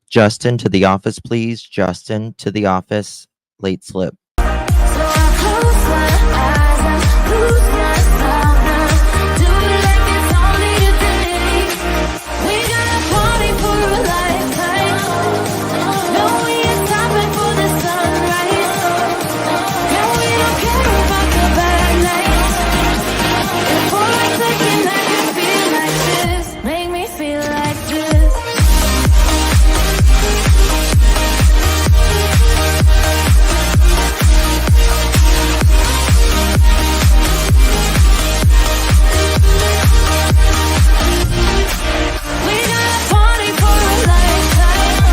Justin to the office, please. Justin to the office. Late slip. So I close my eyes and lose myself now. Do it like it's only today. We got a party for a lifetime. No, we ain't stopping for the sunrise. And we don't care about the bad nights. And for a second I can feel like this. Make me feel like this. We got a party for a lifetime.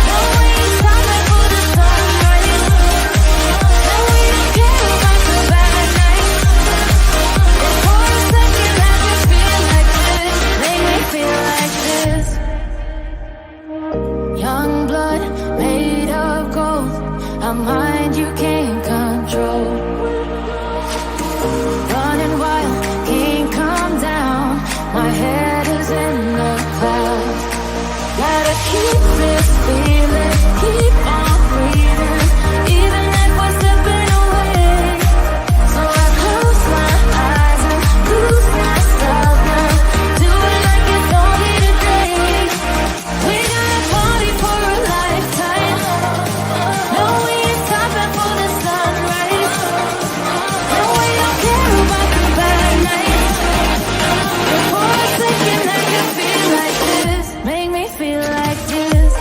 No, we ain't stopping for the sunrise. And we don't care about the bad nights. And for a second I just feel like this. Make me feel like this. Young blood made of gold. A mind you can't control. Running wild, can't come down. My head is in the clouds. Gotta keep this feeling, keep on breathing, even if we're slipping away. So I close my eyes and lose myself now. Do it like it's only today. We got a party for a lifetime. No, we ain't stopping for the sunrise. No, we don't care about the bad nights. And for a second I can feel like this. Make me feel like this.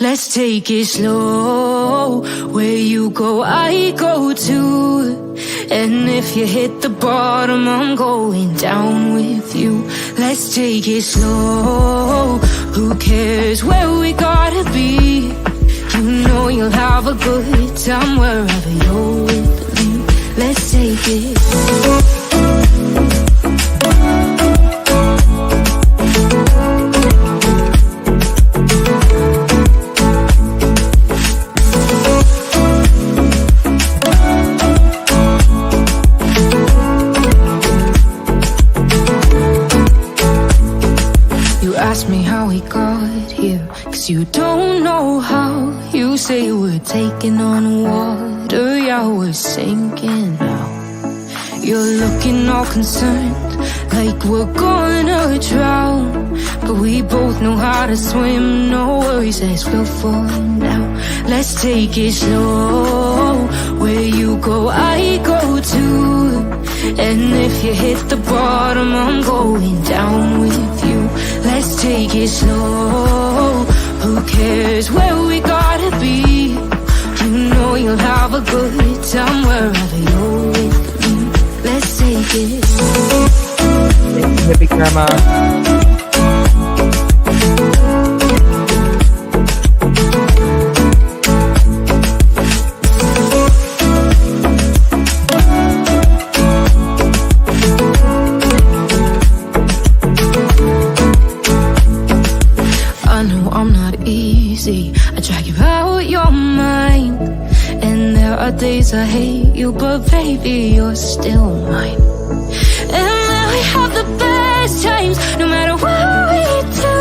Let's take it slow. Where you go, I go too. And if you hit the bottom, I'm going down with you. Let's take it slow. Who cares where we gotta be? You know you'll have a good time wherever you're with me. Let's take it slow. Ask me how we got here, 'cause you don't know how. You say we're taking on water, yeah, we're sinking now. You're looking all concerned, like we're gonna drown. But we both know how to swim, no worries as we'll fall now. Let's take it slow. Where you go, I go too. And if you hit the bottom, I'm going down with you. Let's take it slow. Who cares where we gotta be? You know you'll have a good time wherever you're with me. Let's take it slow. Thank you, Hippie Grandma. I drag you out your mind, and there are days I hate you, but baby, you're still mine. And then we have the best times, no matter what we do.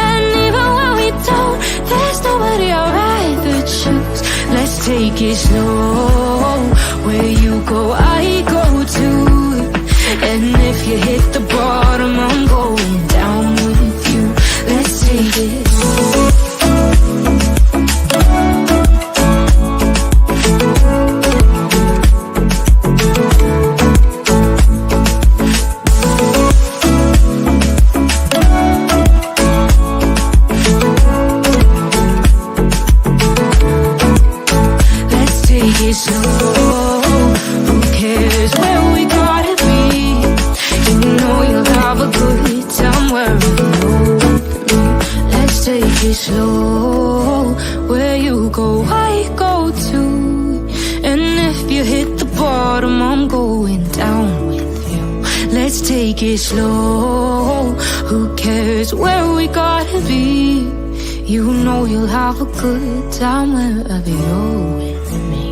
And even when we don't, there's nobody I'd rather choose. Let's take it slow. Where you go, I go too. And if you hit the bottom, I'm going down with you. Let's take it slow. Slow. Who cares where we gotta be? You know you'll have a good time wherever you're with me. Let's take it slow. Where you go, I go too. And if you hit the bottom, I'm going down with you. Let's take it slow. Who cares where we gotta be? You know you'll have a good time wherever you're with me.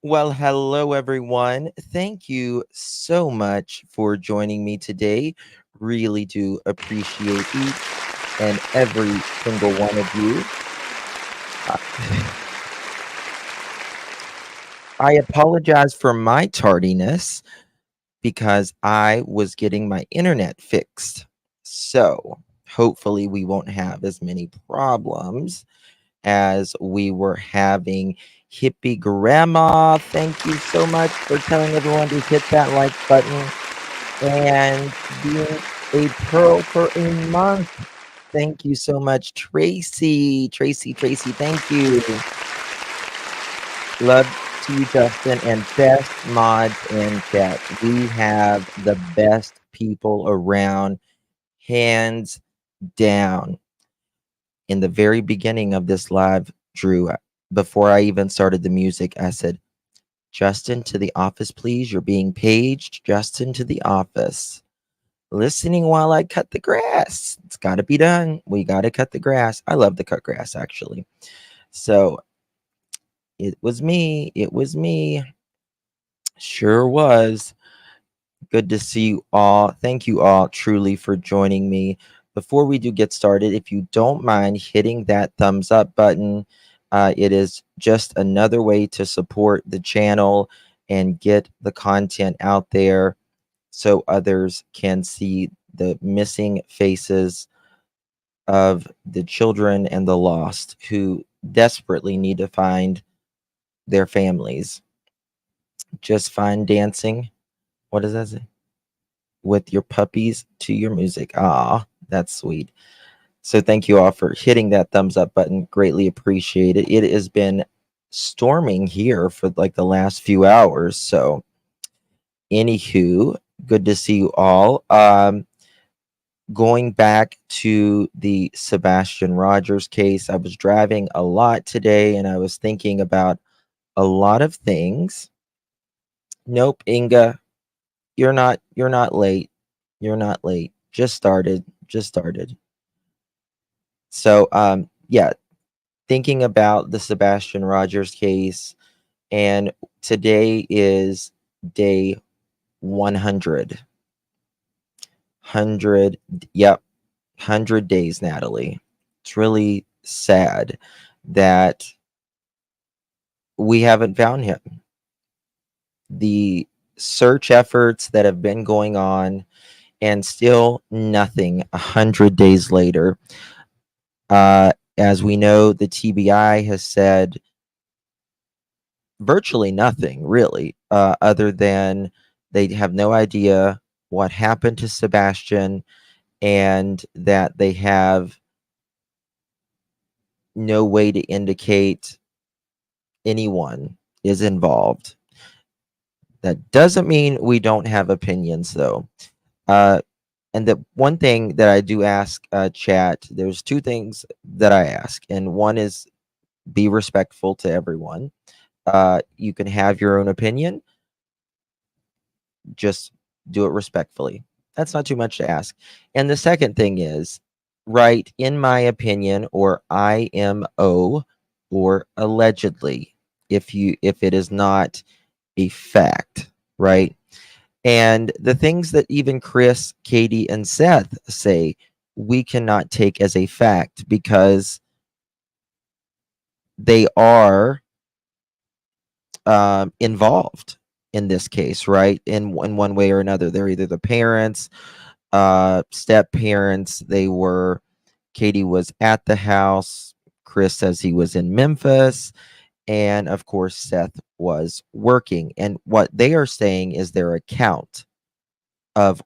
Well, hello, everyone. Thank you so much for joining me today. Really do appreciate each and every single one of you. I apologize for my tardiness because I was getting my internet fixed. So hopefully we won't have as many problems as we were having. Hippie Grandma, thank you so much for telling everyone to hit that like button and being a pearl for a month. Thank you so much, Tracy. Tracy, thank you. Love to you, Justin, and best mods in chat. We have the best people around, hands down. In the very beginning of this live, Drew, before I even started the music, I said, Justin, to the office, please. You're being paged. Justin, to the office. Listening while I cut the grass. It's got to be done. We got to cut the grass. I love to cut grass, actually. So it was me. It was me. Sure was. Good to see you all. Thank you all truly for joining me. Before we do get started, if you don't mind hitting that thumbs up button, it is just another way to support the channel and get the content out there so others can see the missing faces of the children and the lost who desperately need to find their families. Just fine dancing. What does that say? With your puppies to your music. Ah, that's sweet. So thank you all for hitting that thumbs up button. Greatly appreciate it. It has been storming here for like the last few hours. So anywho, good to see you all. Going back to the Sebastian Rogers case, I was driving a lot today and I was thinking about a lot of things. Nope, Inga, you're not late. You're not late. Just started. Just started. So yeah, thinking about the Sebastian Rogers case, and today is day 100. 100, yep, 100 days, Natalie. It's really sad that we haven't found him. The search efforts that have been going on, and still nothing 100 days later. As we know, the TBI has said virtually nothing, really, other than they have no idea what happened to Sebastian and that they have no way to indicate anyone is involved. That doesn't mean we don't have opinions, though. And the one thing that I do ask, chat, there's two things that I ask, and one is be respectful to everyone. You can have your own opinion, just do it respectfully. That's not too much to ask. And the second thing is, write in my opinion or IMO or allegedly if it is not a fact, right? And the things that even Chris, Katie, and Seth say we cannot take as a fact because they are involved in this case, right? In one way or another. They're either the parents, step parents. Katie was at the house. Chris says he was in Memphis. And of course, Seth was working. And what they are saying is their account of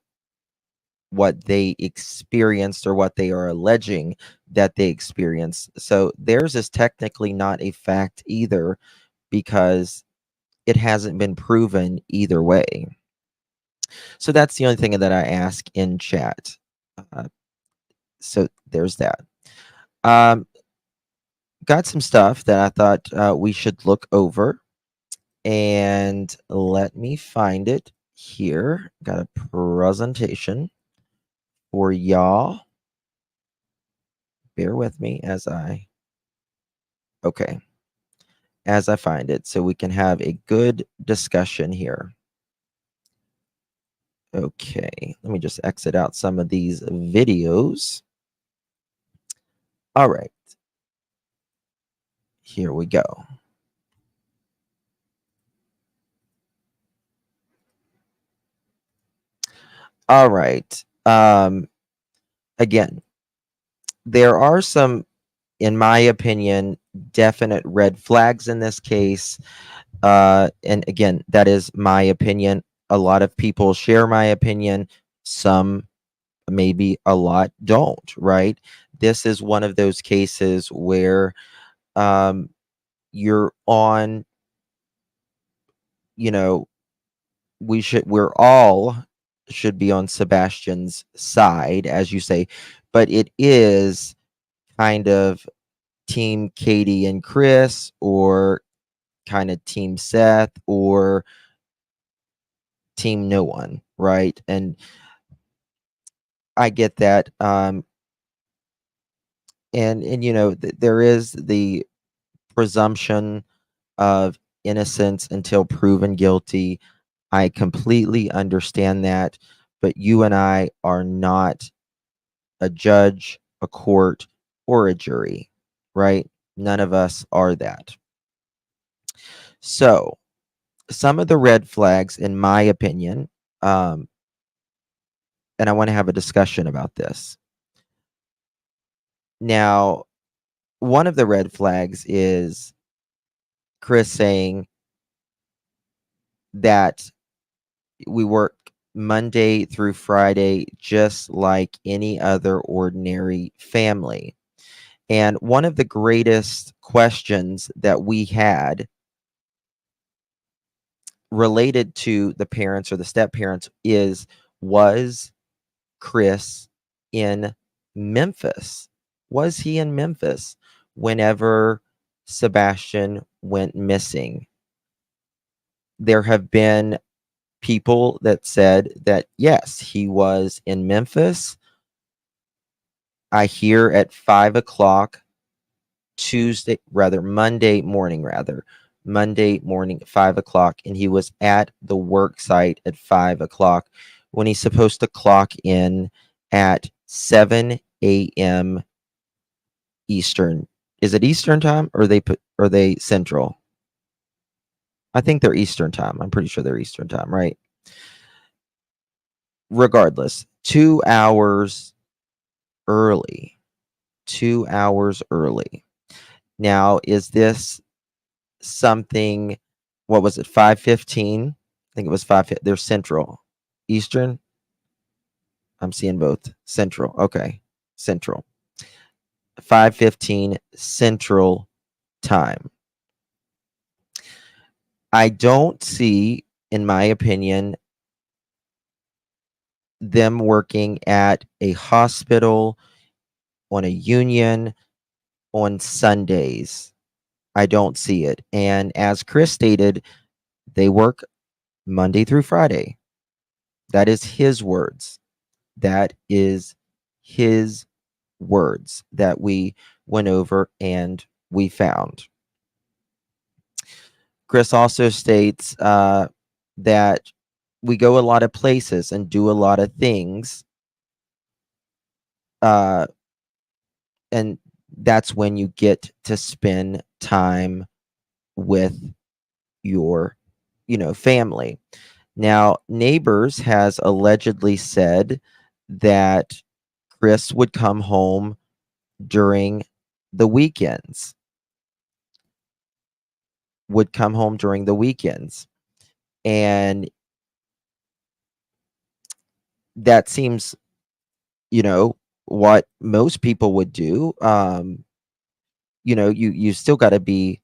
what they experienced or what they are alleging that they experienced. So theirs is technically not a fact either because it hasn't been proven either way. So that's the only thing that I ask in chat. So there's that. Got some stuff that I thought we should look over. And let me find it here. Got a presentation for y'all. Bear with me as I find it so we can have a good discussion here. Okay, let me just exit out some of these videos. All right. Here we go. All right. Again, there are some, in my opinion, definite red flags in this case. And again, that is my opinion. A lot of people share my opinion. Some, maybe a lot, don't, right? This is one of those cases where you're on you know, we're all should be on Sebastian's side, as you say, but it is kind of team Katie and Chris, or kind of team Seth, or team no one, right? And I get that. And there is the presumption of innocence until proven guilty. I completely understand that, but you and I are not a judge, a court, or a jury, right? None of us are that. So, some of the red flags, in my opinion, um, and I want to have a discussion about this. Now, one of the red flags is Chris saying that we work Monday through Friday just like any other ordinary family. And one of the greatest questions that we had related to the parents or the step parents is, was Chris in Memphis? Was he in Memphis whenever Sebastian went missing? There have been people that said that yes, he was in Memphis. I hear at 5 o'clock Monday morning at 5 o'clock, and he was at the work site at 5 o'clock when he's supposed to clock in at 7 a.m. Eastern. Is it Eastern time, or are they Central? I think they're Eastern time. I'm pretty sure they're Eastern time, right? Regardless, 2 hours early. 2 hours early. Now, is this something? What was it? 5:15. I think it was 5. They're Central, Eastern. I'm seeing both. Central. Okay, Central. 5:15 Central time. I don't see, in my opinion, them working at a hospital, on a union, on Sundays. I don't see it. And as Chris stated, they work Monday through Friday. That is his words. That is his words that we went over and we found. Chris also states that we go a lot of places and do a lot of things. And that's when you get to spend time with your, family. Now, Neighbors has allegedly said that Chris would come home during the weekends. And that seems, what most people would do. You still got to be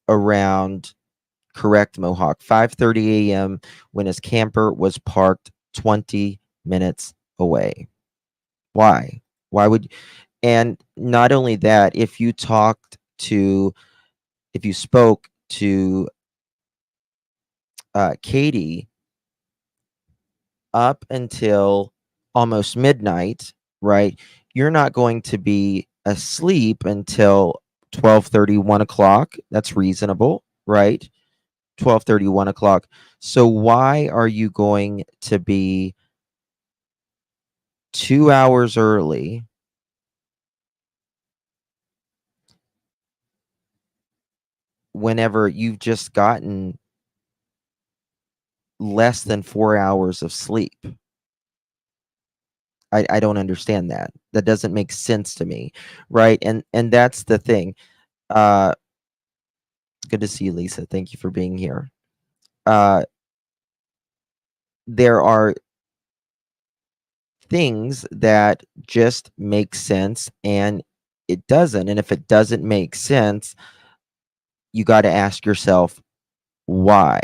around correct Mohawk 5:30 a.m. when his camper was parked 20 minutes away. Why? Why would? And not only that, if you spoke to Katie up until almost midnight, right? You're not going to be asleep until 12:30, 1 o'clock. That's reasonable, right? 12:30, 1 o'clock. So why are you going to be 2 hours early whenever you've just gotten less than 4 hours of sleep? I don't understand that. That doesn't make sense to me, right? And that's the thing. Good to see you, Lisa. Thank you for being here. There are things that just make sense, and it doesn't. And if it doesn't make sense, you got to ask yourself, Why?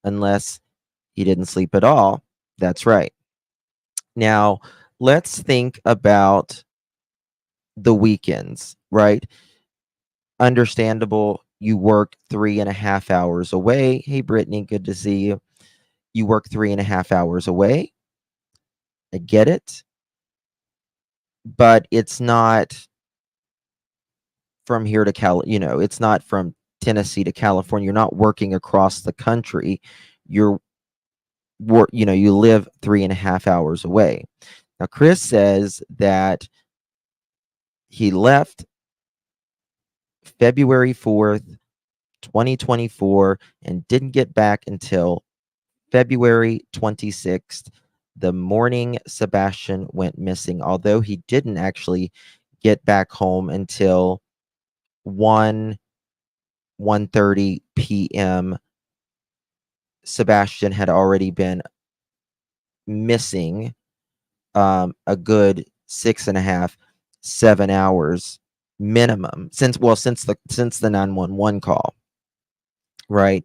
Unless he didn't sleep at all. That's right. Now, let's think about the weekends, right? Understandable. You work 3.5 hours away. Hey, Brittany, good to see you. You work 3.5 hours away. I get it. But it's not from here to it's not from Tennessee to California. You're not working across the country. You're you live 3.5 hours away. Now, Chris says that he left February 4th, 2024, and didn't get back until February 26th, the morning Sebastian went missing, although he didn't actually get back home until 1:30 p.m. Sebastian had already been missing a good 6.5, 7 hours minimum since the 911 call, right?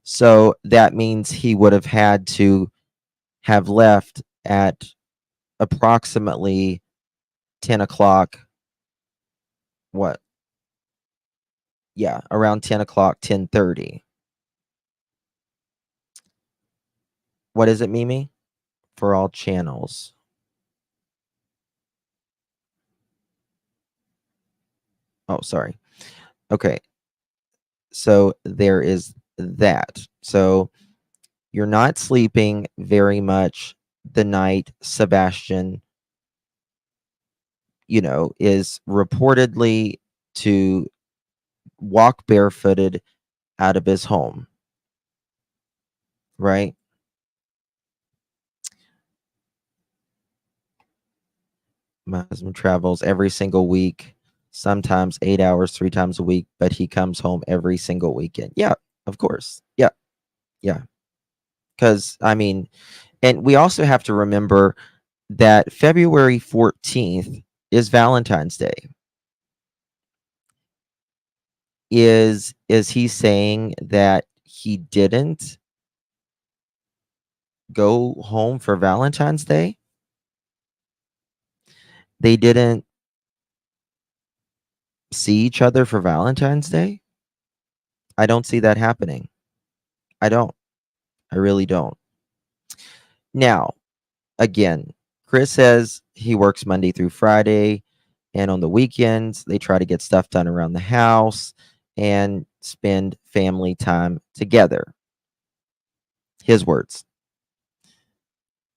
So that means he would have had to have left at approximately 10 o'clock. What? Yeah, around 10 o'clock, 10:30. What is it, Mimi? For all channels. Oh, sorry. Okay. So there is that. So you're not sleeping very much the night Sebastian, is reportedly to walk barefooted out of his home, right? My husband travels every single week, sometimes 8 hours, 3 times a week, but he comes home every single weekend. Yeah, of course. Yeah, yeah. Because, and we also have to remember that February 14th is Valentine's Day. Is he saying that he didn't go home for Valentine's Day? They didn't see each other for Valentine's Day? I don't see that happening. I don't. I really don't. Now, again, Chris says he works Monday through Friday, and on the weekends, they try to get stuff done around the house and spend family time together. His words.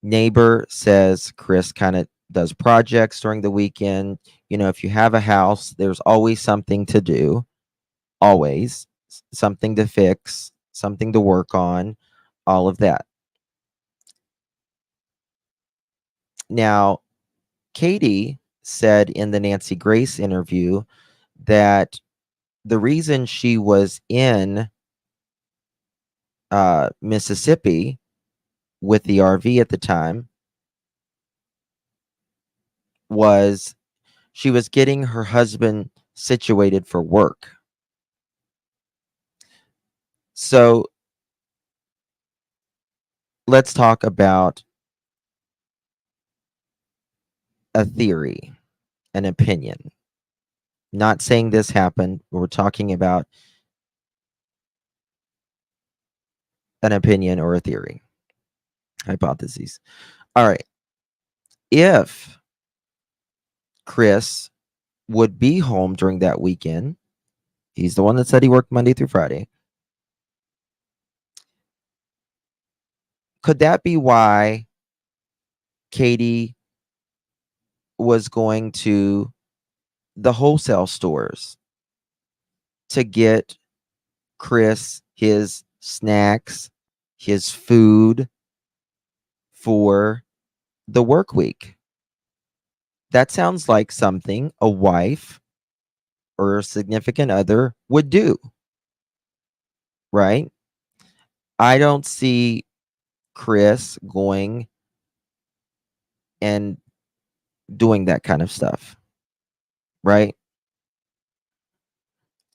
Neighbor says Chris kind of does projects during the weekend. If you have a house, there's always something to do, always something to fix, something to work on, all of that. Now, Katie said in the Nancy Grace interview that the reason she was in Mississippi with the RV at the time was she was getting her husband situated for work. So let's talk about a theory, an opinion. Not saying this happened. We're talking about an opinion or a theory. Hypotheses. All right. If Chris would be home during that weekend, he's the one that said he worked Monday through Friday. Could that be why Katie was going to the wholesale stores to get Chris his snacks, his food for the work week? That sounds like something a wife or a significant other would do, right? I don't see Chris going and doing that kind of stuff, right?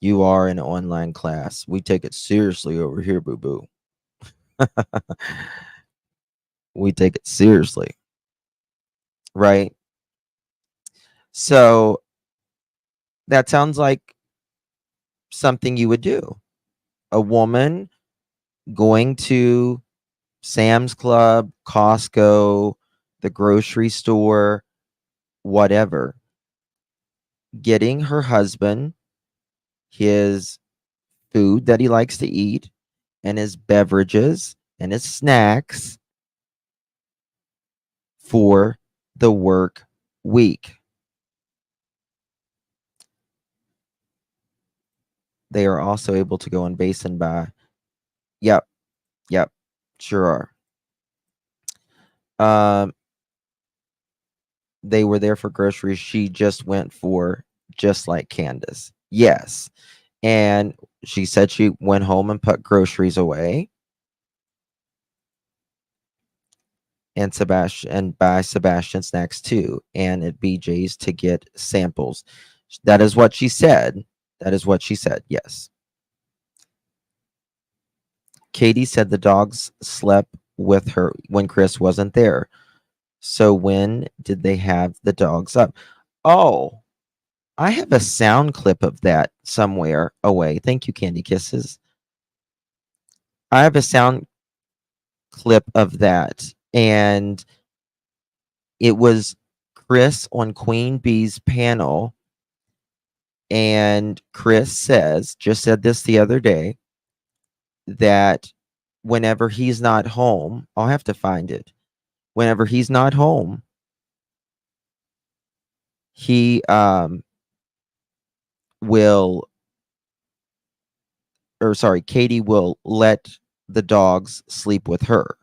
You are in an online class. We take it seriously over here, boo boo. We take it seriously, right? So that sounds like something you would do. A woman going to Sam's Club, Costco, the grocery store, whatever, getting her husband his food that he likes to eat and his beverages and his snacks for the work week. They are also able to go on base and buy. Yep, yep, sure are. They were there for groceries. She just went for just like Candace. Yes. And she said she went home and put groceries away. And buy Sebastian snacks too, and at BJ's to get samples. That is what she said. That is what she said. Yes. Katie said the dogs slept with her when Chris wasn't there. So when did they have the dogs up? Oh, I have a sound clip of that somewhere away. Thank you, Candy Kisses. I have a sound clip of that, and it was Chris on Queen Bee's panel. And Chris just said this the other day, that whenever he's not home, I'll have to find it. Whenever he's not home, he will, or sorry, Katie will let the dogs sleep with her.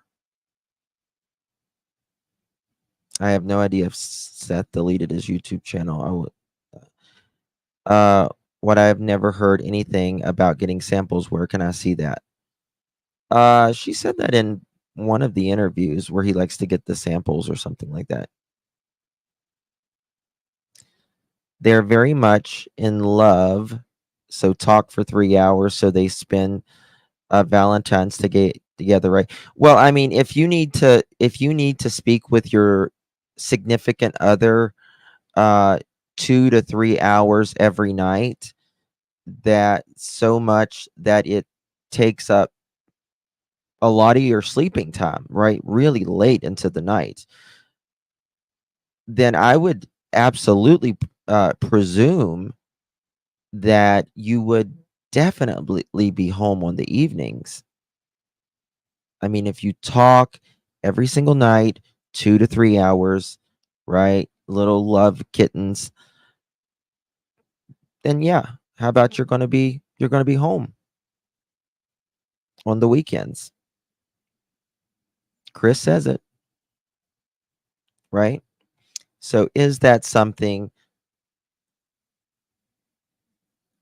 I have no idea if Seth deleted his YouTube channel. I would. What I've never heard anything about getting samples. Where can I see that? She said that in one of the interviews where he likes to get the samples or something like that. They're very much in love, so talk for 3 hours. So they spend Valentine's to get together, right? Well, I mean, if you need to speak with your significant other 2 to 3 hours every night, that so much that it takes up a lot of your sleeping time, right? Really late into the night, then I would absolutely presume that you would definitely be home on the evenings. I mean, if you talk every single night, 2 to 3 hours, right? Little love kittens, then yeah, how about you're going to be home on the weekends. Chris says it, right? So is that something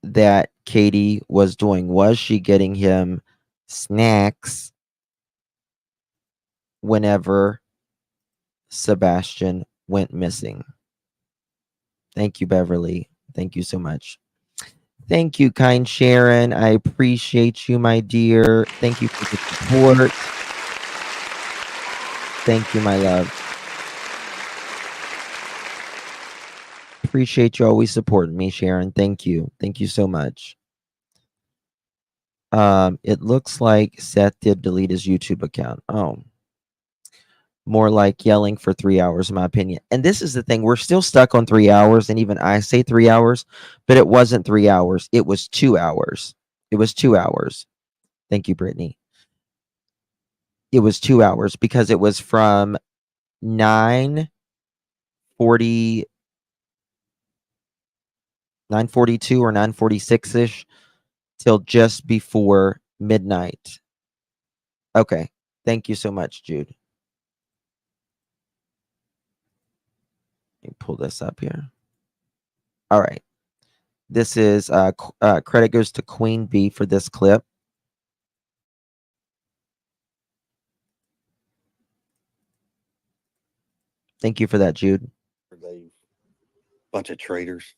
that Katie was doing? Was she getting him snacks whenever Sebastian went missing? Thank you, Beverly. Thank you so much. Thank you, kind Sharon. I appreciate you, my dear. Thank you for the support. Thank you, my love. Appreciate you always supporting me, Sharon. Thank you. Thank you so much. It looks like Seth did delete his YouTube account. Oh, more like yelling for 3 hours, in my opinion. And this is the thing, we're still stuck on 3 hours, and even I say 3 hours, but it wasn't 3 hours. It was 2 hours. It was 2 hours. Thank you, Brittany. It was 2 hours because it was from 9:40, 9:42 or 9:46ish till just before midnight. Okay. Thank you so much, Jude. Let me pull this up here. All right. This is credit goes to Queen Bee for this clip. Thank you for that, Jude. They bunch of traitors.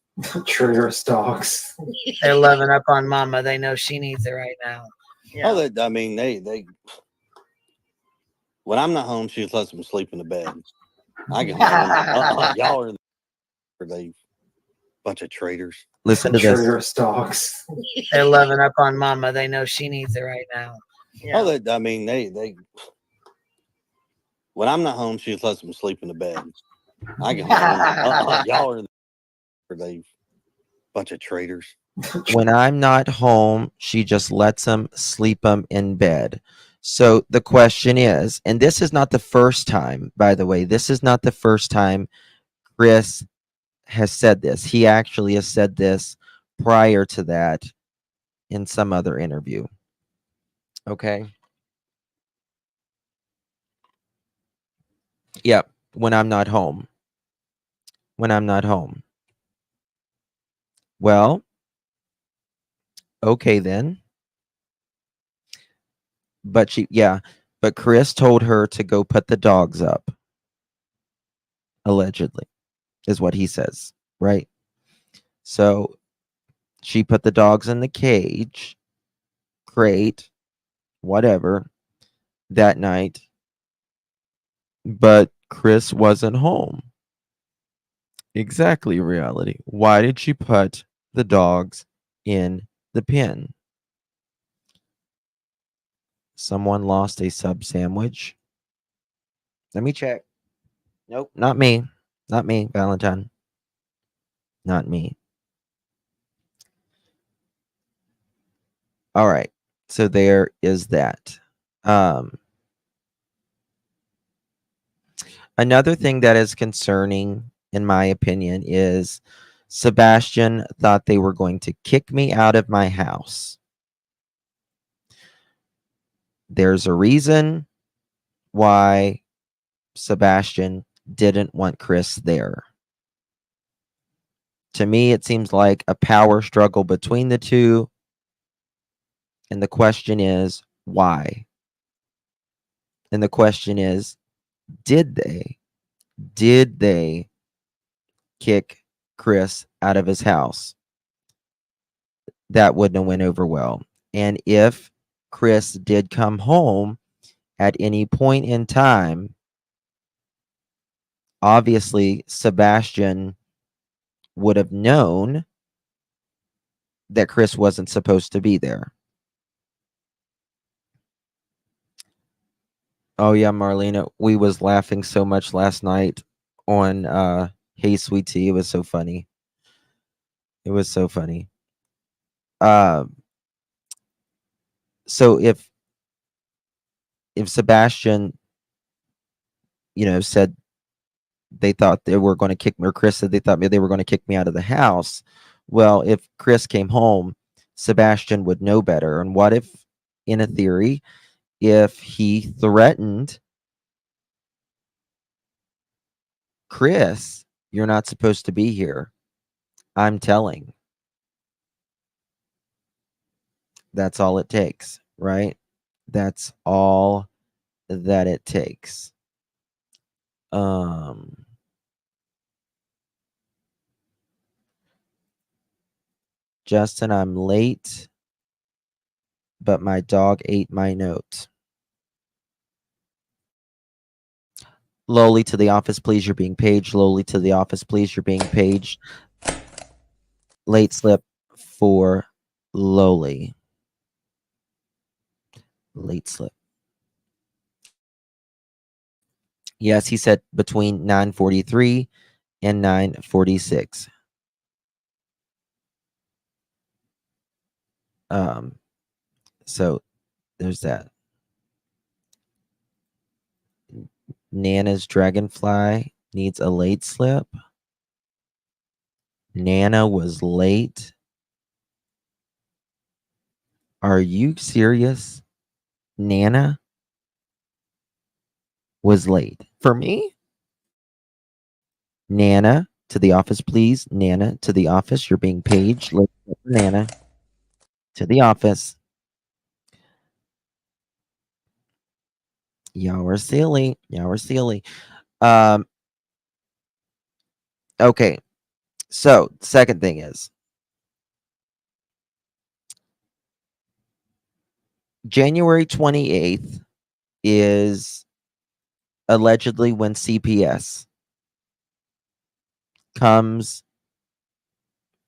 Traitorous dogs. They're loving up on Mama. They know she needs it right now. Yeah. Oh, I mean, they. When I'm not home, she just lets them sleep in the bed. I get home. Y'all are they bunch of traitors. Listen to this. Traitorous dogs. They're loving up on Mama. They know she needs it right now. Yeah. Oh, I mean, they. When I'm not home, she just lets them sleep in the bed. I get home. Y'all are they bunch of traitors. When I'm not home, she just lets them sleep them in bed. So the question is, and this is not the first time, by the way, this is not the first time Chris has said this. He actually has said this prior to that in some other interview. Okay. Yep. When I'm not home. When I'm not home. Well, okay then. But but Chris told her to go put the dogs up. Allegedly, is what he says, right? So she put the dogs in the cage, crate, whatever, that night. But Chris wasn't home. Exactly, reality. Why did she put the dogs in the pen? Someone lost a sub sandwich. Let me check. Nope, not me. Not me, Valentine. Not me. All right. So there is that. Another thing that is concerning, in my opinion, is Sebastian thought they were going to kick me out of my house. There's a reason why Sebastian didn't want Chris there. To me, it seems like a power struggle between the two. And the question is, why? And the question is, did they kick Chris out of his house? That wouldn't have went over well. And if Chris did come home at any point in time, obviously Sebastian would have known that Chris wasn't supposed to be there. Oh yeah, Marlena, we was laughing so much last night on Hey Sweet Tea. It was so funny. It was so funny. So if Sebastian, said they thought they were going to kick me, or Chris said they thought they were going to kick me out of the house, well, if Chris came home, Sebastian would know better. And what if, in a theory, if he threatened Chris, you're not supposed to be here, I'm telling. That's all it takes, right? That's all that it takes. Justin, I'm late, but my dog ate my note. Lowly to the office, please, you're being paged. Lowly to the office, please, you're being paged. Late slip for Lowly. Late slip. Yes, he said between 9:43 and 9:46. So there's that. Nana's dragonfly needs a late slip. Nana was late. Are you serious? Nana was late. For me? Nana, to the office, please. Nana, to the office. You're being paged. Late slip for Nana. To the office. Y'all were silly. Y'all were silly. Okay. So, second thing is January 28th is allegedly when CPS comes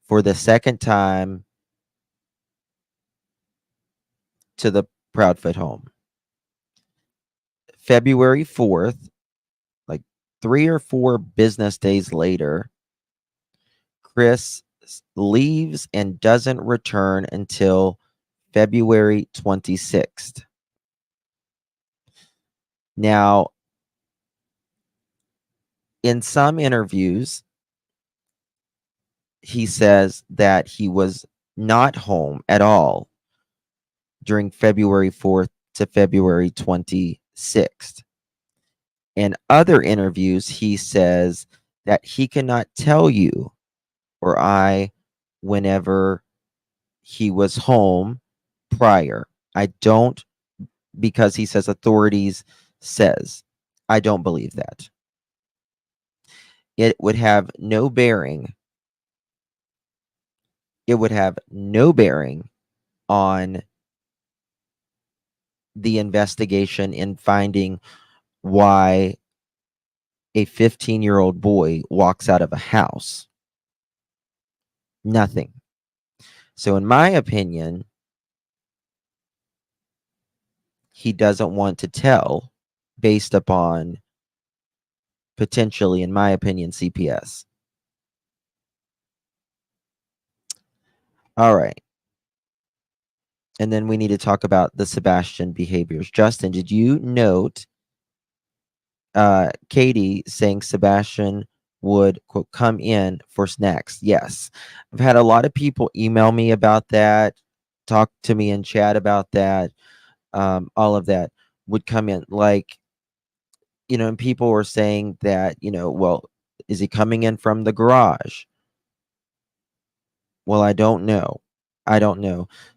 for the second time to the Proudfeet home. February 4th, like 3 or 4 business days later, Chris leaves and doesn't return until February 26th. Now, in some interviews, he says that he was not home at all during February 4th to February 26th. In other interviews, he says that he cannot tell you or I whenever he was home prior. I don't, because he says authorities says. I don't believe that. It would have no bearing. It would have no bearing on the investigation in finding why a 15-year-old boy walks out of a house. Nothing. So, in my opinion, he doesn't want to tell based upon potentially, in my opinion, CPS. All right. And then we need to talk about the Sebastian behaviors. Justin, did you note Katie saying Sebastian would, quote, come in for snacks? Yes. I've had a lot of people email me about that, talk to me in chat about that. All of that would come in. Like, and people were saying that, well, is he coming in from the garage? Well, I don't know.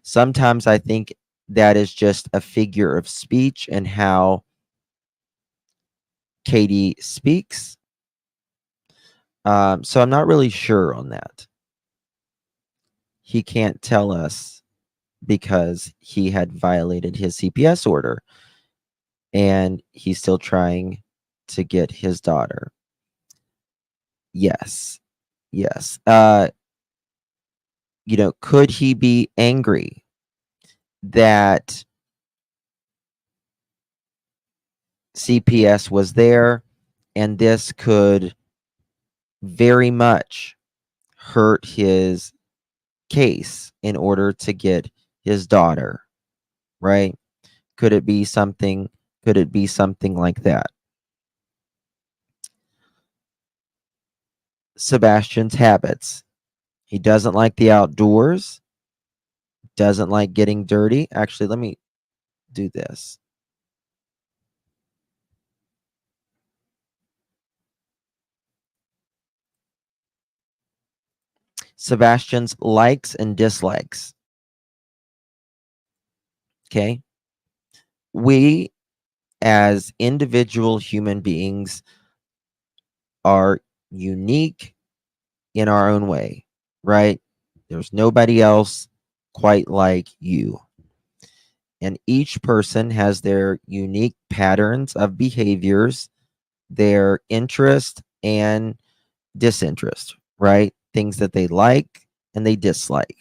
Sometimes I think that is just a figure of speech and how Katie speaks. So I'm not really sure on that. He can't tell us because he had violated his CPS order and he's still trying to get his daughter. Yes. Could he be angry that CPS was there and this could very much hurt his case in order to get his daughter, right? Could it be something like that? Sebastian's habits. He doesn't like the outdoors, doesn't like getting dirty. Actually, let me do this. Sebastian's likes and dislikes. Okay. We, as individual human beings, are unique in our own way, right? There's nobody else quite like you. And each person has their unique patterns of behaviors, their interest and disinterest, right? Things that they like and they dislike.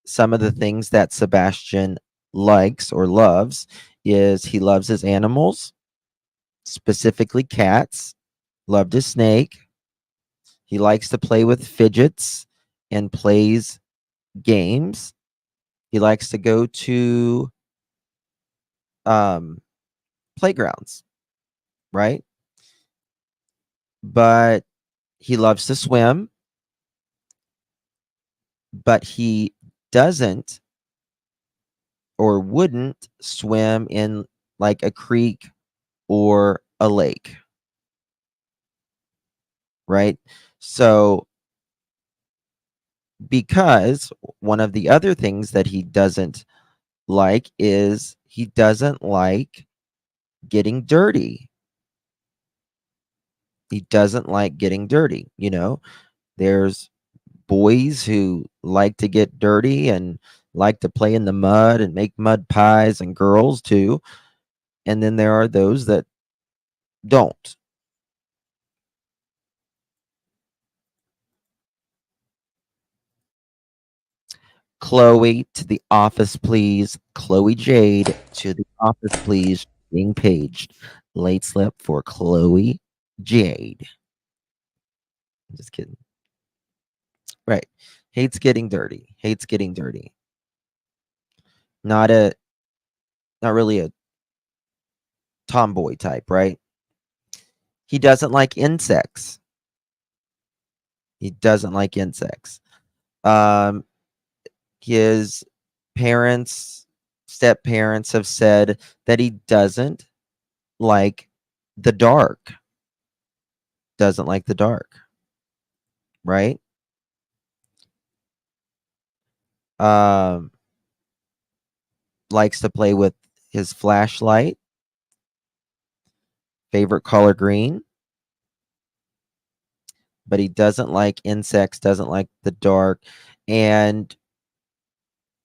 Some of the things that Sebastian likes or loves is he loves his animals, specifically cats, loved his snake. He likes to play with fidgets and plays games. He likes to go to playgrounds, right? But he loves to swim, but he doesn't or wouldn't swim in like a creek or a lake, right? So, because one of the other things that he doesn't like is he doesn't like getting dirty. He doesn't like getting dirty. There's boys who like to get dirty and like to play in the mud and make mud pies, and girls too. And then there are those that don't. Chloe to the office, please. Chloe Jade to the office, please. Being paged. Late slip for Chloe Jade. Just kidding. Right. Hates getting dirty. Hates getting dirty. Not really a tomboy type, right? He doesn't like insects. He doesn't like insects. His parents, step parents have said that he doesn't like the dark. Doesn't like the dark. Right? Likes to play with his flashlight. Favorite color green. But he doesn't like insects, doesn't like the dark. And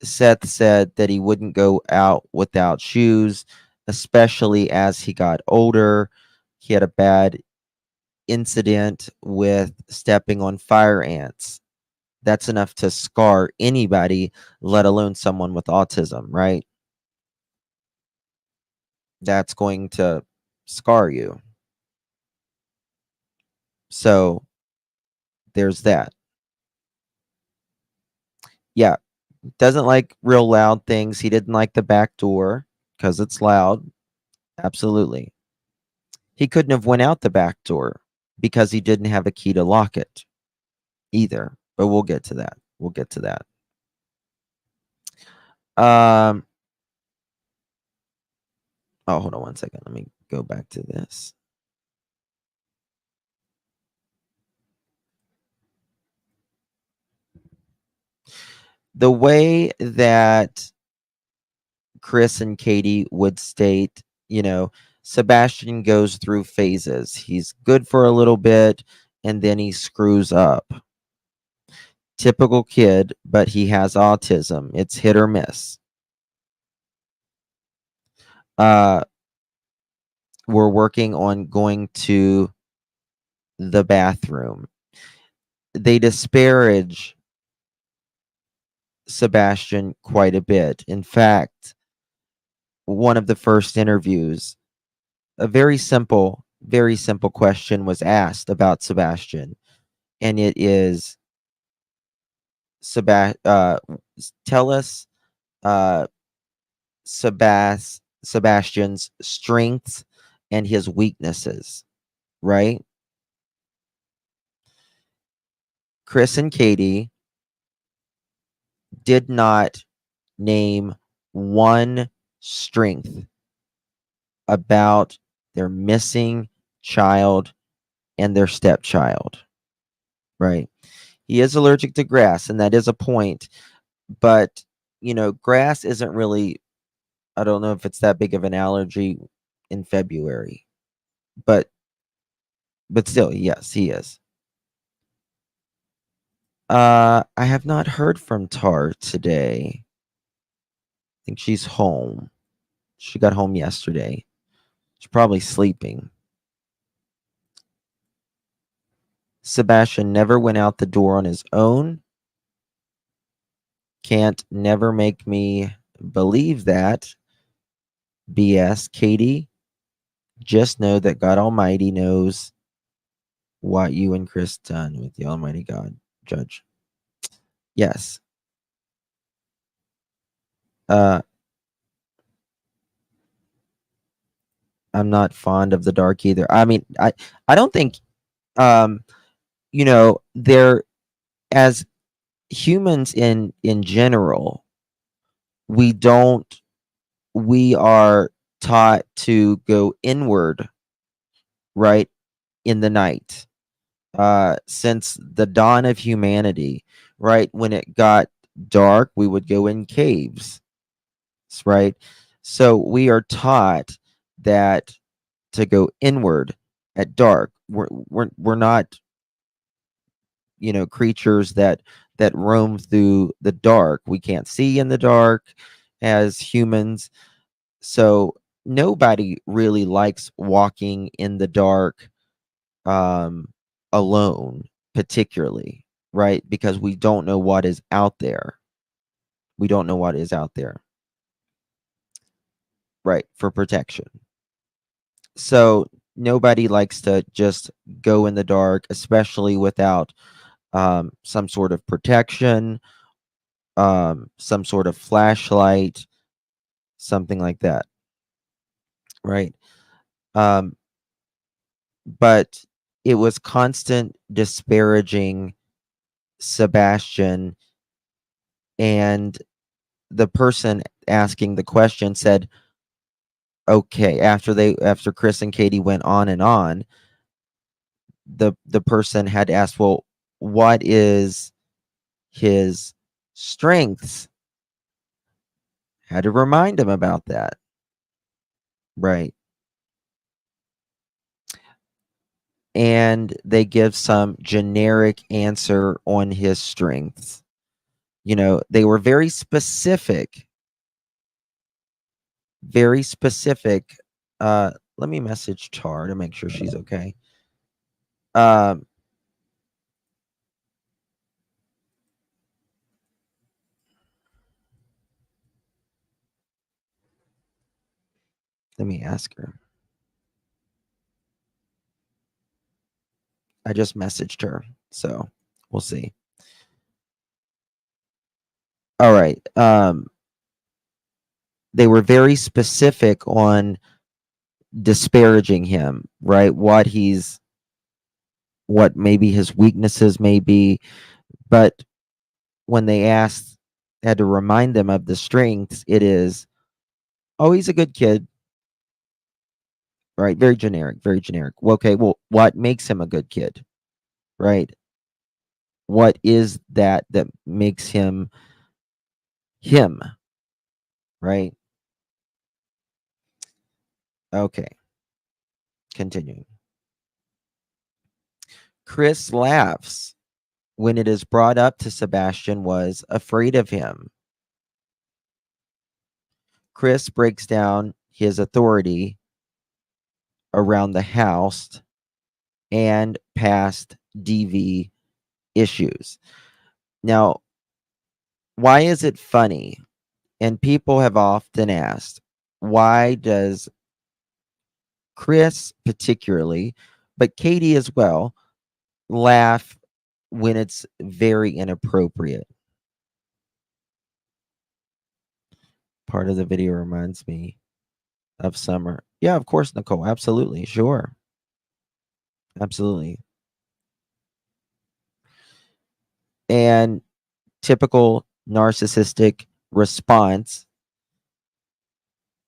Seth said that he wouldn't go out without shoes, especially as he got older. He had a bad incident with stepping on fire ants. That's enough to scar anybody, let alone someone with autism, right? That's going to scar you. So there's that. Yeah, doesn't like real loud things. He didn't like the back door because it's loud. Absolutely. He couldn't have went out the back door because he didn't have a key to lock it either. But we'll get to that. We'll get to that. Oh, hold on one second. Let me go back to this. The way that Chris and Katie would state, Sebastian goes through phases. He's good for a little bit and then he screws up. Typical kid, but he has autism. It's hit or miss. We're working on going to the bathroom. They disparage Sebastian quite a bit. In fact, one of the first interviews, a very simple question was asked about Sebastian, and it is, tell us Sebastian's strengths and his weaknesses, right? Chris and Katie did not name one strength about their missing child and their stepchild, right? He is allergic to grass, and that is a point, but grass isn't really, I don't know if it's that big of an allergy in February, but still, yes, he is. I have not heard from Tar today. I think she's home. She got home yesterday. She's probably sleeping. Sebastian never went out the door on his own. Can't never make me believe that. BS, Katie. Just know that God Almighty knows what you and Chris done with the Almighty God Judge. Yes. I'm not fond of the dark either. I mean, I don't think they're, as humans in general, we are taught to go inward, right, in the night. Since the dawn of humanity, right, when it got dark, we would go in caves, right? So we are taught that to go inward at dark. We're not creatures that roam through the dark. We can't see in the dark as humans. So nobody really likes walking in the dark alone, particularly, right? Because we don't know what is out there. We don't know what is out there, right? For protection. So nobody likes to just go in the dark, especially without some sort of protection, some sort of flashlight, something like that, right? Um, but it was constant disparaging Sebastian, and the person asking the question said, okay, after Chris and Katie went on and on, the person had asked, well, what is his strengths? Had to remind him about that, right? And they give some generic answer on his strengths. They were very specific. Very specific. Let me message Tar to make sure she's okay. Um, let me ask her. I just messaged her, so we'll see. All right. They were very specific on disparaging him, right? What maybe his weaknesses may be, but when they had to remind them of the strengths, it is, oh, he's a good kid, right? Very generic, very generic. Well, okay, well, what makes him a good kid, right? What is that makes him him, right? Okay, continuing. Chris laughs when it is brought up to Sebastian was afraid of him. Chris breaks down his authority around the house and past DV issues. Now, why is it funny? And people have often asked, why does Chris particularly, but Katie as well, laugh when it's very inappropriate? Part of the video reminds me of summer. Yeah, of course, Nicole. Absolutely. Sure. Absolutely. And typical narcissistic response,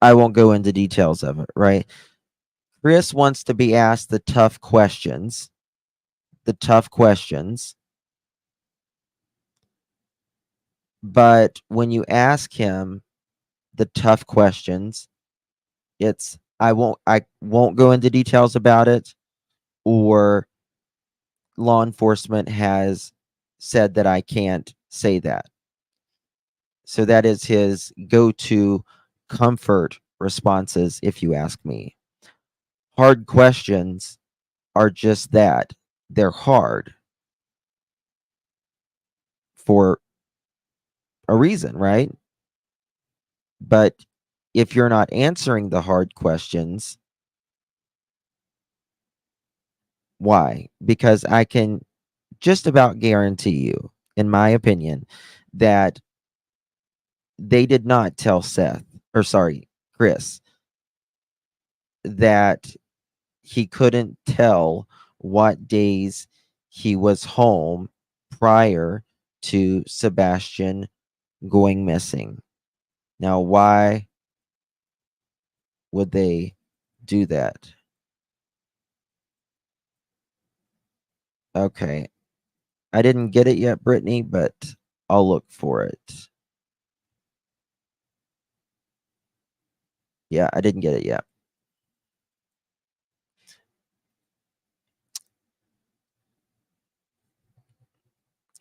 I won't go into details of it, right? Chris wants to be asked the tough questions, but when you ask him the tough questions, it's I won't go into details about it, or law enforcement has said that I can't say that. So that is his go-to comfort responses, if you ask me. Hard questions are just that. They're hard for a reason, right? But if you're not answering the hard questions, why? Because I can just about guarantee you, in my opinion, that they did not tell Chris, that he couldn't tell what days he was home prior to Sebastian going missing. Now, why would they do that? Okay. I didn't get it yet, Brittany, but I'll look for it. Yeah, I didn't get it yet.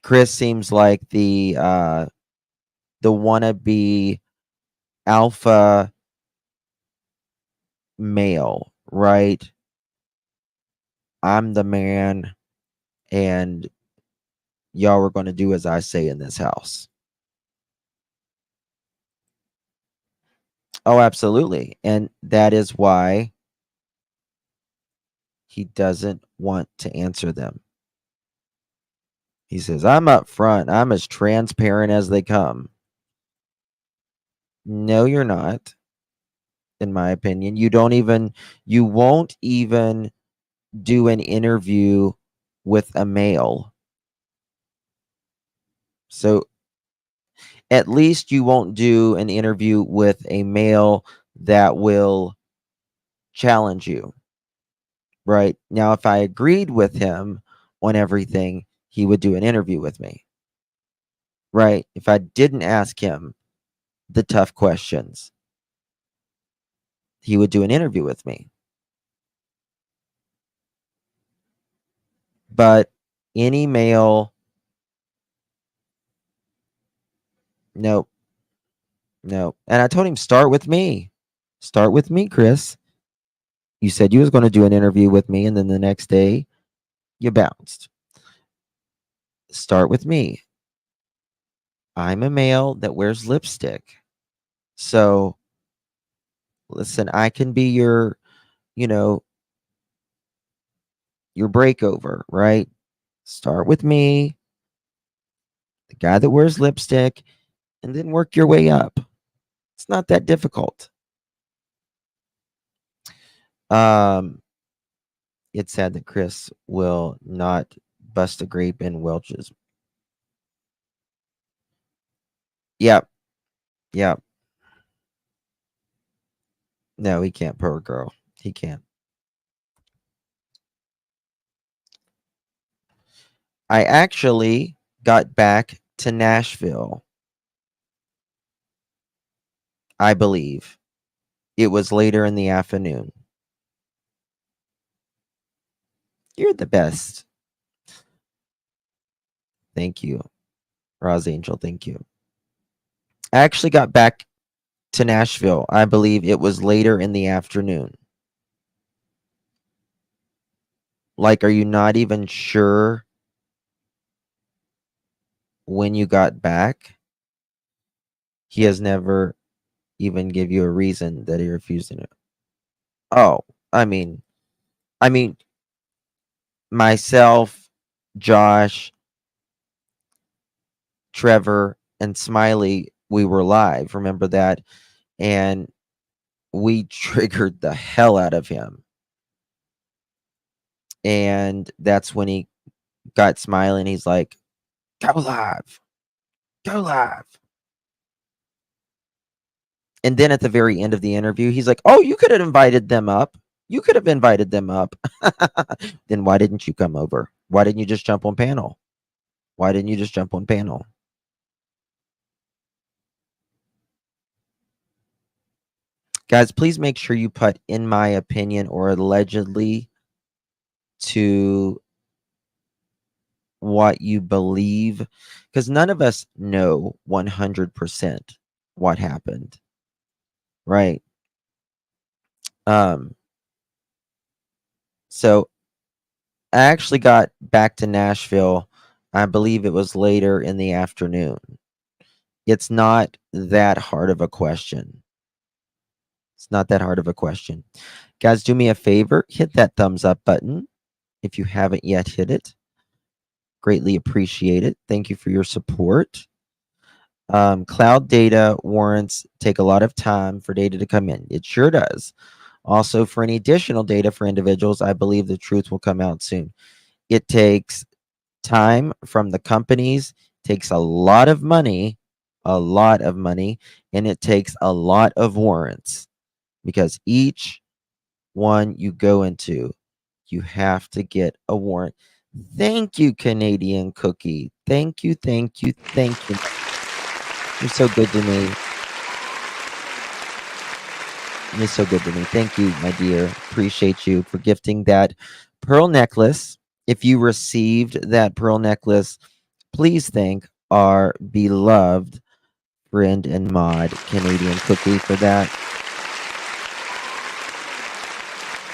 Chris seems like the wannabe alpha male, right? I'm the man, and y'all are going to do as I say in this house. Oh, absolutely. And that is why he doesn't want to answer them. He says, I'm up front. I'm as transparent as they come. No, you're not. In my opinion, you won't even do an interview with a male. So at least you won't do an interview with a male that will challenge you. Right? Now, if I agreed with him on everything, he would do an interview with me. Right? If I didn't ask him the tough questions, he would do an interview with me. But any male, nope. No. And I told him, start with me. Start with me, Chris. You said you was going to do an interview with me, and then the next day you bounced. Start with me. I'm a male that wears lipstick. So listen, I can be your, your breakover, right? Start with me, the guy that wears lipstick, and then work your way up. It's not that difficult. It's sad that Chris will not bust a grape in Welch's. Yep. Yep. No, he can't, poor girl. He can't. I actually got back to Nashville, I believe. It was later in the afternoon. You're the best. Thank you. Roz Angel, thank you. I actually got back to Nashville. I believe it was later in the afternoon. Like, are you not even sure when you got back? He has never even give you a reason that he refused it. Oh, I mean, myself, Josh, Trevor, and Smiley, we were live. Remember that? And we triggered the hell out of him. And that's when he got smiling. He's like, go live. Go live. And then at the very end of the interview, he's like, oh, you could have invited them up. You could have invited them up. Then why didn't you come over? Why didn't you just jump on panel? Why didn't you just jump on panel? Guys, please make sure you put in my opinion or allegedly to what you believe, because none of us know 100% what happened. Right? So I actually got back to Nashville. I believe it was later in the afternoon. It's not that hard of a question. It's not that hard of a question. Guys, do me a favor. Hit that thumbs up button if you haven't yet hit it. Greatly appreciate it. Thank you for your support. Cloud data warrants take a lot of time for data to come in. It sure does. Also, for any additional data for individuals, I believe the truth will come out soon. It takes time from the companies, takes a lot of money, and it takes a lot of warrants, because each one you go into, you have to get a warrant. Thank you, Canadian Cookie. Thank you, thank you, thank you. You're so good to me. You're so good to me. Thank you, my dear. Appreciate you for gifting that pearl necklace. If you received that pearl necklace, Please thank our beloved friend and mod, Canadian Cookie, for that.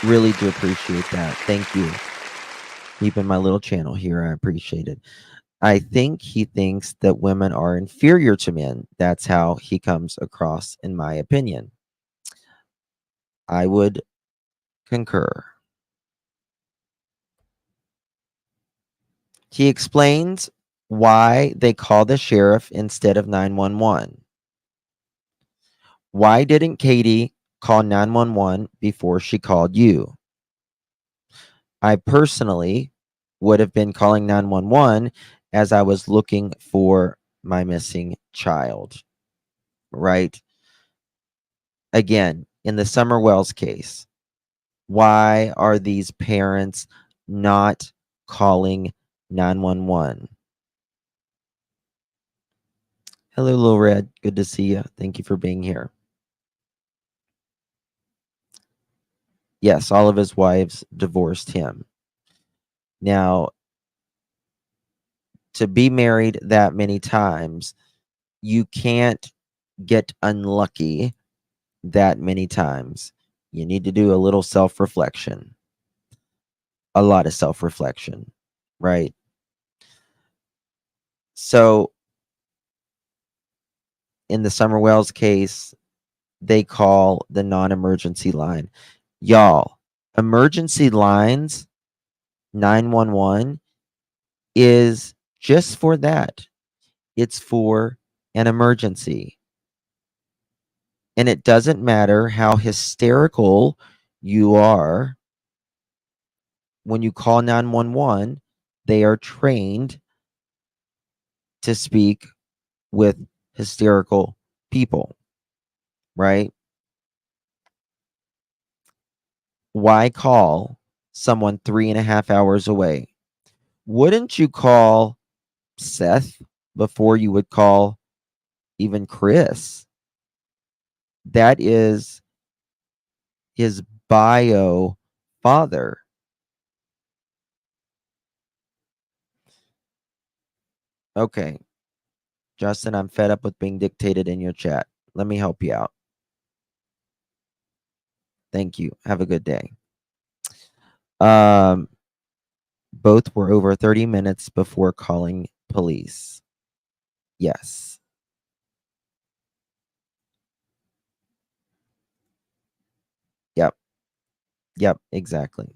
Really do appreciate that. Thank you. Keeping my little channel here. I appreciate it. I think he thinks that women are inferior to men. That's how he comes across, in my opinion. I would concur. He explains why they call the sheriff instead of 911. Why didn't Katie call 911 before she called you? I personally would have been calling 911 as I was looking for my missing child, right? Again, in the Summer Wells case, why are these parents not calling 911? Hello, Lil Red. Good to see you. Thank you for being here. Yes, all of his wives divorced him. Now, to be married that many times, you can't get unlucky that many times. You need to do a little self-reflection. A lot of self-reflection, right? So, in the Summer Wells case, they call the non-emergency line. Y'all, emergency lines, 911, is just for that. It's for an emergency. And it doesn't matter how hysterical you are. When you call 911, they are trained to speak with hysterical people, right? Why call someone 3.5 hours away? Wouldn't you call Seth before you would call even Chris? That is his bio father. Okay, Justin, I'm fed up with being dictated in your chat. Let me help you out. Thank you. Have a good day. Both were over 30 minutes before calling police. Yes. Yep. Yep, exactly.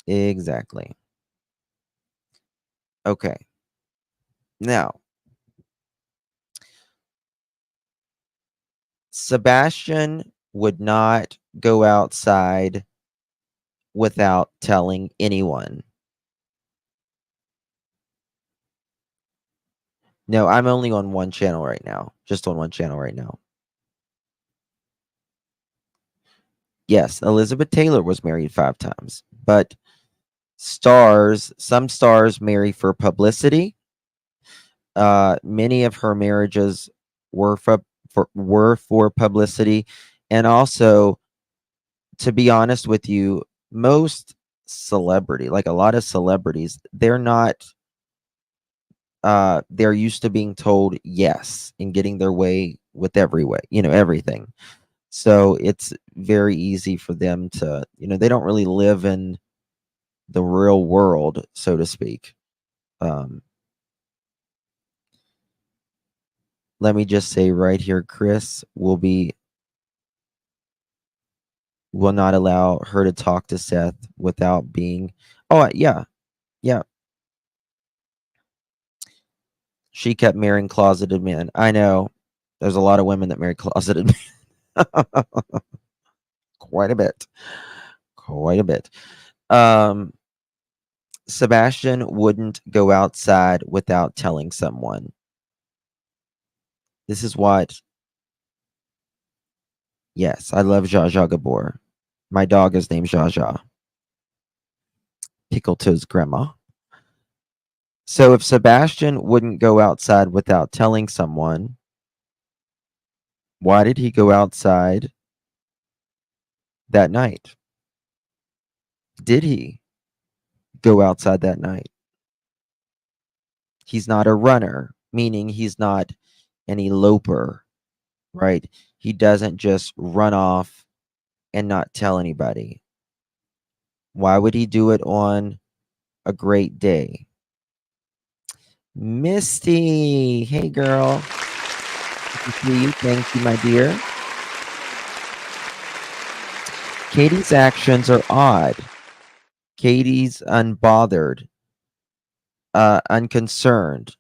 Exactly. Okay. Now, Sebastian would not go outside without telling anyone. No, I'm only on one channel right now. Just on one channel right now. Yes, Elizabeth Taylor was married 5 times, but some stars marry for publicity. Many of her marriages were for publicity, and also, to be honest with you, most celebrity, like a lot of celebrities, they're not. They're used to being told yes and getting their way with everything. So it's very easy for them to, they don't really live in the real world, so to speak. Let me just say right here, Chris will not allow her to talk to Seth without being. Oh, yeah. She kept marrying closeted men. I know. There's a lot of women that marry closeted men. Quite a bit. Quite a bit. Sebastian wouldn't go outside without telling someone. This is what. Yes, I love Zsa Zsa Gabor. My dog is named Zsa Zsa. Pickle Toes Grandma. So if Sebastian wouldn't go outside without telling someone, why did he go outside that night? Did he go outside that night? He's not a runner, meaning he's not an eloper, right? He doesn't just run off and not tell anybody. Why would he do it on a great day? Misty, hey girl. Good to see you. Thank you, my dear. Katie's actions are odd. Katie's unbothered, unconcerned,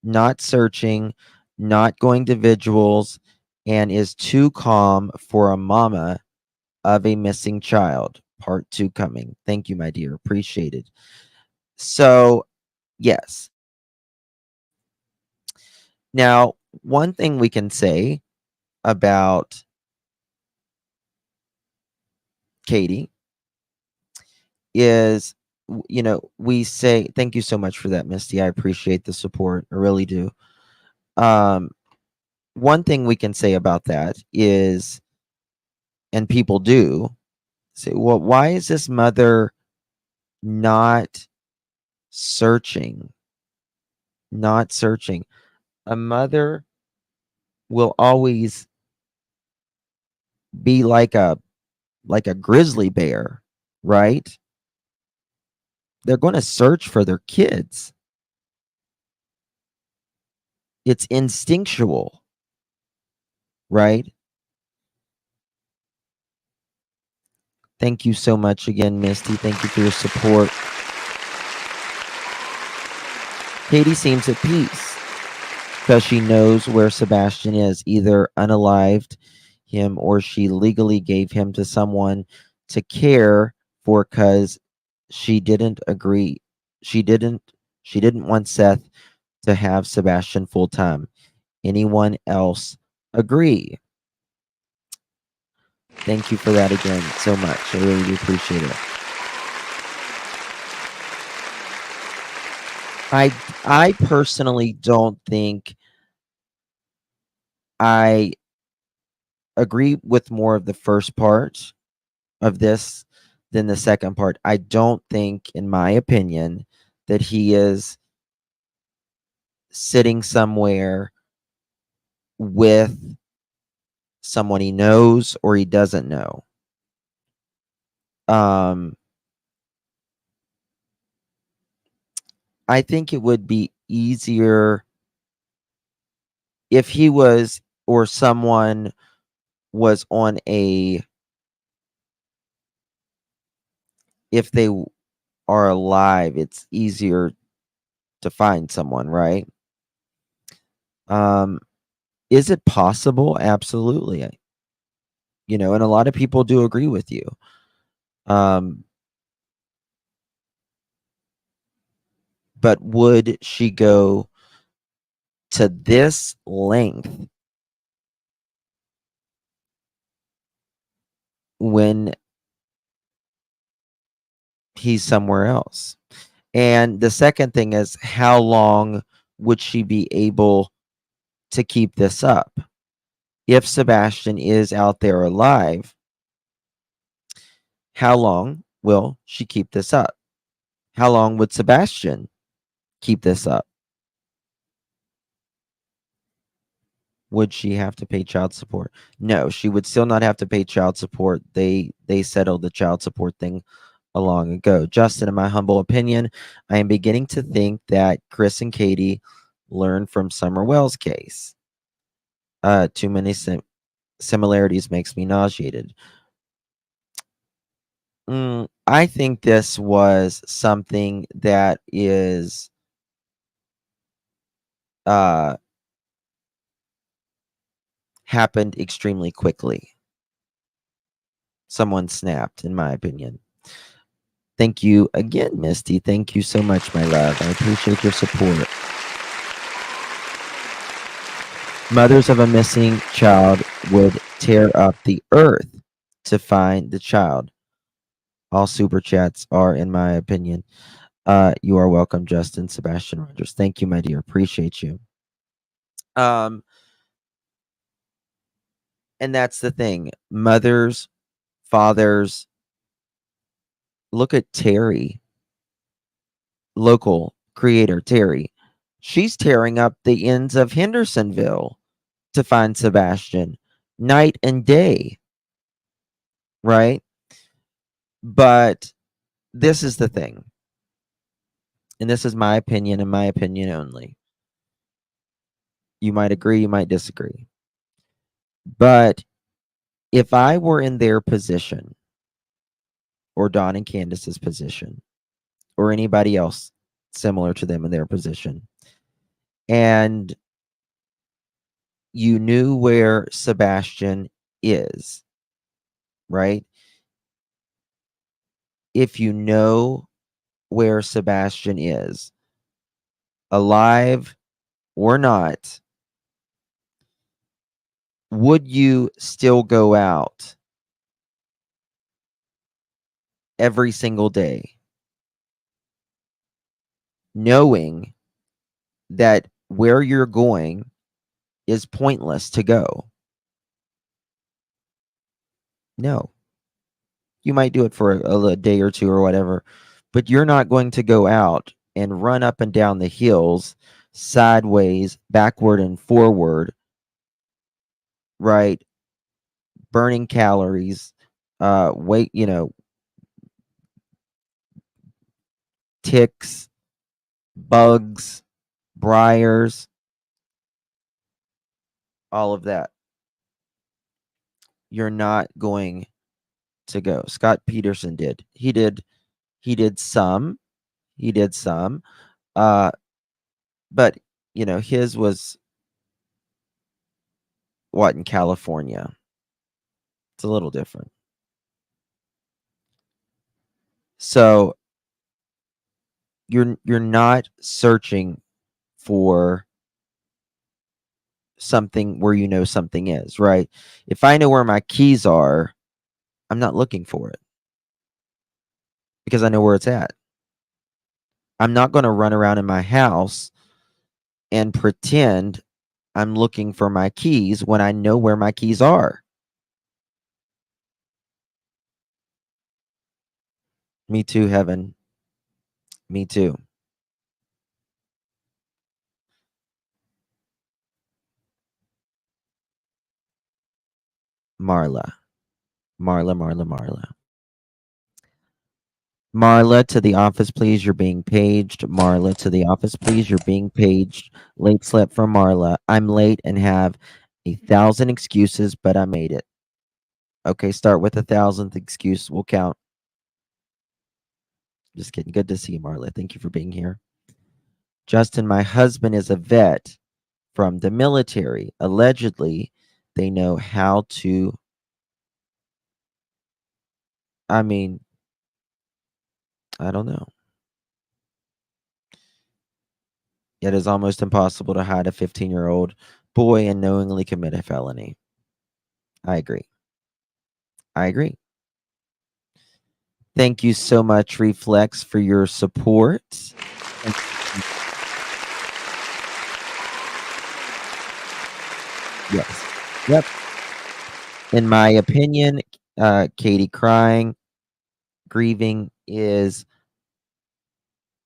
not searching, not going to vigils, and is too calm for a mama of a missing child. Part 2 coming. Thank you, my dear. Appreciated. So, yes. Now, one thing we can say about Katie is, we say, thank you so much for that, Misty. I appreciate the support. I really do. One thing we can say about that is, and people do say, well, why is this mother not searching? Not searching. A mother will always be like a grizzly bear, right? They're going to search for their kids. It's instinctual, right? Thank you so much again, Misty. Thank you for your support. Katie seems at peace because she knows where Sebastian is, either unalived him or she legally gave him to someone to care for because she didn't agree. She didn't want Seth to have Sebastian full time. Anyone else agree? Thank you for that again so much. I really do appreciate it. I personally don't think I agree with more of the first part of this than the second part. I don't think, in my opinion, that he is sitting somewhere with someone he knows or he doesn't know. I think it would be easier if he was, or someone was on a, if they are alive, it's easier to find someone, right? Is it possible? Absolutely. And a lot of people do agree with you. But would she go to this length when he's somewhere else? And the second thing is, how long would she be able to keep this up? If Sebastian is out there alive, how long will she keep this up? How long would Sebastian keep this up? Would she have to pay child support? No, she would still not have to pay child support. They settled the child support thing a long ago. Justin, in my humble opinion, I am beginning to think that Chris and Katie learned from Summer Wells' case. Too many similarities makes me nauseated. I think this was something that is happened extremely quickly. Someone snapped, in my opinion. Thank you again, Misty. Thank you so much, my love. I appreciate your support. Mothers of a missing child would tear up the earth to find the child. All super chats are, in my opinion. You are welcome, Justin. Sebastian Rogers. Thank you, my dear. Appreciate you. And that's the thing. Mothers, fathers. Look at Terry. Local creator Terry. She's tearing up the ends of Hendersonville to find Sebastian night and day, right? But this is the thing, and this is my opinion and my opinion only. You might agree, you might disagree. But if I were in their position, or Dawn and Candace's position, or anybody else similar to them in their position, and you knew where Sebastian is, right? If you know where Sebastian is, alive or not, would you still go out every single day knowing that where you're going is pointless to go? No. You might do it for a day or two or whatever, but you're not going to go out and run up and down the hills sideways, backward and forward, right? Burning calories, ticks, bugs, briars, all of that. You're not going to go. Scott Peterson did. He did some. But his was what, in California. It's a little different. So you're not searching for something where you know something is, right? If I know where my keys are, I'm not looking for it because I know where it's at. I'm not going to run around in my house and pretend I'm looking for my keys when I know where my keys are. Me too, Heaven. Me too. Marla. Marla, to the office, please. You're being paged. Marla, to the office, please. You're being paged. Late slip from Marla. I'm late and have 1,000 excuses, but I made it. Okay, start with 1,000th excuse. We'll count. Just kidding. Good to see you, Marla. Thank you for being here. Justin, my husband is a vet from the military. Allegedly, they know how to. I mean, I don't know. It is almost impossible to hide a 15-year-old boy and knowingly commit a felony. I agree. Thank you so much, Reflex, for your support. Yes. Yep. In my opinion, Katie crying, grieving is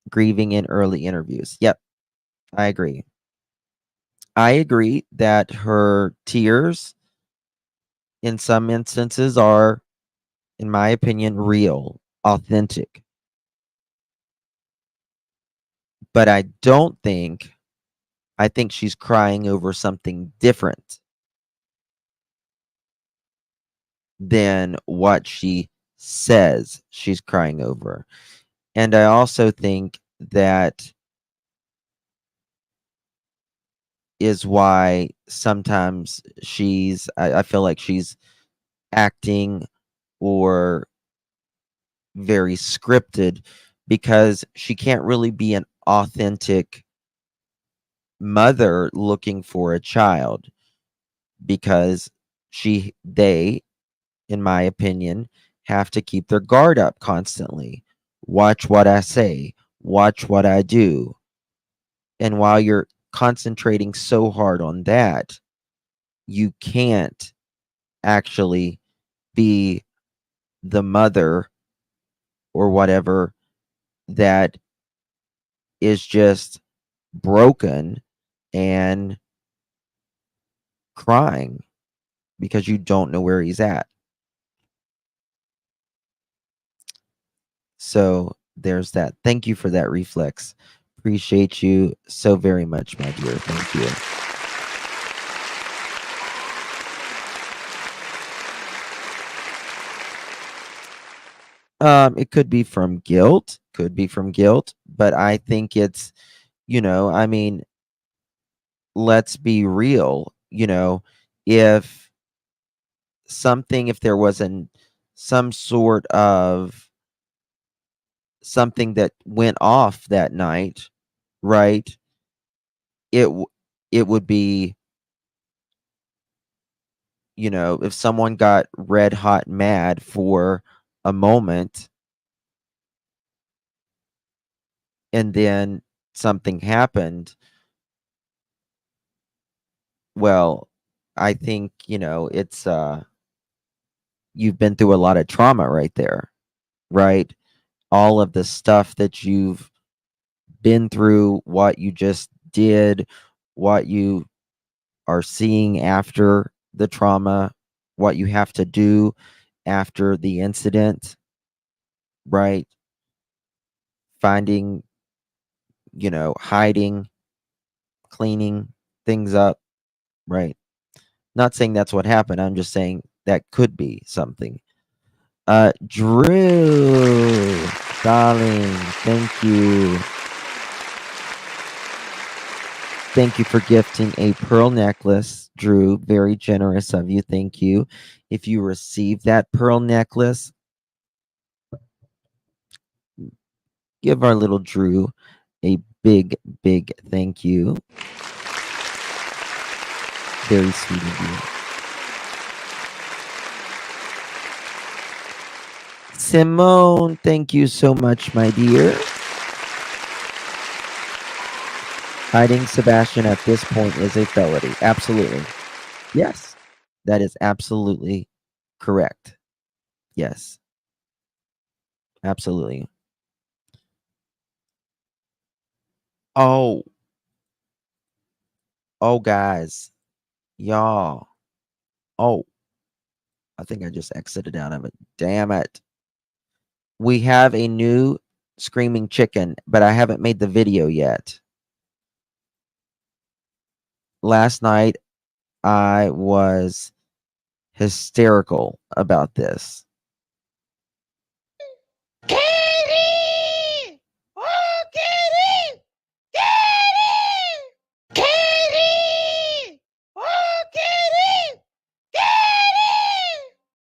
grieving in early interviews. Yep. I agree. I agree that her tears in some instances are, in my opinion, real, authentic. But I think she's crying over something different than what she says she's crying over. And I also think that is why sometimes I feel like she's acting or very scripted, because she can't really be an authentic mother looking for a child, because they, in my opinion, have to keep their guard up constantly. Watch what I say, watch what I do. And while you're concentrating so hard on that, you can't actually be the mother or whatever that is just broken and crying because you don't know where he's at. So there's that. Thank you for that, Reflex. Appreciate you so very much, my dear. Thank you. It could be from guilt, but I think it's, I mean, let's be real, if there wasn't some sort of something that went off that night, right? It would be, if someone got red hot mad for a moment and then something happened, well, I think, it's you've been through a lot of trauma right there, right? All of the stuff that you've been through, what you just did, what you are seeing after the trauma, what you have to do after the incident, right? Finding, hiding, cleaning things up, right? Not saying that's what happened. I'm just saying that could be something. Drew, darling, thank you. Thank you for gifting a pearl necklace, Drew. Very generous of you. Thank you. If you receive that pearl necklace, give our little Drew a big, big thank you. Very sweet of you. Simone, thank you so much, my dear. Hiding Sebastian at this point is a felony. Absolutely. Yes, that is absolutely correct. Yes, absolutely. Oh, guys, y'all. Oh, I think I just exited out of it. Damn it. We have a new screaming chicken, but I haven't made the video yet. Last night, I was hysterical about this. Katie! Oh, Katie! Katie! Katie! Oh, Katie! Katie!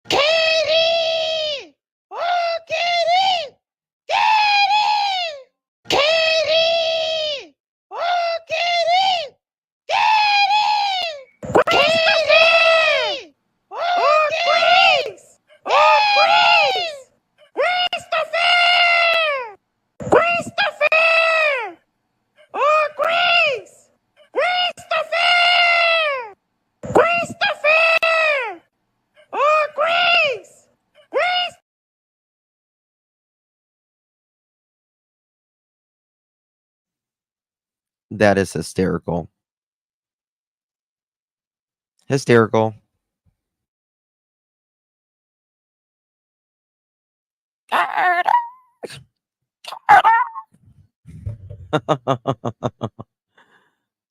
Katie! Oh, Katie! Katie! Katie! Oh, Katie! Katie! Katie! Oh, Grace! Oh, Grace! Christopher! Christopher! Oh, Grace! Christopher! Christopher! Oh, Grace! Grace! That is hysterical. Hysterical.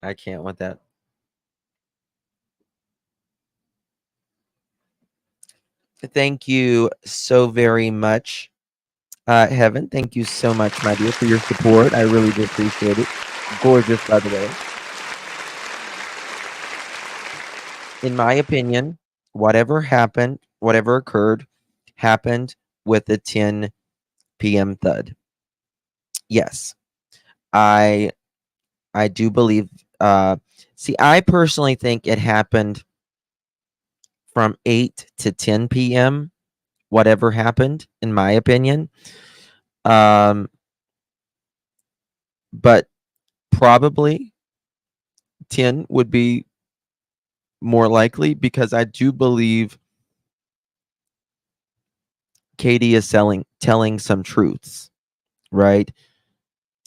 I can't with that. Thank you so very much, Heaven. Thank you so much, my dear, for your support. I really do appreciate it. Gorgeous, by the way. In my opinion, whatever happened, whatever occurred, happened with a 10 p.m. thud. Yes, I do believe. See, I personally think it happened from 8 to 10 p.m. Whatever happened, in my opinion. But probably 10 would be more likely because I do believe Katie is telling some truths, right?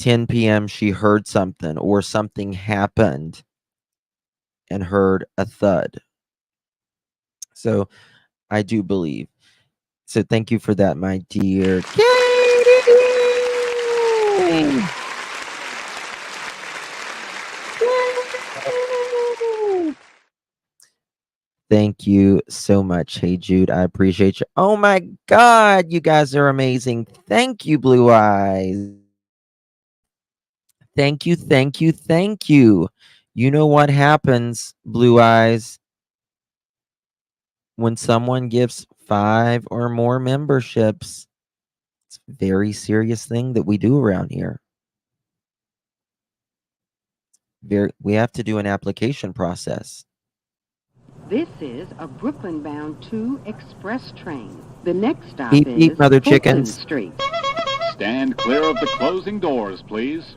10 p.m. she heard something or something happened and heard a thud. So I do believe. So thank you for that, my dear Katie. Thank you so much. Hey, Jude, I appreciate you. Oh my God, you guys are amazing. Thank you, Blue Eyes. Thank you, thank you, thank you. You know what happens, Blue Eyes, when someone gives 5 or more memberships. It's a very serious thing that we do around here. We have to do an application process. This is a Brooklyn-bound 2 express train. The next stop Beep, is beep, mother Fulton chickens. Street. Stand clear of the closing doors, please.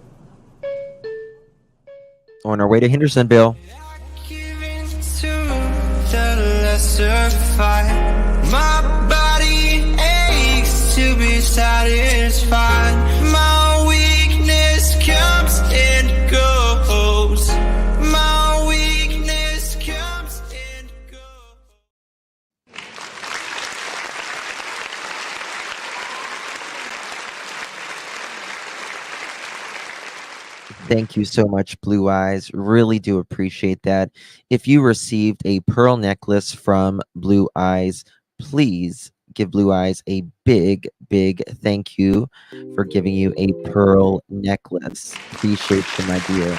On our way to Hendersonville. My body aches to be satisfied. My weakness comes and goes. My weakness comes and goes. Thank you so much, Blue Eyes. Really do appreciate that. If you received a pearl necklace from Blue Eyes, please give Blue Eyes a big, big thank you for giving you a pearl necklace. Appreciate you, my dear.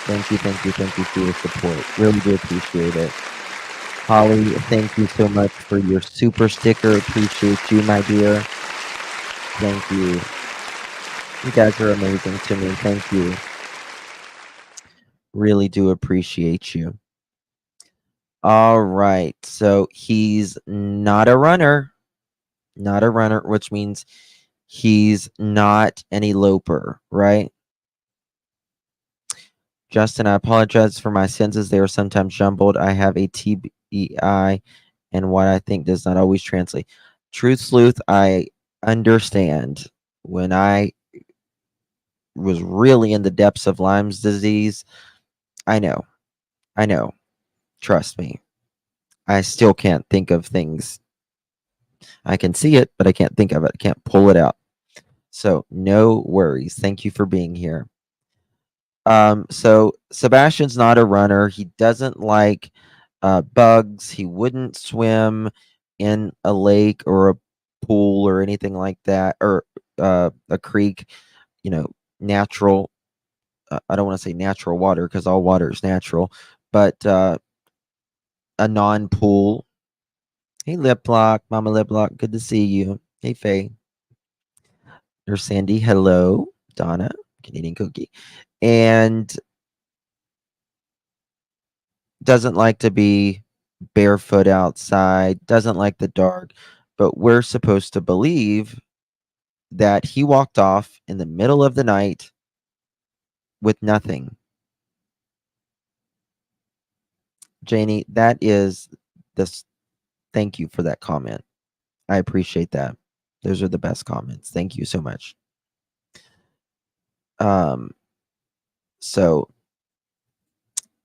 Thank you, thank you, thank you for your support. Really do appreciate it. Holly, thank you so much for your super sticker. Appreciate you, my dear. Thank you. You guys are amazing to me. Thank you. Really do appreciate you. All right. So he's not a runner. Not a runner, which means he's not an eloper, right? Justin, I apologize for my senses. They are sometimes jumbled. I have a TBI, and what I think does not always translate. Truth Sleuth, I understand. When I was really in the depths of Lyme's disease, I know. Trust me. I still can't think of things. I can see it, but I can't think of it. I can't pull it out. So no worries. Thank you for being here. So Sebastian's not a runner. He doesn't like bugs. He wouldn't swim in a lake or a pool or anything like that, or a creek, natural. I don't want to say natural water because all water is natural, but a non-pool. Hey, Lip Lock, Mama Lip Lock, good to see you. Hey, Faye. There's Sandy. Hello, Donna, Canadian Cookie. And doesn't like to be barefoot outside, doesn't like the dark, but we're supposed to believe that he walked off in the middle of the night with nothing. Janie, that is this. Thank you for that comment. I appreciate that. Those are the best comments. Thank you so much. So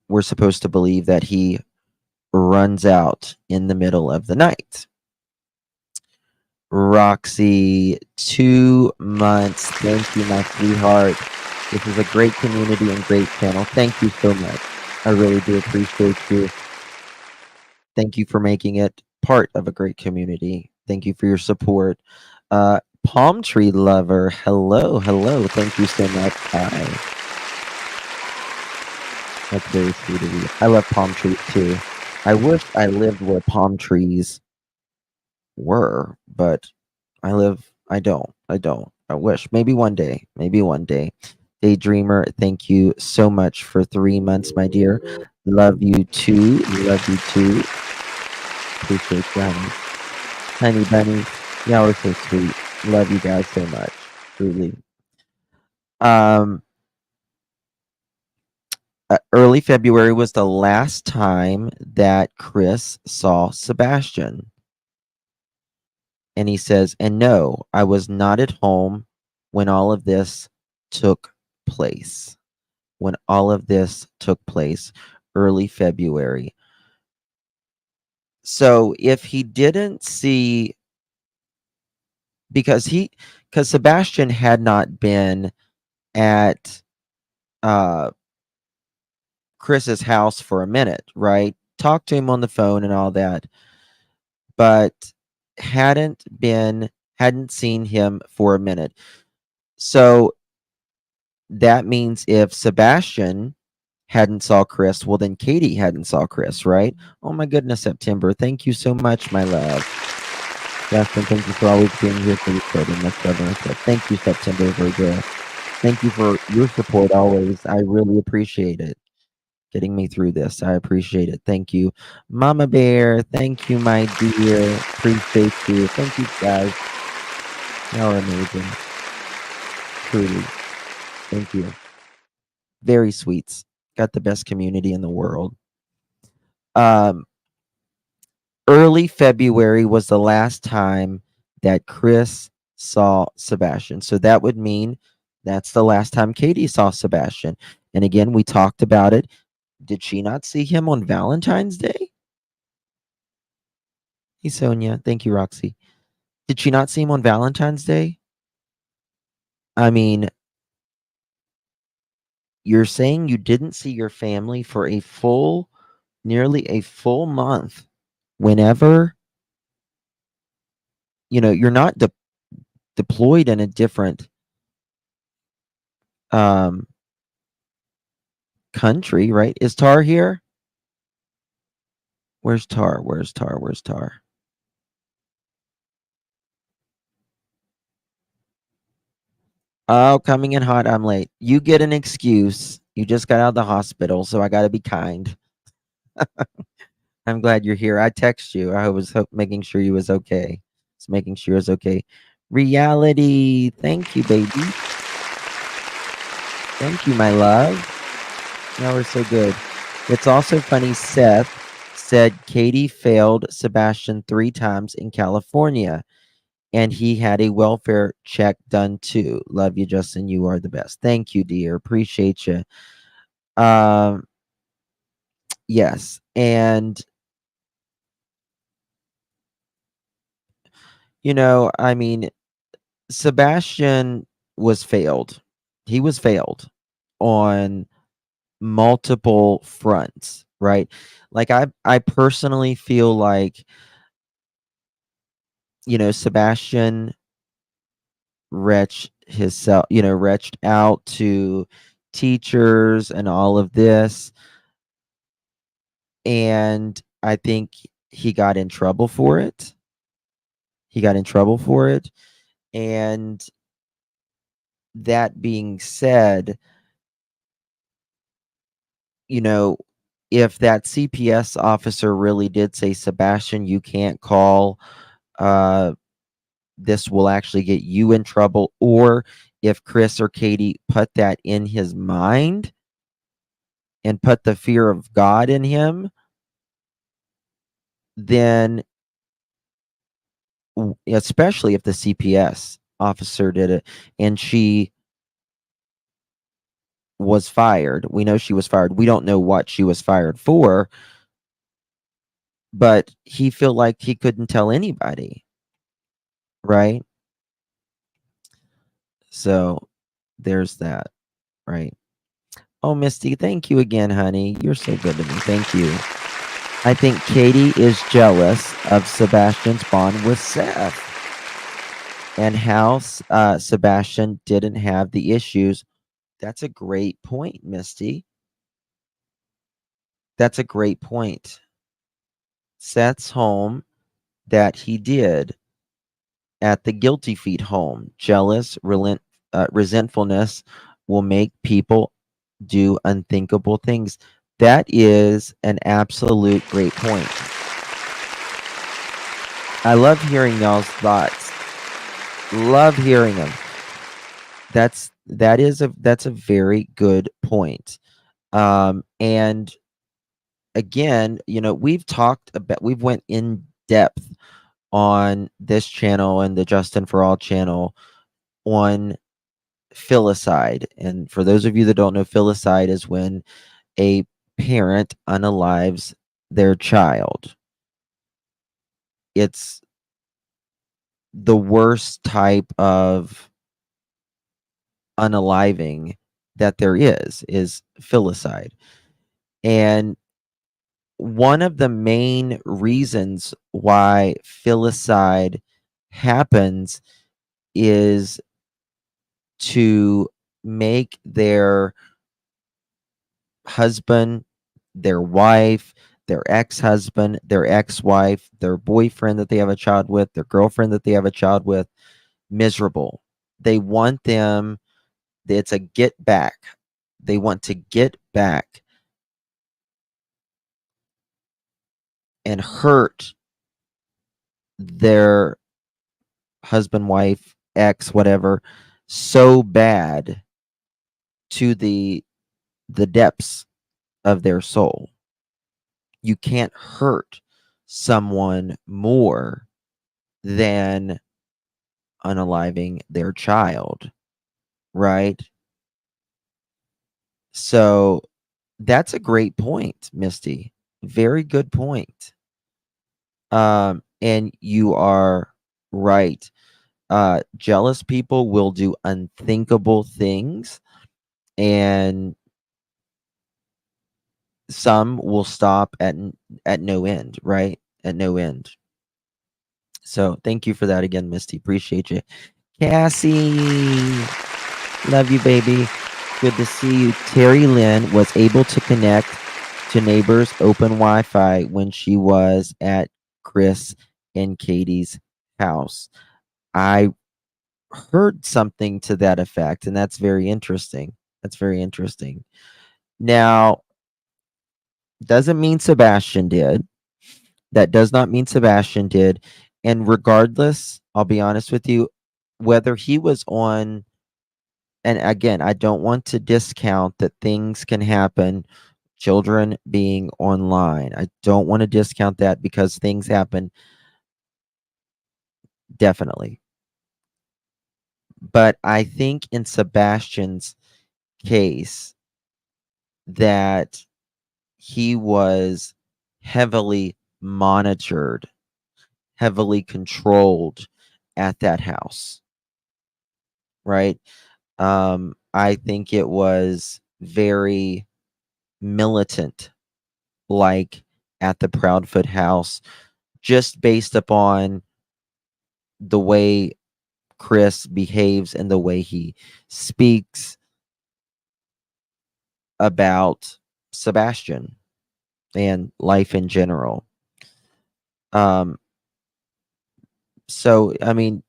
we're supposed to believe that he runs out in the middle of the night. Roxy, 2 months. Thank you, my sweetheart. This is a great community and great channel. Thank you so much. I really do appreciate you. Thank you for making it part of a great community. Thank you for your support. Palm Tree Lover, hello. Thank you so much. Hi. That's very sweet of you. I love palm trees too. I wish I lived where palm trees were, but I don't. I wish. Maybe one day. Daydreamer, thank you so much for 3 months, my dear. Love you too. Appreciate you, honey bunnies. Y'all are so sweet. Love you guys so much. Truly. Early February was the last time that Chris saw Sebastian. And he says, and no, I was not at home when all of this took place. When all of this took place, early February. So if he didn't see, because Sebastian had not been at Chris's house for a minute, right? Talked to him on the phone and all that, but hadn't seen him for a minute. So that means if Sebastian hadn't saw Chris, well then Katie hadn't saw Chris, right? Oh my goodness, September. Thank you so much, my love. Justin, thank you for always being here for the children. That's Reverend. Thank you, September Virgo. Thank you for your support always. I really appreciate it. Getting me through this. I appreciate it. Thank you. Mama Bear, thank you, my dear. Appreciate you. Thank you, guys. Y'all are amazing. Truly. Thank you. Very sweets. Got the best community in the world. Early February was the last time that Chris saw Sebastian. So that would mean that's the last time Katie saw Sebastian. And again, we talked about it. Did she not see him on Valentine's Day? Hey, Sonia. Thank you, Roxy. Did she not see him on Valentine's Day? I mean, you're saying you didn't see your family for nearly a full month. Whenever, you're not deployed in a different country, right? Is Tar here? Where's Tar? Where's Tar? Where's Tar? Oh, coming in hot. I'm late. You get an excuse. You just got out of the hospital, so I got to be kind. I'm glad you're here. I text you. I was making sure you was okay. Just making sure it's okay. Reality. Thank you, baby. Thank you, my love. Now we're so good. It's also funny. Seth said Katie failed Sebastian 3 times in California, and he had a welfare check done too. Love you, Justin. You are the best. Thank you, dear. Appreciate you. Yes, and I mean, Sebastian was failed. He was failed on multiple fronts, right? Like I personally feel like Sebastian reached out to teachers and all of this, and I think he got in trouble for it. And that being said, if that CPS officer really did say, Sebastian, you can't call, this will actually get you in trouble, or if Chris or Katie put that in his mind and put the fear of God in him, then especially if the CPS officer did it and she was fired. We know she was fired. We don't know what she was fired for, but he felt like he couldn't tell anybody, right? So there's that, right? Oh, Misty, thank you again, honey. You're so good to me. Thank you. I think Katie is jealous of Sebastian's bond with Seth and how Sebastian didn't have the issues. That's a great point, Misty. That's a great point. Seth's home that he did at the Guilty Feet home. Jealous, resentfulness will make people do unthinkable things. That is an absolute great point. I love hearing y'all's thoughts. Love hearing them. That's a very good point. And again, we've went in depth on this channel and the Justin for All channel on filicide. And for those of you that don't know, filicide is when a parent unalives their child. It's the worst type of unaliving that there is filicide. And one of the main reasons why filicide happens is to make their husband, their wife, their ex-husband, their ex-wife, their boyfriend that they have a child with, their girlfriend that they have a child with, miserable. They want them, it's a get back. They want to get back and hurt their husband, wife, ex, whatever, so bad to the depths of their soul. You can't hurt someone more than unaliving their child, right? So that's a great point, Misty. Very good point. And you are right. Jealous people will do unthinkable things, and some will stop at no end, right? At no end. So thank you for that again, Misty. Appreciate you. Cassie, love you, baby. Good to see you. Terry Lynn was able to connect to neighbors' open Wi-Fi when she was at Chris and Katie's house. I heard something to that effect, and that's very interesting. That's very interesting. Now, doesn't mean Sebastian did. That does not mean Sebastian did. And regardless, I'll be honest with you, whether he was on, and again, I don't want to discount that things can happen, children being online. I don't want to discount that because things happen, definitely. But I think in Sebastian's case that he was heavily monitored, heavily controlled at that house, right? I think it was very militant, like at the Proudfoot house, just based upon the way Chris behaves and the way he speaks about Sebastian and life in general. So I mean,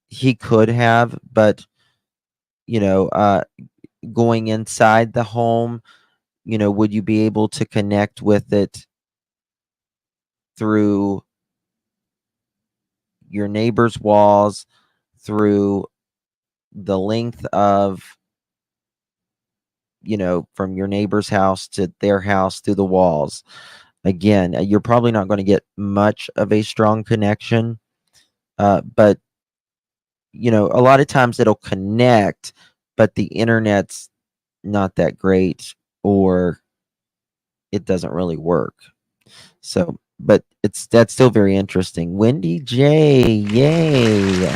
he could have, but going inside the home, would you be able to connect with it through your neighbor's walls, through the length of, from your neighbor's house to their house through the walls? Again, you're probably not going to get much of a strong connection, but a lot of times it'll connect, but the internet's not that great, or it doesn't really work. So, but that's still very interesting. Wendy J, yay!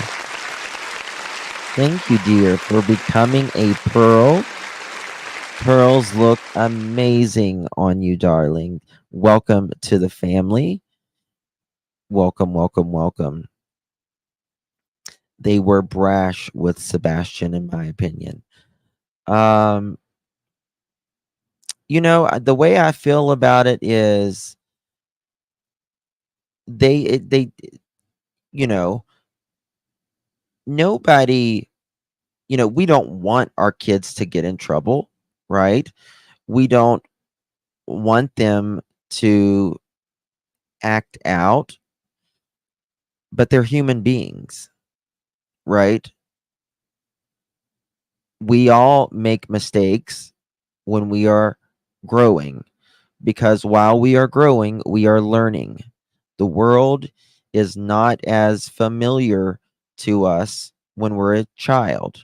Thank you, dear, for becoming a pearl. Pearls look amazing on you, darling. Welcome to the family. Welcome, welcome, welcome. They were brash with Sebastian, in my opinion. The way I feel about it is they nobody, we don't want our kids to get in trouble, right? We don't want them to act out, but they're human beings, right? We all make mistakes when we are growing, because while we are growing, we are learning. The world is not as familiar to us when we're a child.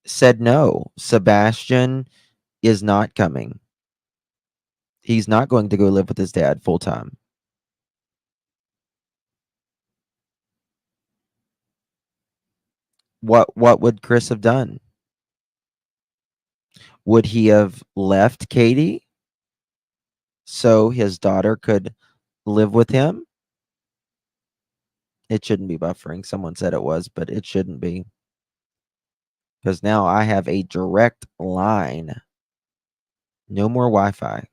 said no. Sebastian is not coming. He's not going to go live with his dad full time. What would Chris have done? Would he have left Katie so his daughter could live with him? It shouldn't be buffering. Someone said it was, but it shouldn't be. Because now I have a direct line. No more Wi-Fi.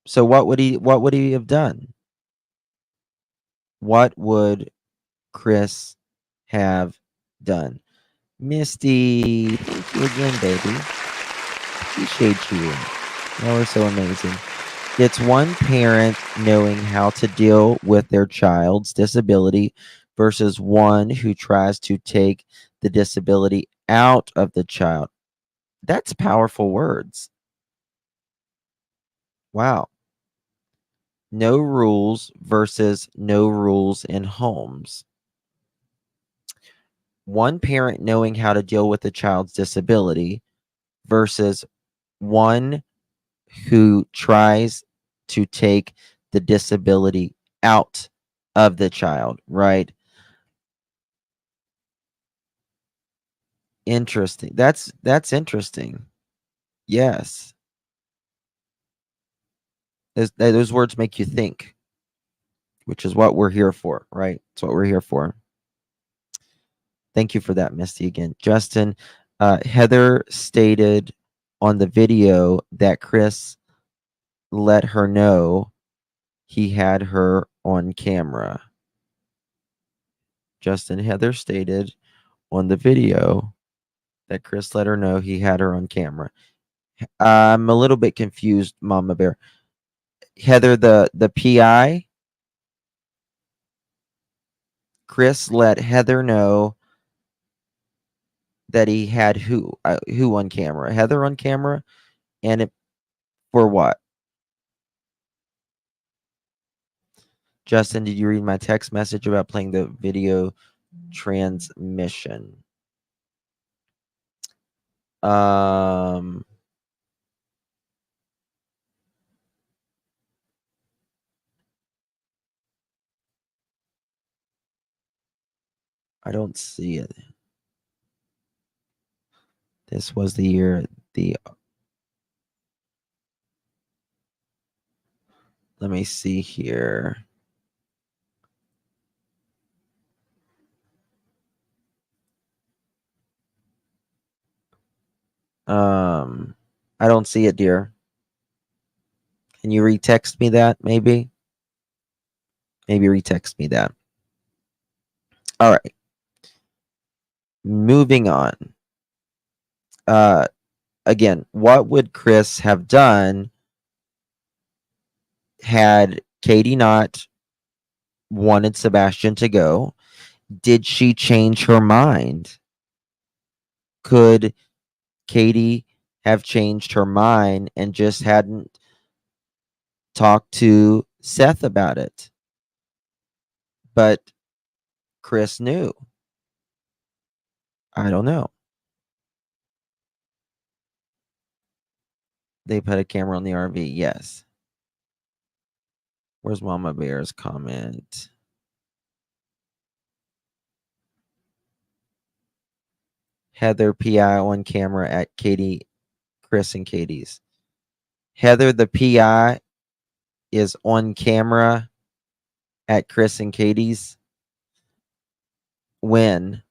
So what would he have done? What would Chris have done? Misty, thank you again, baby. Appreciate you. Y'all are so amazing. It's one parent knowing how to deal with their child's disability versus one who tries to take the disability out of the child. That's powerful words. Wow. No rules versus no rules in homes. One parent knowing how to deal with a child's disability versus one who tries to take the disability out of the child, right? Interesting. That's interesting. Yes. Those words make you think, which is what we're here for, right? That's what we're here for. Thank you for that, Misty, again. Justin, Heather stated on the video that Chris let her know he had her on camera. Justin, Heather stated on the video that Chris let her know he had her on camera. I'm a little bit confused, Mama Bear. Heather, the PI, Chris let Heather know that he had who on camera? Heather on camera, and it for what? Justin, did you read my text message about playing the video transmission? I don't see it. This was the year let me see here. I don't see it, dear. Can you retext me that, maybe? Maybe retext me that. All right. Moving on. Again, what would Chris have done had Katie not wanted Sebastian to go? Did she change her mind? Could Katie have changed her mind and just hadn't talked to Seth about it? But Chris knew. I don't know. They put a camera on the RV. Yes. Where's Mama Bear's comment? Heather PI on camera at Katie, Chris, and Katie's. Heather, the PI, is on camera at Chris and Katie's. When?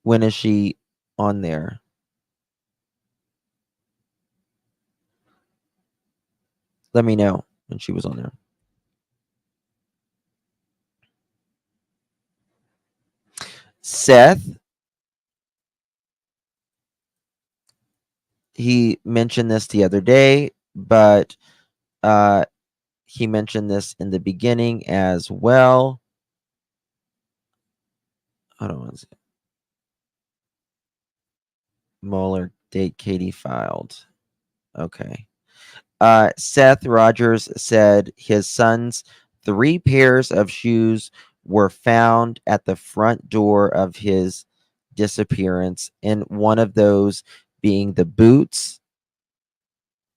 When is she on there? Let me know when she was on there. Seth, he mentioned this the other day, but he mentioned this in the beginning as well. Hold on one second. Mueller date Katie filed. Okay. Seth Rogers said his son's 3 pairs of shoes were found at the front door of his disappearance, and one of those being the boots.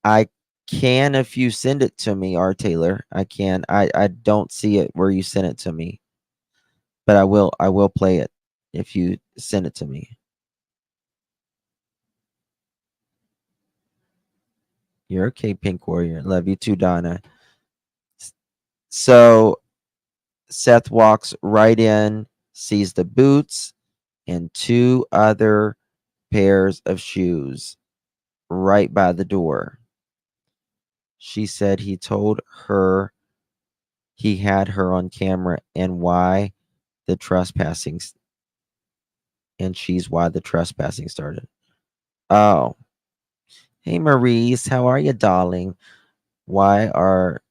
I can, if you send it to me, R. Taylor. I can. I don't see it where you sent it to me, but I will play it if you send it to me. You're okay, Pink Warrior. Love you too, Donna. So Seth walks right in, sees the boots and 2 other pairs of shoes right by the door. She said he told her he had her on camera and why the trespassing why the trespassing started. Oh. Hey Maurice, how are you, darling? Why are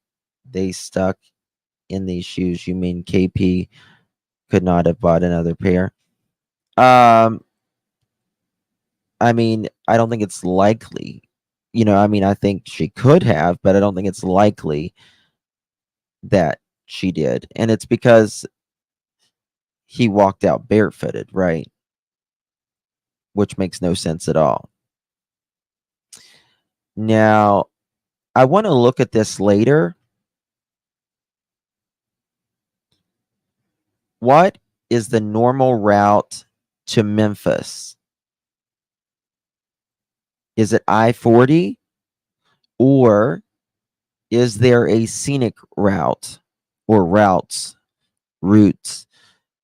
they stuck in these shoes? You mean KP could not have bought another pair? I mean, I don't think it's likely. I think she could have, but I don't think it's likely that she did. And it's because he walked out barefooted, right? Which makes no sense at all. Now, I want to look at this later. What is the normal route to Memphis? Is it I-40 or is there a scenic route or routes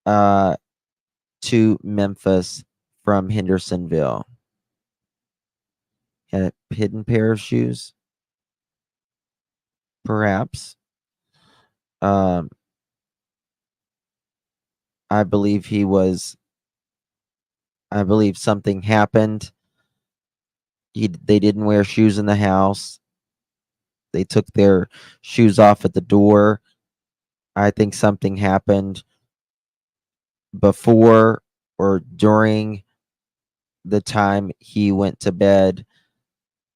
to Memphis from Hendersonville? Had a hidden pair of shoes? Perhaps. I believe something happened. They didn't wear shoes in the house. They took their shoes off at the door. I think something happened before or during the time he went to bed,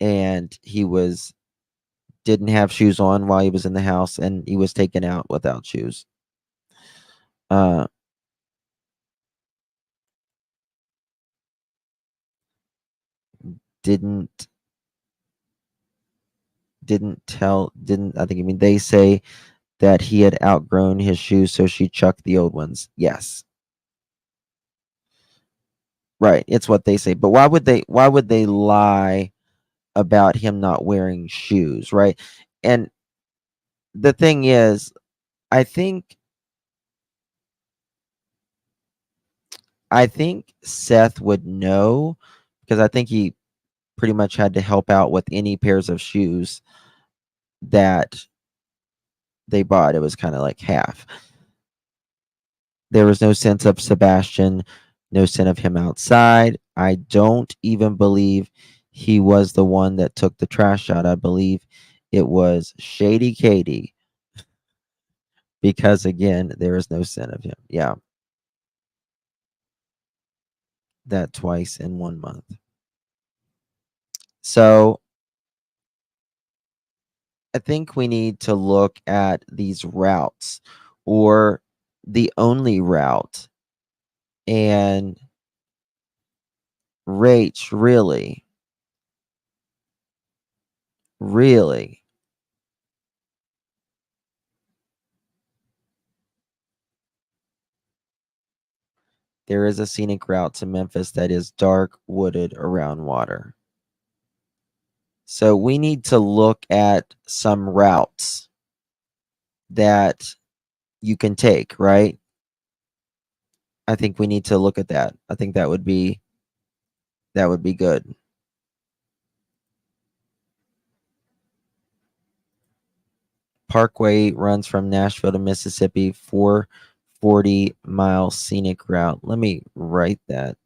and he didn't have shoes on while he was in the house, and he was taken out without shoes. They say that he had outgrown his shoes, so she chucked the old ones. Yes. Right, it's what they say. But why would they lie about him not wearing shoes, right? And the thing is, I think Seth would know, because I think he pretty much had to help out with any pairs of shoes that they bought. It was kind of like half. There was no sense of Sebastian, no sense of him outside. I don't even believe he was the one that took the trash out. I believe it was Shady Katie, because again, there is no scent of him. Yeah. That twice in 1 month. So I think we need to look at these routes, or the only route. And Rach, really, there is a scenic route to Memphis that is dark, wooded, around water. So we need to look at some routes that you can take, right? I think we need to look at that. I think that would be good. Parkway runs from Nashville to Mississippi, 440-mile scenic route. Let me write that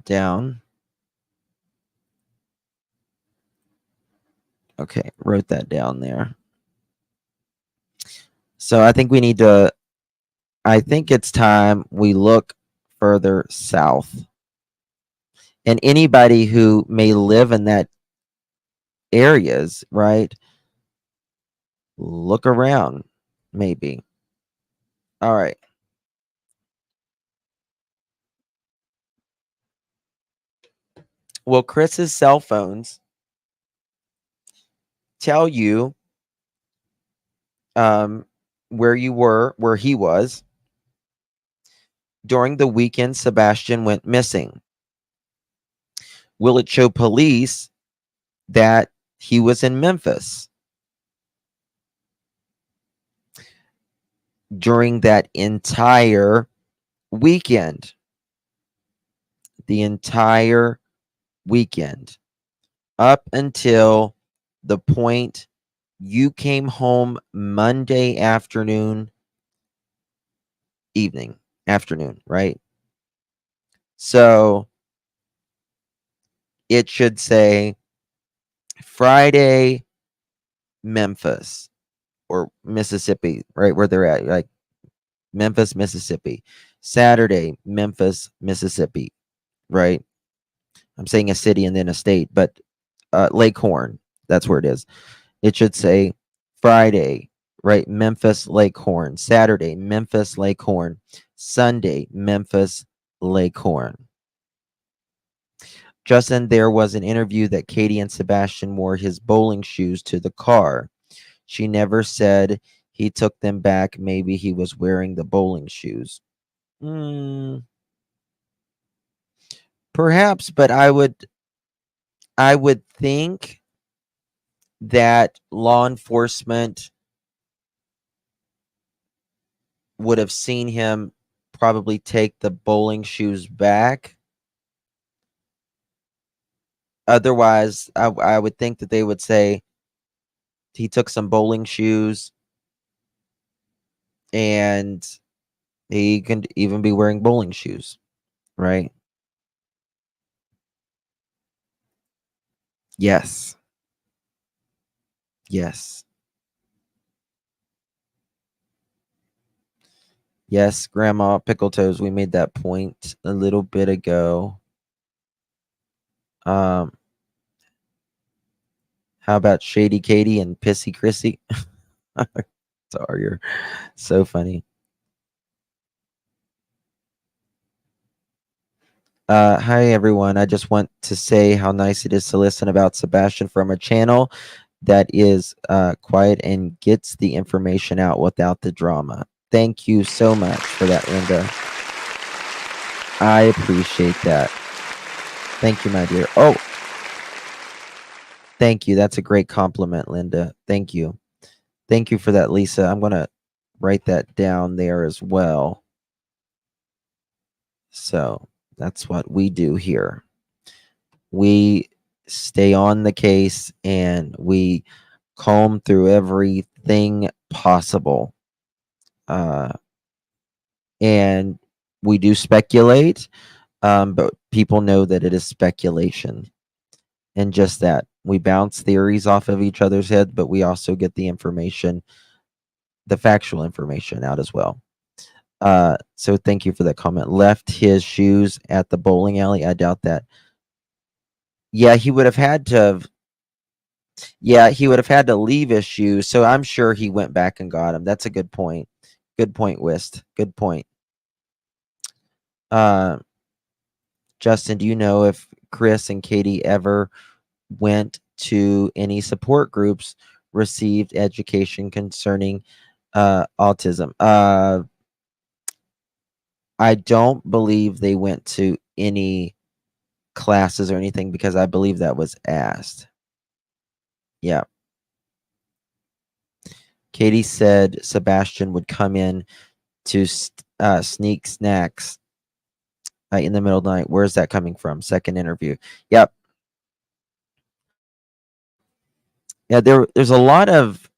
down. Okay, wrote that down there. So I think it's time we look further south. And anybody who may live in that areas, right? Look around, maybe. All right. Well, Chris's cell phones tell you where he was during the weekend Sebastian went missing. Will it show police that he was in Memphis during that entire weekend? The entire weekend, up until the point you came home Monday afternoon, right? So it should say Friday, Memphis or Mississippi, right where they're at, like Memphis, Mississippi. Saturday, Memphis, Mississippi, right? I'm saying a city and then a state, but Lake Horn, that's where it is. It should say Friday, right? Memphis, Lake Horn. Saturday, Memphis, Lake Horn. Sunday, Memphis, Lake Horn. Justin, there was an interview that Katie and Sebastian wore his bowling shoes to the car. She never said he took them back. Maybe he was wearing the bowling shoes. Perhaps, but I would think that law enforcement would have seen him probably take the bowling shoes back. Otherwise, I would think that they would say he took some bowling shoes and he can even be wearing bowling shoes, right? Yes. Yes. Yes, Grandma Pickle Toes, we made that point a little bit ago. How about Shady Katie and Pissy Chrissy? Sorry, you're so funny. Hi everyone. I just want to say how nice it is to listen about Sebastian from a channel that is quiet and gets the information out without the drama. Thank you so much for that, Linda. I appreciate that. Thank you, my dear. Oh, thank you. That's a great compliment, Linda. Thank you. Thank you for that, Lisa. I'm going to write that down there as well. So that's what we do here. We stay on the case and we comb through everything possible. And we do speculate, but people know that it is speculation. And just that, we bounce theories off of each other's head, but we also get the information, the factual information out as well. So thank you for that comment. Left his shoes at the bowling alley. I doubt that. Yeah, he would have had to leave his shoes. So I'm sure he went back and got them. That's a good point. Good point, Wist. Good point. Justin, do you know if Chris and Katie ever went to any support groups, received education concerning autism? I don't believe they went to any classes or anything because I believe that was asked. Yeah. Katie said Sebastian would come in to sneak snacks in the middle of the night. Where's that coming from? Second interview. Yep. Yeah, there's a lot of,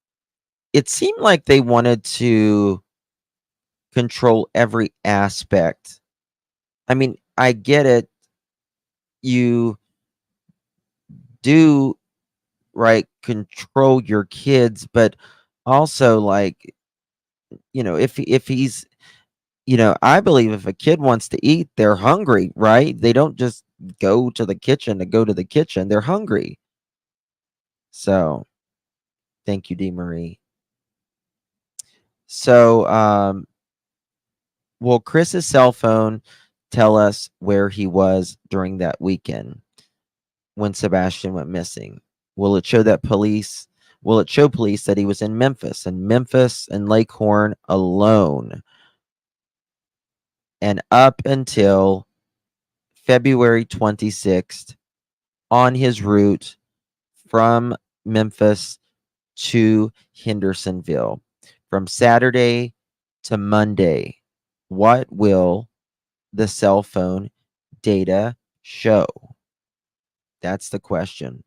it seemed like they wanted to control every aspect. I mean, I get it. You do, right, control your kids, but also, like, you know, if he's, you know, I believe if a kid wants to eat, they're hungry, right? They don't just go to the kitchen to go to the kitchen. They're hungry. So thank you, D. Marie. So, will Chris's cell phone tell us where he was during that weekend when Sebastian went missing? Will it show police that he was in Memphis and Lakehorn alone? And up until February 26th, on his route from Memphis to Hendersonville, from Saturday to Monday, what will the cell phone data show? That's the question.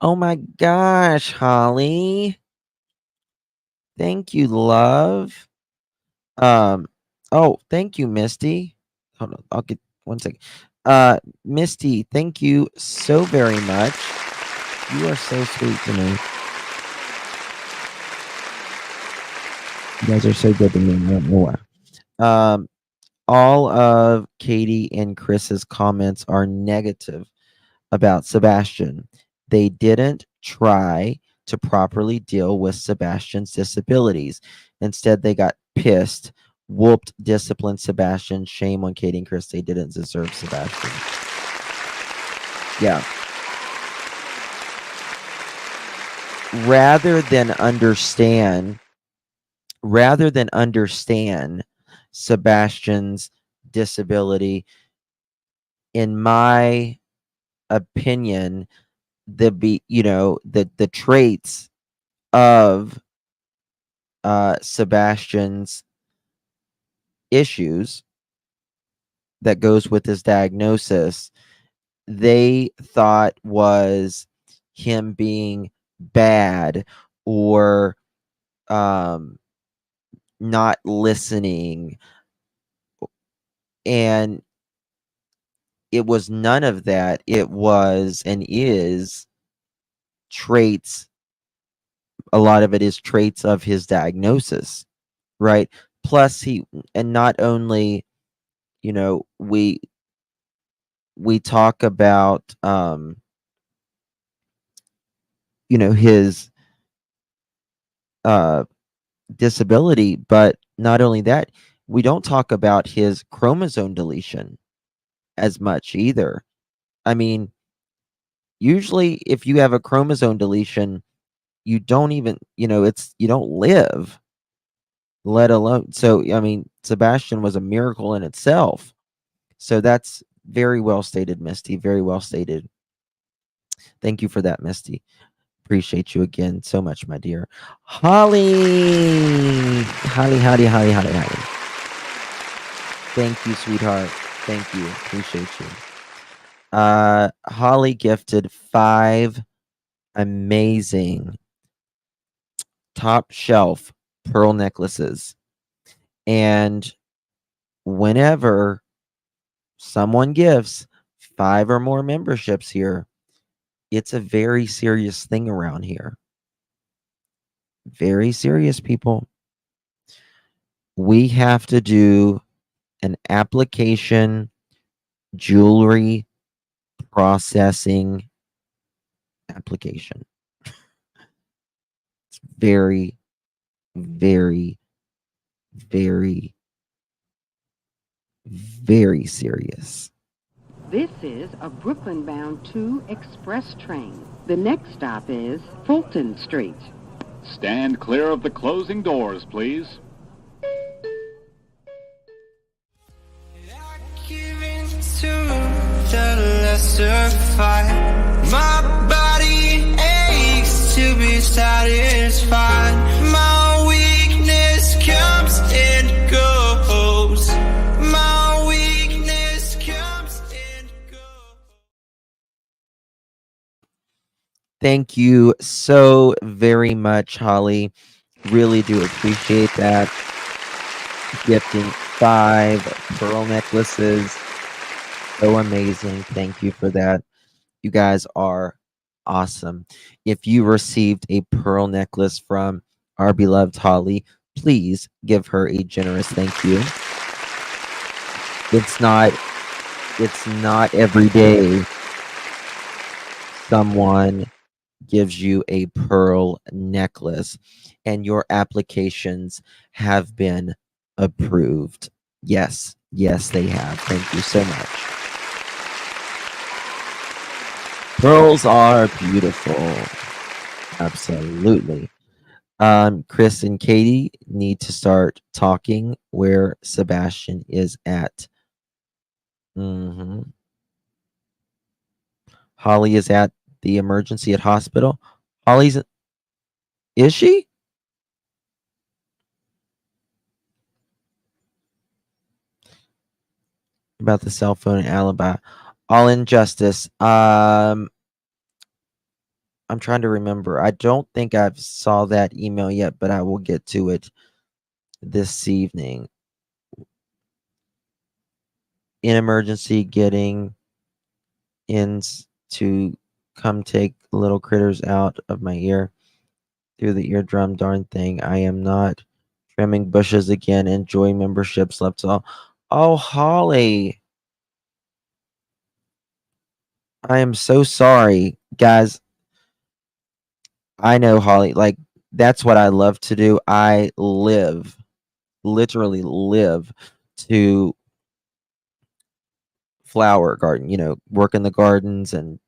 Oh my gosh, Holly. Thank you, love. Oh, thank you, Misty. Hold on, I'll get 1 second. Misty, thank you so very much. You are so sweet to me. You guys are so good to me. I don't know why. All of Katie and Chris's comments are negative about Sebastian. They didn't try to properly deal with Sebastian's disabilities. Instead, they got pissed, whooped, disciplined Sebastian. Shame on Katie and Chris. They didn't deserve Sebastian. Yeah. Rather than understand Sebastian's disability, in my opinion, the traits of Sebastian's issues that goes with his diagnosis, they thought was him being bad or not listening, and it was none of that. It was and is traits. A lot of it is traits of his diagnosis, right? Plus not only, we talk about, his disability, but not only that, we don't talk about his chromosome deletion as much either. I mean, usually if you have a chromosome deletion, you don't even, you don't live, let alone. So, I mean, Sebastian was a miracle in itself. So that's very well stated, Misty. Very well stated. Thank you for that, Misty. Appreciate you again so much, my dear. Holly. Thank you, sweetheart. Thank you. Appreciate you. Holly gifted 5 amazing top shelf pearl necklaces. And whenever someone gifts 5 or more memberships here, it's a very serious thing around here. Very serious, people. We have to do an application jewelry processing application. It's very, very, very, very serious. This is a Brooklyn-bound 2 express train. The next stop is Fulton Street. Stand clear of the closing doors, please. Giving to the lesser fight. My body aches to be satisfied. My weakness comes and goes. My weakness comes and goes. Thank you so very much, Holly. Really do appreciate that. Gifting 5 pearl necklaces. So amazing. Thank you for that. You guys are awesome. If you received a pearl necklace from our beloved Holly, please give her a generous thank you. It's not every day someone gives you a pearl necklace, and your applications have been approved. Yes, yes, they have. Thank you so much. Pearls are beautiful. Absolutely. Chris and Katie need to start talking where Sebastian is at. Holly is at the emergency at hospital. Is she? About the cell phone and alibi. All injustice. I'm trying to remember. I don't think I've saw that email yet, but I will get to it this evening. In emergency, getting in to come take little critters out of my ear through the eardrum. Darn thing. I am not trimming bushes again. Enjoy memberships left all. Oh, Holly. I am so sorry, guys. I know, Holly. Like, that's what I love to do. I literally live to flower garden, work in the gardens and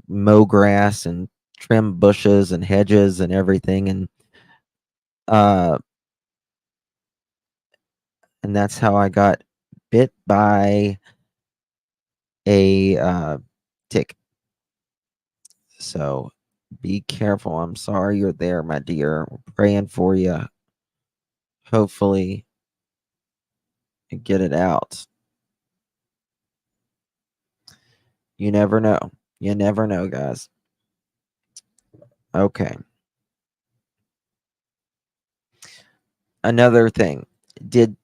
mow grass and trim bushes and hedges and everything. Uh, and that's how I got bit by a tick. So be careful. I'm sorry you're there, my dear. We're praying for you. Hopefully, you get it out. You never know. You never know, guys. Okay. Another thing. Did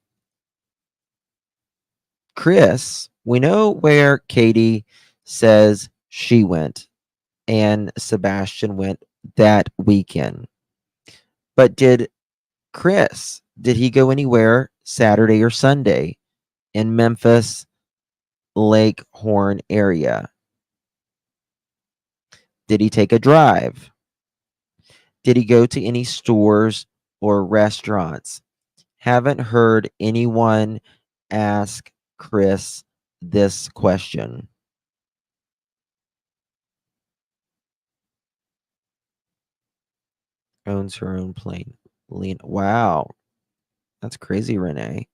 Chris, we know where Katie says she went and Sebastian went that weekend. But did he go anywhere Saturday or Sunday in Memphis, Lake Horn area? Did he take a drive? Did he go to any stores or restaurants? Haven't heard anyone ask Chris this question. Owns her own plane. Lena. Wow. That's crazy, Renee.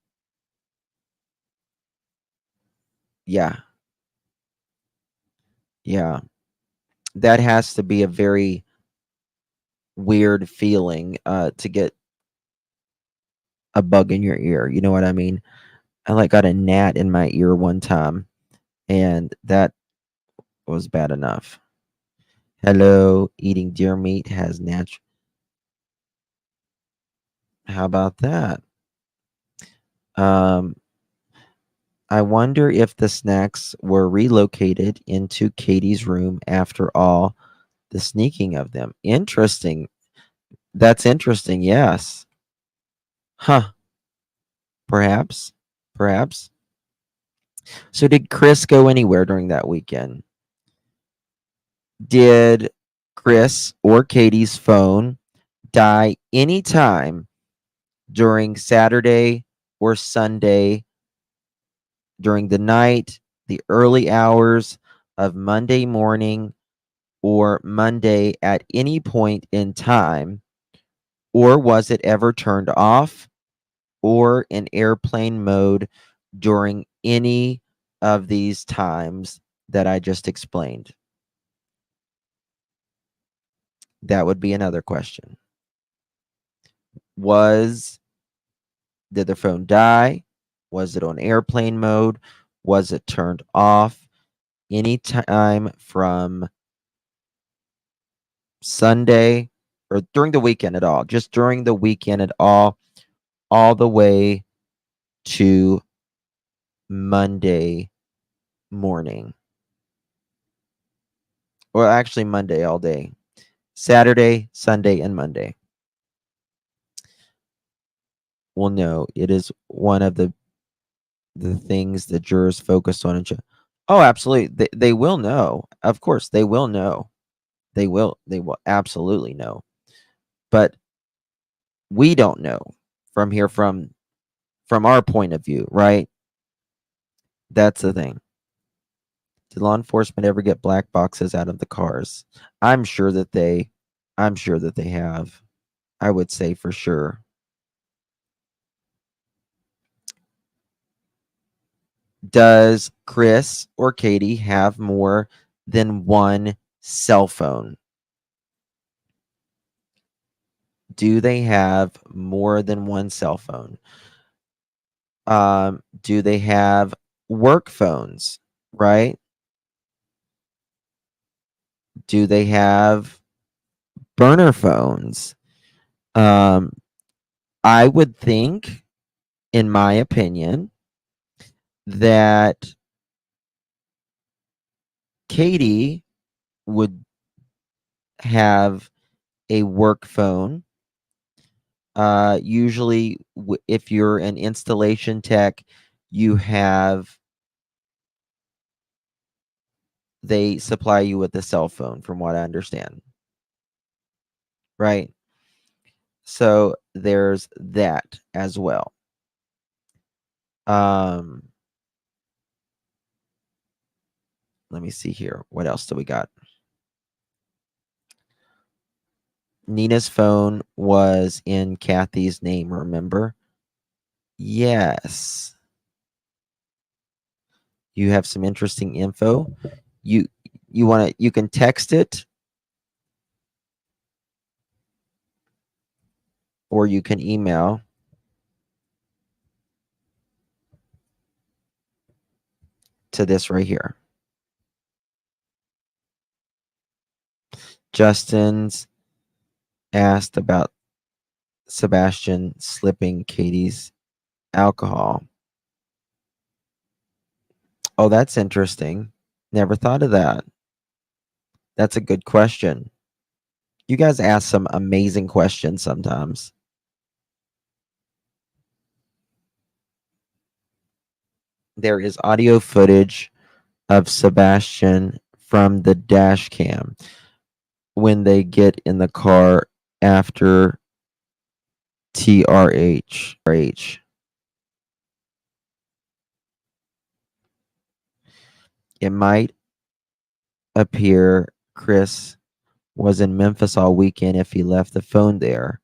Yeah. Yeah. That has to be a very weird feeling to get a bug in your ear. You know what I mean? I got a gnat in my ear one time, and that was bad enough. Hello, eating deer meat has natural. How about that? I wonder if the snacks were relocated into Katie's room after all the sneaking of them. Interesting. That's interesting. Yes. Huh. Perhaps. Perhaps. So did Chris go anywhere during that weekend? Did Chris or Katie's phone die anytime during Saturday or Sunday, during the night, the early hours of Monday morning, or Monday at any point in time? Or was it ever turned off or in airplane mode during any of these times that I just explained? That would be another question. Did the phone die? Was it on airplane mode? Was it turned off? Any time from Sunday or during the weekend at all? Just during the weekend at all the way to Monday morning. Or actually Monday all day. Saturday, Sunday, and Monday. Well, no, it is one of the things that jurors focus on. Oh, absolutely. They will know. Of course, they will know. They will absolutely know. But we don't know from here from our point of view, right? That's the thing. Did law enforcement ever get black boxes out of the cars? I'm sure that they have. I would say for sure. Does Chris or Katie have more than one cell phone? Do they have more than one cell phone? Do they have work phones, right? Do they have burner phones? I would think, in my opinion, that Katie would have a work phone. Usually, if you're an installation tech, they supply you with a cell phone, from what I understand. Right? So there's that as well. Let me see here. What else do we got? Nina's phone was in Kathy's name, remember? Yes. You have some interesting info. You can text it, or you can email to this right here. Justin's asked about Sebastian slipping Katie's alcohol. Oh, that's interesting. Never thought of that. That's a good question. You guys ask some amazing questions sometimes. There is audio footage of Sebastian from the dash cam when they get in the car after TRH. It might appear Chris was in Memphis all weekend if he left the phone there.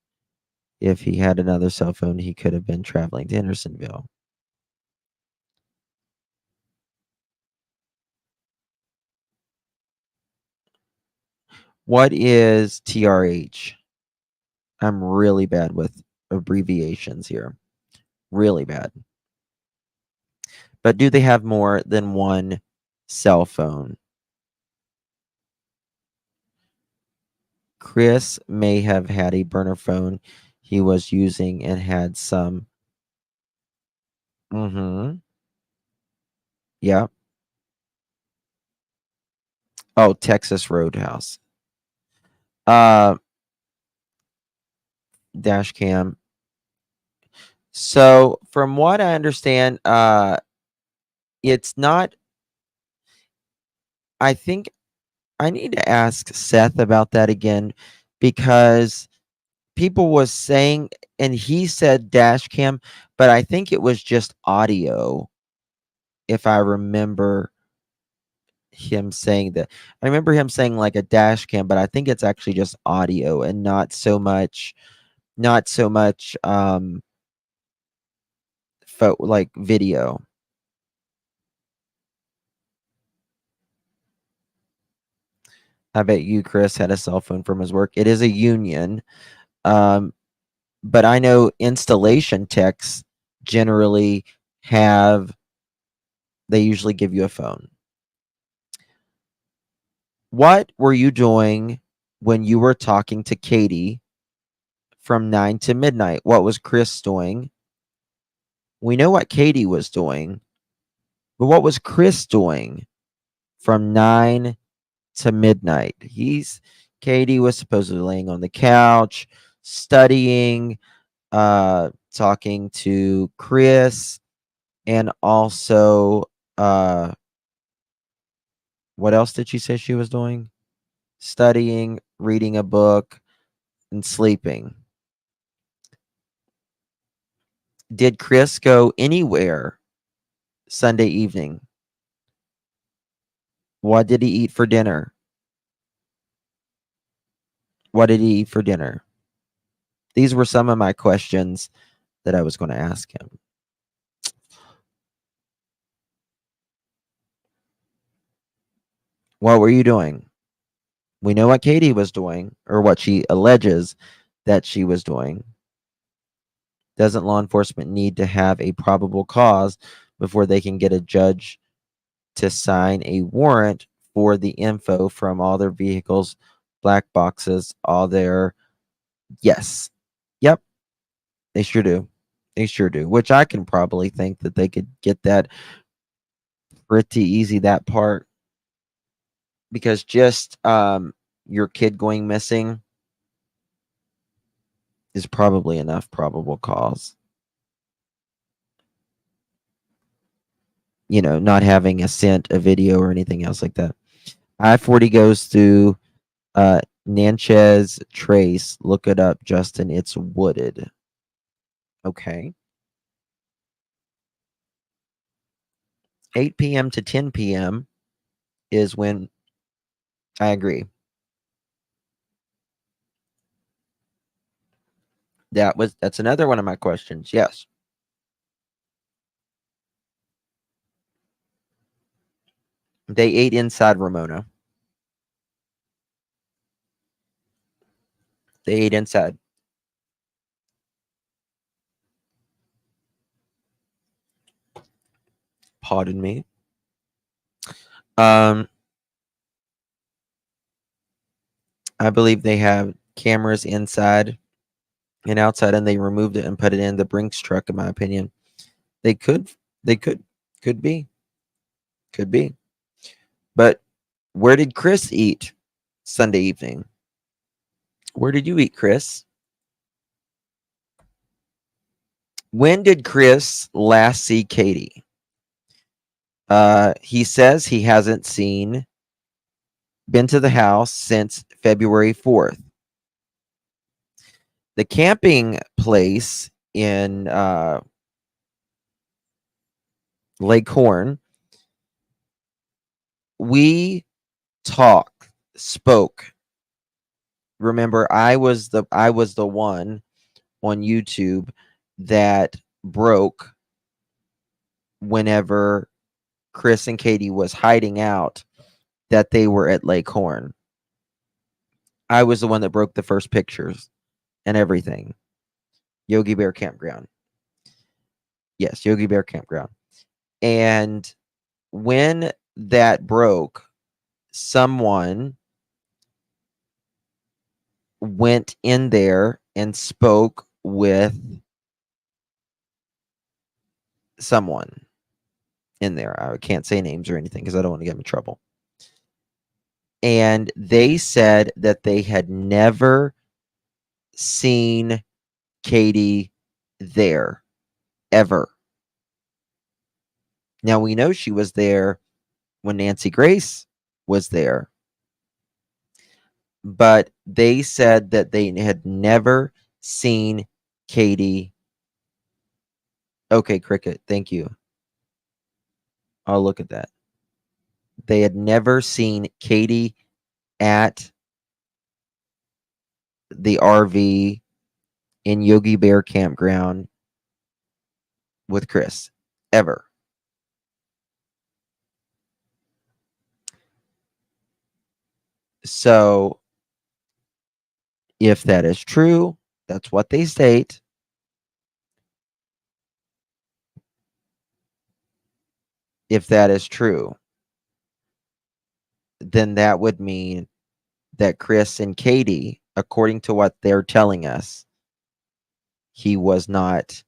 If he had another cell phone, he could have been traveling to Hendersonville. What is TRH? I'm really bad with abbreviations here. Really bad. But do they have more than one cell phone? Chris may have had a burner phone he was using and had some. Yeah. Oh, Texas Roadhouse. Dash cam. So from what I understand, it's not. I think I need to ask Seth about that again, because people was saying, and he said dash cam, but I think it was just audio. If I remember him saying that, I remember him saying like a dash cam, but I think it's actually just audio and not so much like video. I bet you Chris had a cell phone from his work. It is a union. But I know installation techs generally they usually give you a phone. What were you doing when you were talking to Katie from 9 to midnight? What was Chris doing? We know what Katie was doing, but what was Chris doing from 9 to midnight? Katie was supposedly laying on the couch, studying, talking to Chris, and also What else did she say she was doing? Studying, reading a book, and sleeping. Did Chris go anywhere Sunday evening? What did he eat for dinner? What did he eat for dinner? These were some of my questions that I was going to ask him. What were you doing? We know what Katie was doing, or what she alleges that she was doing. Doesn't law enforcement need to have a probable cause before they can get a judge to sign a warrant for the info from all their vehicles, black boxes, all their... Yes. Yep. They sure do. They sure do. Which I can probably think that they could get that pretty easy, that part. Because just your kid going missing is probably enough probable cause. You know, not having a scent, a video, or anything else like that. I-40 goes through Natchez Trace. Look it up, Justin. It's wooded. Okay. 8 p.m. to 10 p.m. is when I agree. That's another one of my questions. Yes. They ate inside Ramona. They ate inside. Pardon me. I believe they have cameras inside and outside, and they removed it and put it in the Brinks truck, in my opinion. They could be. But where did Chris eat Sunday evening? Where did you eat, Chris? When did Chris last see Katie? He says he hasn't been to the house since February 4th. The camping place in Lake Horn, we spoke. Remember, I was the one on YouTube that broke whenever Chris and Katie was hiding out that they were at Lake Horn. I was the one that broke the first pictures and everything. Yogi Bear Campground. Yes, Yogi Bear Campground. And when that broke, someone went in there and spoke with someone in there. I can't say names or anything because I don't want to get in trouble. And they said that they had never seen Katie there ever. Now we know she was there when Nancy Grace was there, but they said that they had never seen Katie. Okay, Cricket, thank you. I'll look at that. They had never seen Katie at the RV in Yogi Bear Campground with Chris ever. So if that is true, that's what they state. If that is true, then that would mean that Chris and Katie, according to what they're telling us, he was not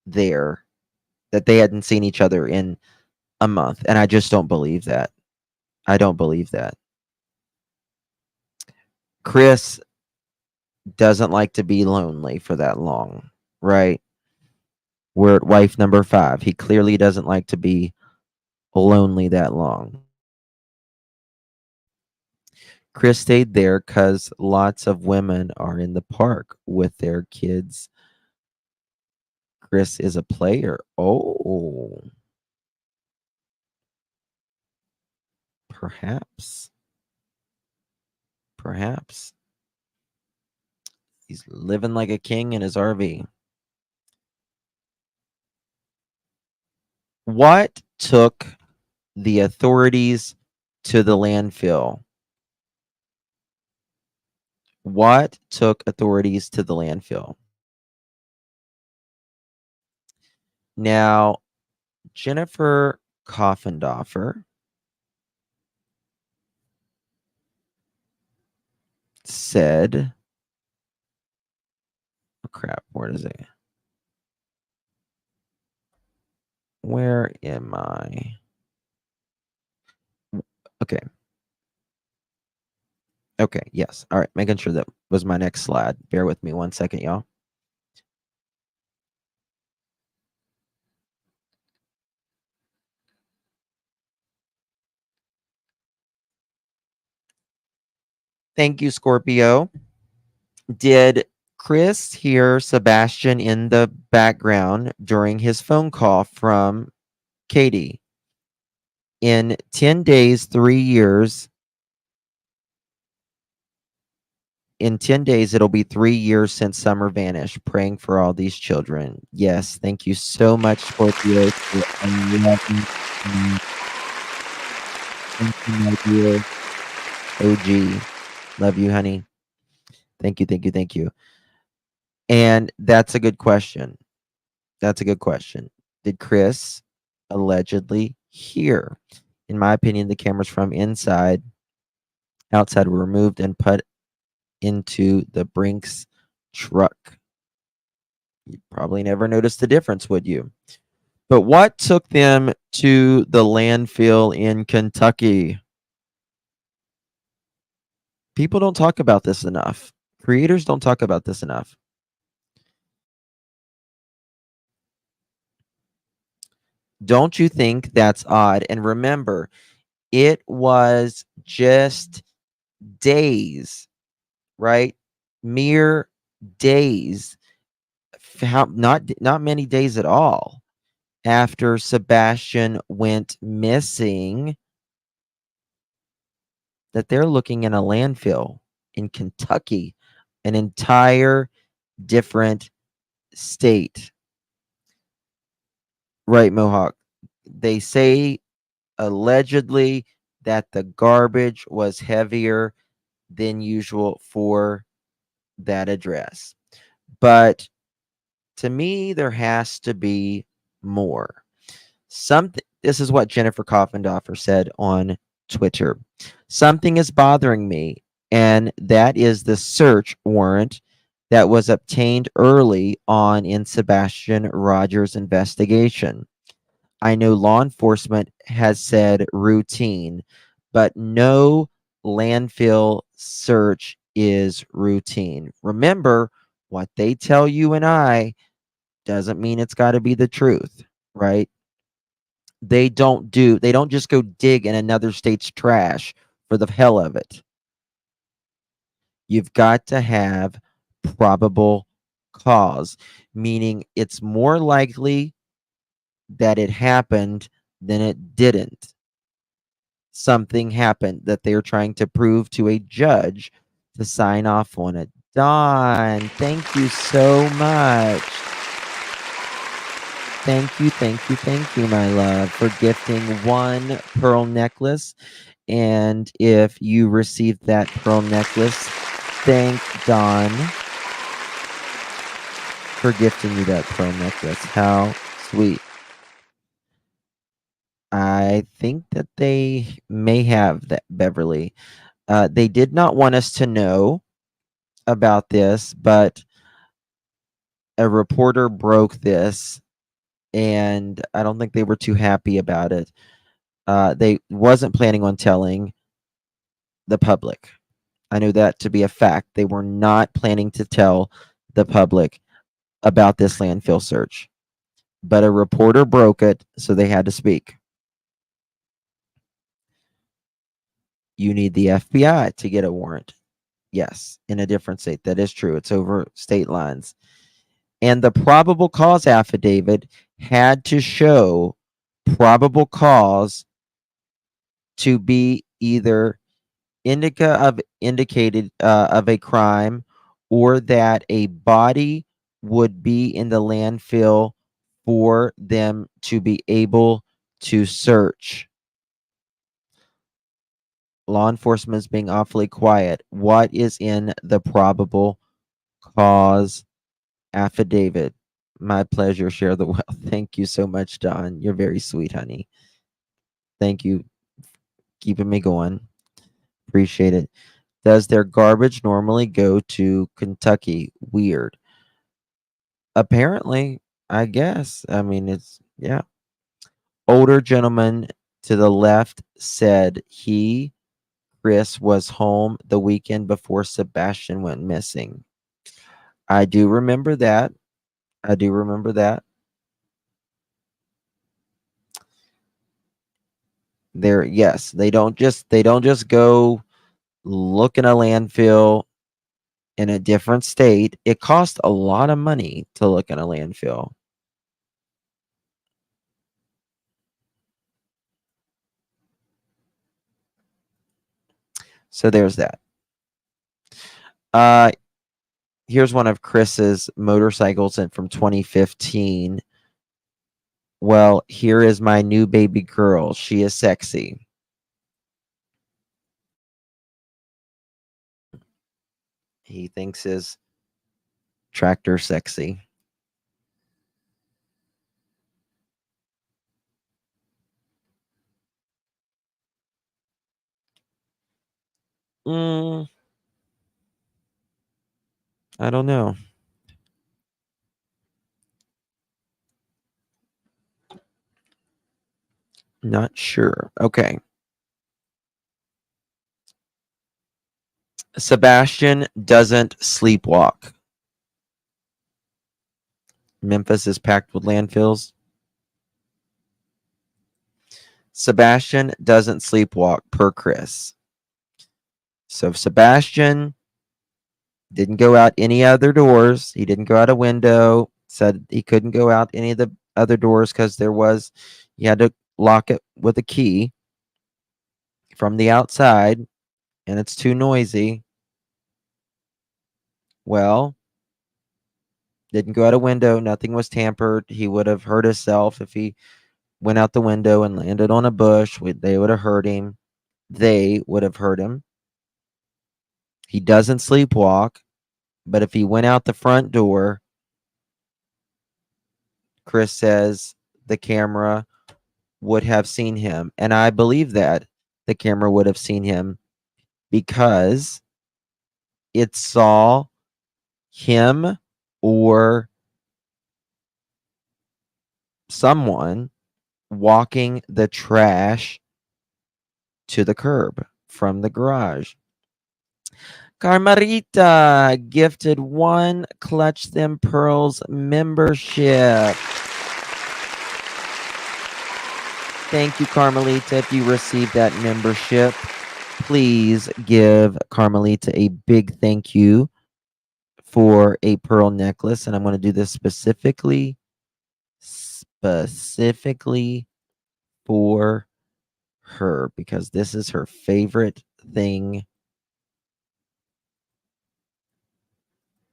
there, that they hadn't seen each other in a month. And I just don't believe that. I don't believe that. Chris doesn't like to be lonely for that long, right? We're at wife number 5. He clearly doesn't like to be lonely that long. Chris stayed there because lots of women are in the park with their kids. Chris is a player. Oh, perhaps. Perhaps. He's living like a king in his RV. What took the authorities to the landfill? What took authorities to the landfill? Now, Jennifer Coffendorfer said, oh crap, where is it? Where am I? Okay. Okay, yes. All right, making sure that was my next slide. Bear with me 1 second, y'all. Thank you, Scorpio. Did Chris hear Sebastian in the background during his phone call from Katie? In 10 days, 3 years. In 10 days, it'll be 3 years since Summer vanished. Praying for all these children. Yes, thank you so much, Scorpio. Thank you, my dear OG. Love you, honey. Thank you, thank you, thank you. And that's a good question. That's a good question. Did Chris allegedly hear? In my opinion, the cameras from outside were removed and put into the Brinks truck. You probably never noticed the difference, would you? But what took them to the landfill in Kentucky? People don't talk about this enough. Creators don't talk about this enough. Don't you think that's odd? And remember, it was just days, right? Mere days, not many days at all, after Sebastian went missing, that they're looking in a landfill in Kentucky, an entire different state. Right, Mohawk? They say allegedly that the garbage was heavier than usual for that address. But to me, there has to be more. This is what Jennifer Coffendorfer said on Twitter. Something is bothering me, and that is the search warrant that was obtained early on in Sebastian Rogers' investigation. I know law enforcement has said routine, but no landfill search is routine. Remember, what they tell you and I doesn't mean it's got to be the truth, right? They don't just go dig in another state's trash for the hell of it. You've got to have probable cause, meaning it's more likely that it happened than it didn't. Something happened that they're trying to prove to a judge to sign off on it. Dawn, thank you so much. Thank you, my love, for gifting one pearl necklace. And if you received that pearl necklace, thank Dawn for gifting you that pearl necklace. How sweet. I think that they may have that, Beverly. They did not want us to know about this, but a reporter broke this, and I don't think they were too happy about it. They wasn't planning on telling the public. I know that to be a fact. They were not planning to tell the public about this landfill search, but a reporter broke it, so they had to speak. you need the FBI to get a warrant. Yes, in a different state. That is true. It's over state lines. And the probable cause affidavit had to show probable cause to be either indicated of a crime, or that a body would be in the landfill for them to be able to search. Law enforcement is being awfully quiet. What is in the probable cause affidavit? My pleasure. Share the wealth. Thank you so much, Don. You're very sweet, honey. Thank you. Keeping me going. Appreciate it. Does their garbage normally go to Kentucky? Weird. Apparently, I guess. I mean, it's, yeah. Older gentleman to the left said Chris, was home the weekend before Sebastian went missing. I do remember that. There, yes, they don't just go look in a landfill in a different state. It costs a lot of money to look in a landfill. So there's that. Here's one of Chris's motorcycles from 2015. Well, here is my new baby girl. She is sexy. He thinks his tractor sexy. I don't know. Not sure. Okay. Sebastian doesn't sleepwalk. Memphis is packed with landfills. Sebastian doesn't sleepwalk per Chris. So Sebastian didn't go out any other doors. He didn't go out a window. Said he couldn't go out any of the other doors because you had to lock it with a key from the outside, and it's too noisy. Well, didn't go out a window. Nothing was tampered. He would have hurt himself if he went out the window and landed on a bush. They would have hurt him. They would have hurt him. He doesn't sleepwalk, but if he went out the front door, Chris says the camera would have seen him. And I believe that the camera would have seen him because it saw him or someone walking the trash to the curb from the garage. Carmarita gifted 1 Clutch Them Pearls membership. Thank you, Carmelita. If you received that membership, please give Carmelita a big thank you for a pearl necklace. And I'm going to do this specifically for her because this is her favorite thing.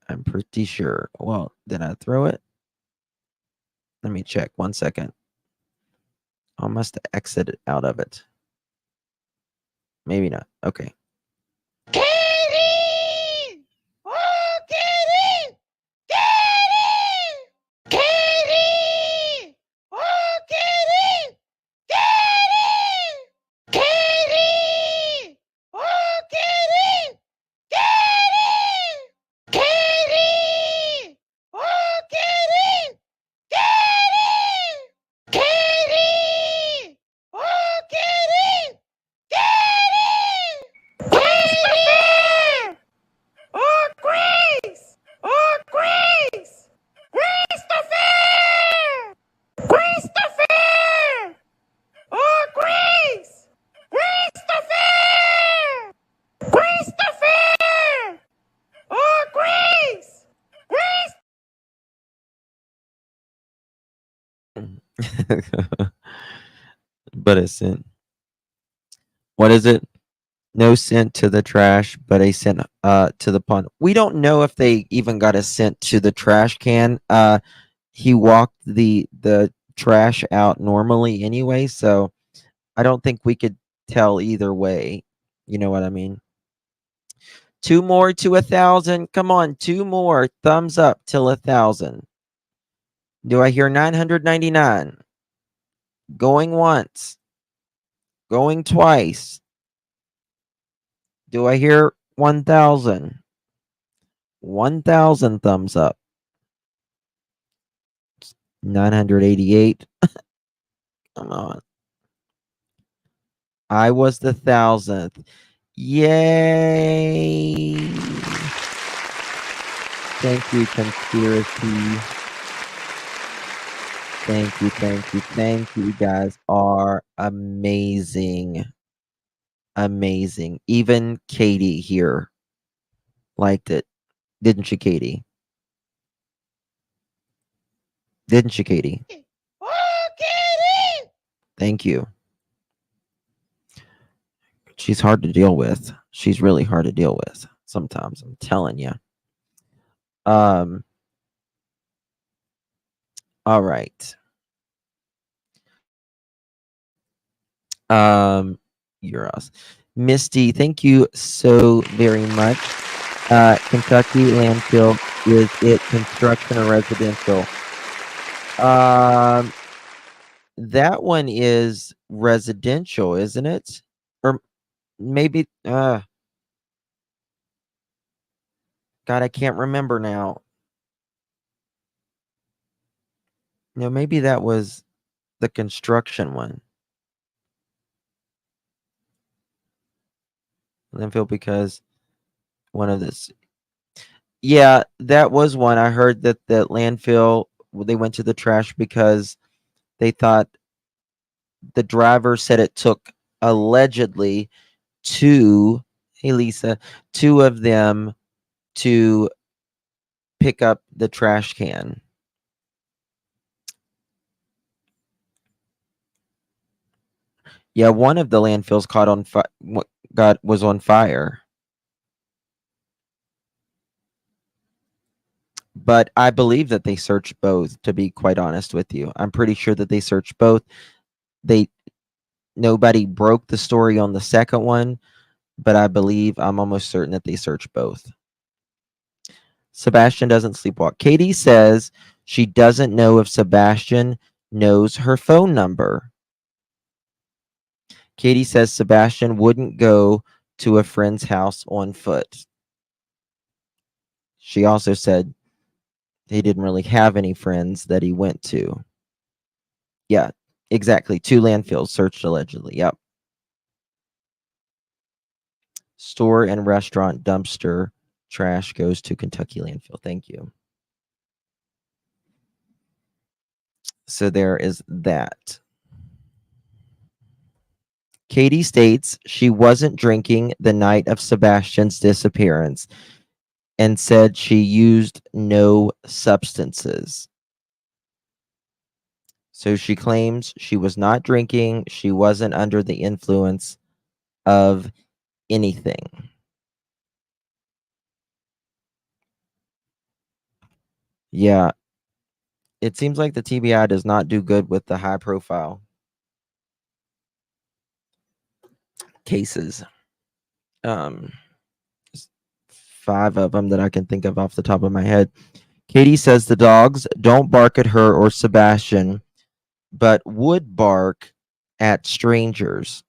I'm pretty sure. Well, did I throw it? Let me check. 1 second. I must have exited out of it. Maybe not. Okay. Katie! Oh, Katie! Katie! Katie! Oh, Katie! Katie! Katie! Oh, Katie! Katie! Katie! Oh, Katie! Katie! Katie! Oh, Katie! But a cent. What is it? No cent to the trash, but a cent to the pond. We don't know if they even got a cent to the trash can. He walked the trash out normally anyway, so I don't think we could tell either way. You know what I mean? 2 more to 1,000. Come on, 2 more. Thumbs up till 1,000. Do I hear 999? Going once. Going twice. Do I hear 1,000? 1,000 thumbs up. 988. Come on. I was the 1,000th. Yay! Thank you, conspiracy. Thank you, thank you, thank you. You guys are amazing. Amazing. Even Katie here liked it. Didn't you, Katie? Didn't you, Katie? Oh, Katie! Thank you. She's hard to deal with. She's really hard to deal with sometimes, I'm telling you. All right. Euros. Misty, thank you so very much. Kentucky landfill, is it construction or residential? That one is residential, isn't it? Or maybe God, I can't remember now. No, maybe that was the construction one. Landfill, because one of this. Yeah, that was one. I heard that the landfill, they went to the trash because they thought the driver said it took allegedly two, hey Lisa, two of them to pick up the trash can. Yeah, one of the landfills caught on fire. Was on fire. But I believe that they searched both, to be quite honest with you. I'm pretty sure that they searched both. Nobody broke the story on the second one, but I'm almost certain that they searched both. Sebastian doesn't sleepwalk. Katie says she doesn't know if Sebastian knows her phone number. Katie says Sebastian wouldn't go to a friend's house on foot. She also said he didn't really have any friends that he went to. Yeah, exactly. 2 landfills searched allegedly. Yep. Store and restaurant dumpster trash goes to Kentucky landfill. Thank you. So there is that. Katie states she wasn't drinking the night of Sebastian's disappearance and said she used no substances. So she claims she was not drinking. She wasn't under the influence of anything. Yeah. It seems like the TBI does not do good with the high profile cases. 5 of them that I can think of off the top of my head. Katie says the dogs don't bark at her or Sebastian, but would bark at strangers.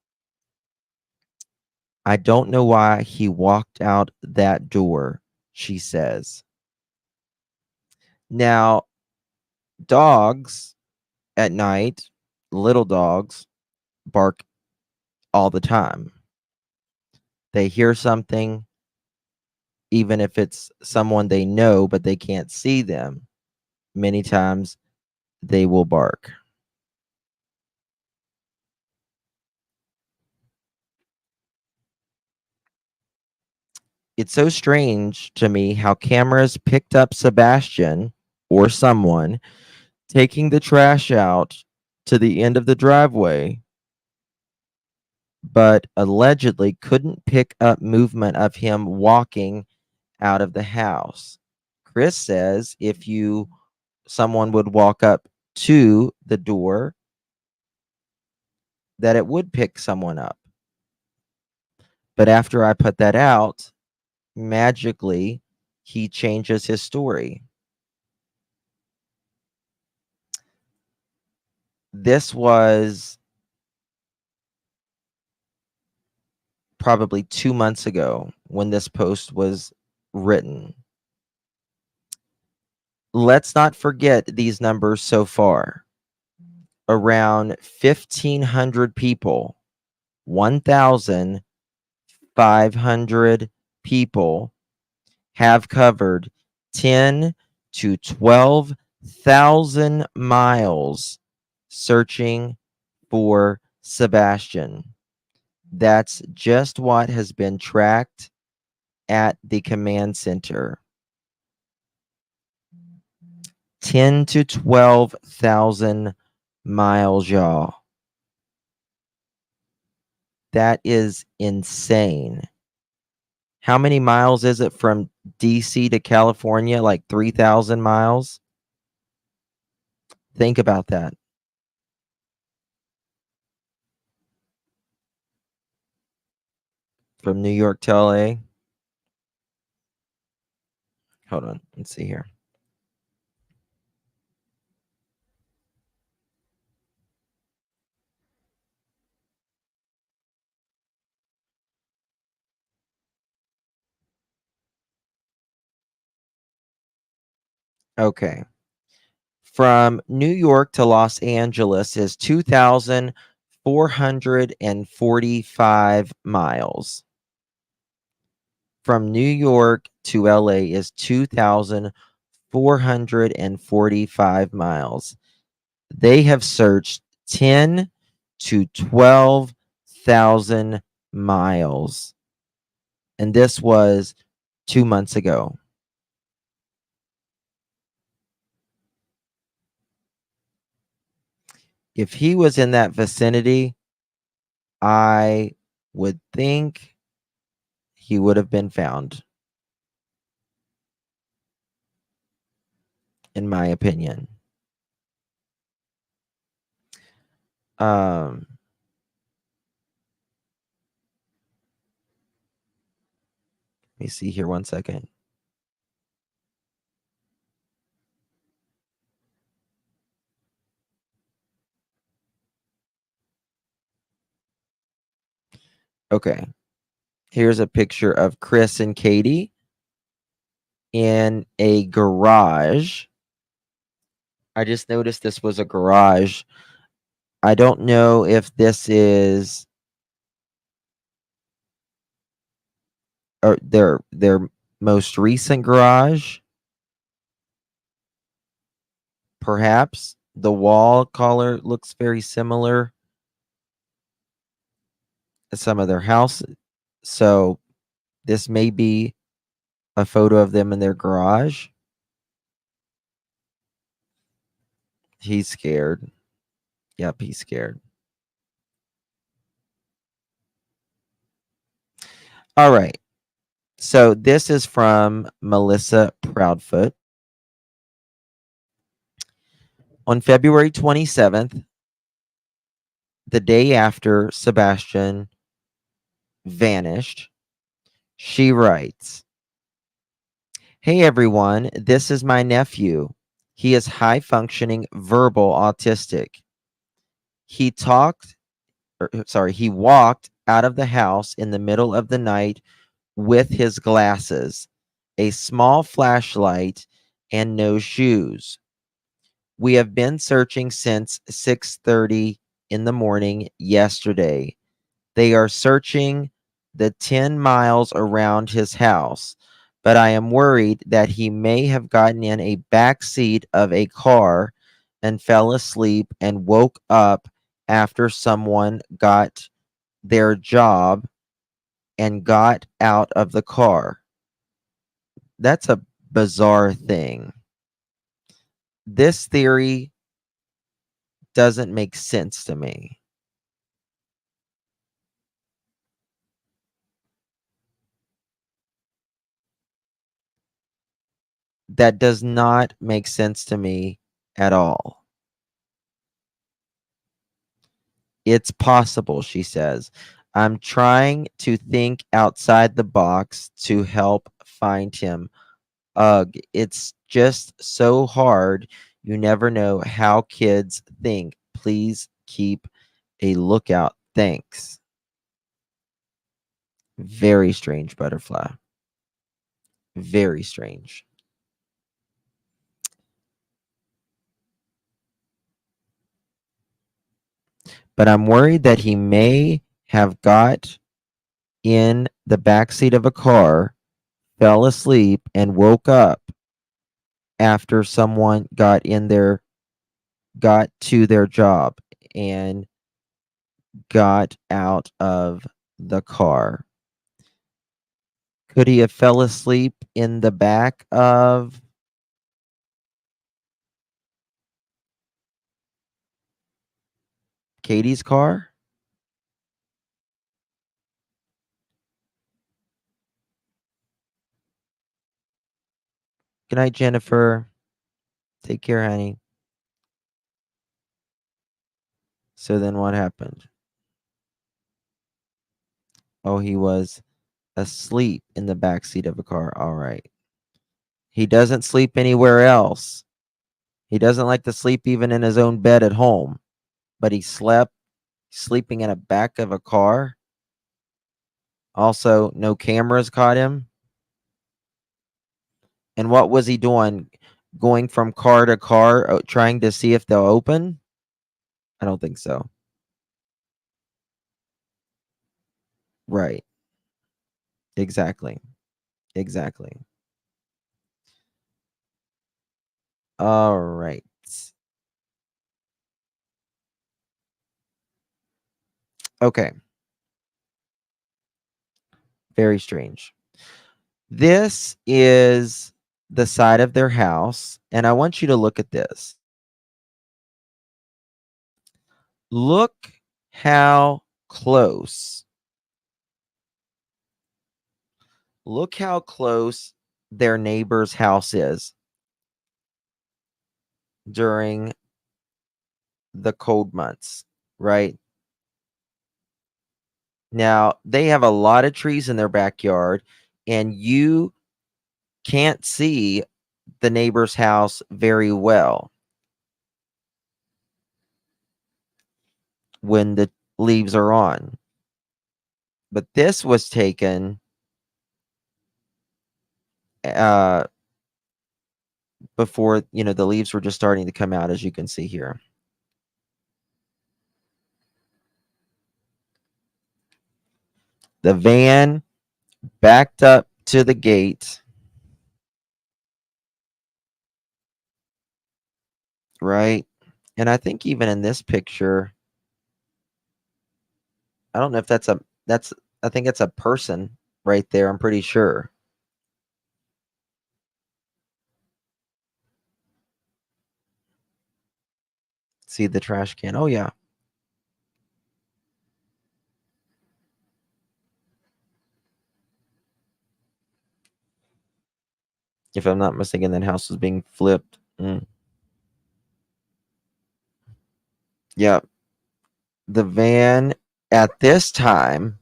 I don't know why he walked out that door, she says. Now, dogs at night, little dogs, bark all the time. They hear something, even if it's someone they know, but they can't see them. Many times they will bark. It's so strange to me how cameras picked up Sebastian or someone taking the trash out to the end of the driveway, but allegedly couldn't pick up movement of him walking out of the house. Chris says if someone would walk up to the door, that it would pick someone up. But after I put that out, magically, he changes his story. This was probably 2 months ago when this post was written. Let's not forget these numbers so far. Around 1,500 people, 1,500 people have covered 10 to 12,000 miles searching for Sebastian. That's just what has been tracked at the command center. 10 to 12,000 miles, y'all. That is insane. How many miles is it from DC to California? Like 3,000 miles? Think about that. From New York to LA. Hold on, let's see here. Okay. From New York to Los Angeles is 2,445 miles. From New York to LA is 2,445 miles. They have searched 10 to 12,000 miles. And this was 2 months ago. If he was in that vicinity, I would think he would have been found, in my opinion. Let me see here 1 second. Okay. Here's a picture of Chris and Katie in a garage. I just noticed this was a garage. I don't know if this is their most recent garage. Perhaps the wall color looks very similar to some of their house. So this may be a photo of them in their garage. He's scared. Yep, he's scared. All right. So this is from Melissa Proudfoot. On February 27th, the day after Sebastian vanished, she writes, "Hey everyone, this is my nephew. He is high-functioning verbal autistic. He walked out of the house in the middle of the night with his glasses, a small flashlight, and no shoes. We have been searching since 6:30 in the morning yesterday. They are searching the 10 miles around his house, but I am worried that he may have gotten in a back seat of a car and fell asleep and woke up after someone got their job and got out of the car." That's a bizarre thing. This theory doesn't make sense to me. That does not make sense to me at all. It's possible, she says. I'm trying to think outside the box to help find him. Ugh, it's just so hard. You never know how kids think. Please keep a lookout. Thanks. Very strange, Butterfly. Very strange. But I'm worried that he may have got in the backseat of a car, fell asleep, and woke up after someone got to their job and got out of the car. Could he have fell asleep in the back of Katie's car? Good night, Jennifer. Take care, honey. So then what happened? Oh, he was asleep in the backseat of a car. All right. He doesn't sleep anywhere else. He doesn't like to sleep even in his own bed at home. But he slept sleeping in the back of a car. Also, no cameras caught him. And what was he doing? Going from car to car, trying to see if they'll open? I don't think so. Right. Exactly. Exactly. All right. Okay. Very strange. This is the side of their house, and I want you to look at this. Look how close. Look how close their neighbor's house is during the cold months, right? Now, they have a lot of trees in their backyard, and you can't see the neighbor's house very well when the leaves are on. But this was taken before, the leaves were just starting to come out, as you can see here. The van backed up to the gate, right? And I think even in this picture, I don't know if I think it's a person right there. I'm pretty sure. See the trash can. Oh, yeah. If I'm not mistaken, that house was being flipped. Yep. The van at this time,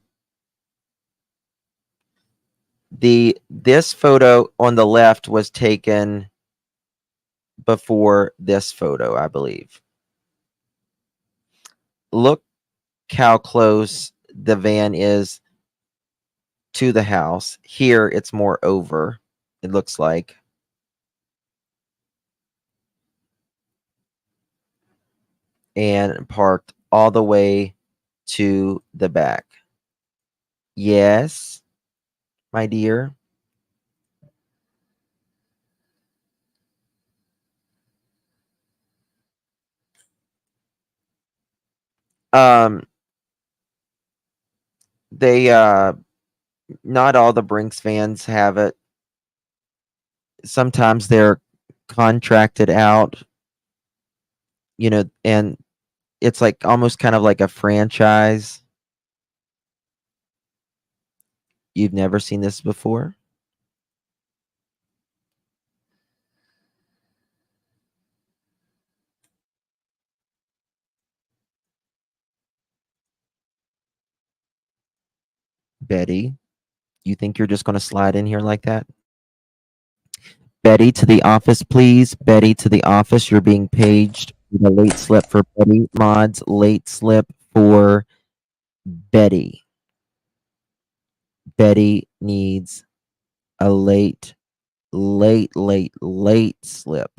this photo on the left was taken before this photo, I believe. Look how close the van is to the house. Here it's more over, it looks like. And parked all the way to the back. Yes, my dear. They not all the Brinks vans have it. Sometimes they're contracted out, and It's like almost kind of like a franchise. You've never seen this before? Betty, you think you're just going to slide in here like that? Betty, to the office, please. Betty, to the office. You're being paged. The late slip for Betty. Mods, late slip for Betty. Betty needs a late slip.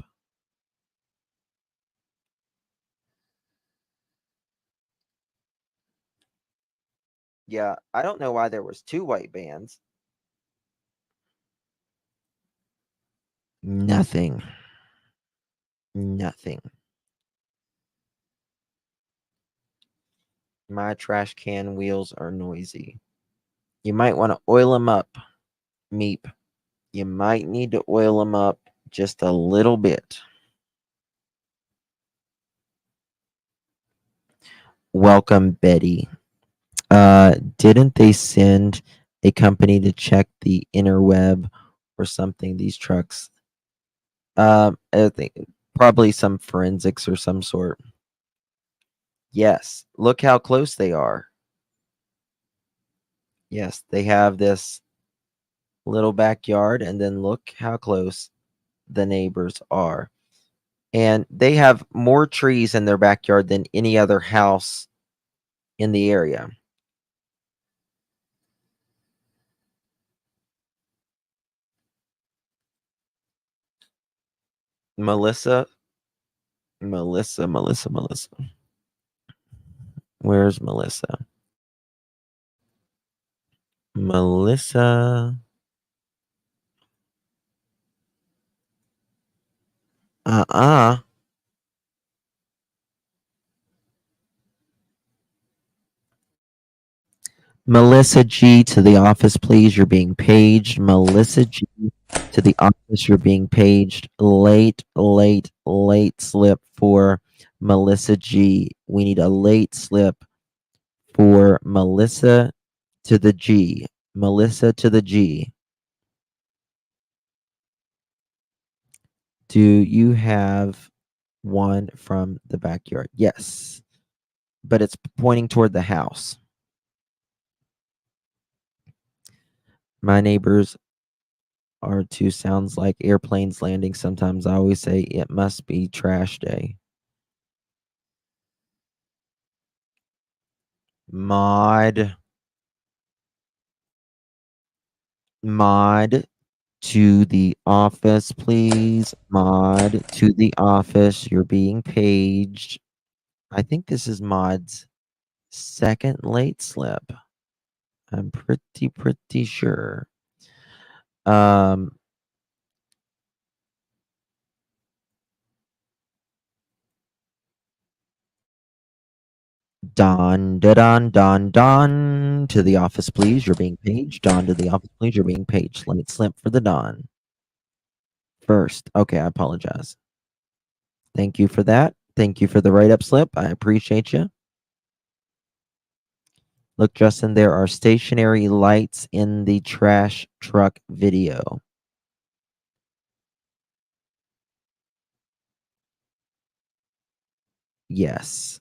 Yeah, I don't know why there was 2 white bands. Nothing. Nothing. My trash can wheels are noisy. You might want to oil them up, Meep. You might need to oil them up just a little bit. Welcome, Betty. Didn't they send a company to check the interweb or something? These trucks. I think probably some forensics or some sort. Yes. Look how close they are. Yes, they have this little backyard, and then look how close the neighbors are. And they have more trees in their backyard than any other house in the area. Melissa. Where's Melissa? Melissa. Melissa G, to the office, please. You're being paged. Melissa G, to the office. You're being paged. Late slip for Melissa G. We need a late slip for Melissa to the G. Melissa to the G. Do you have one from the backyard? Yes, but it's pointing toward the house. My neighbors are two sounds like airplanes landing. Sometimes I always say it must be trash day. Mod to the office, please. Mod to the office. You're being paged. I think this is Mod's second late slip. I'm pretty sure. Don to the office, please. You're being paged. Don to the office, please. You're being paged. Late slip for the Don. First. Okay, I apologize. Thank you for that. Thank you for the write-up slip. I appreciate you. Look, Justin, there are stationary lights in the trash truck video. Yes.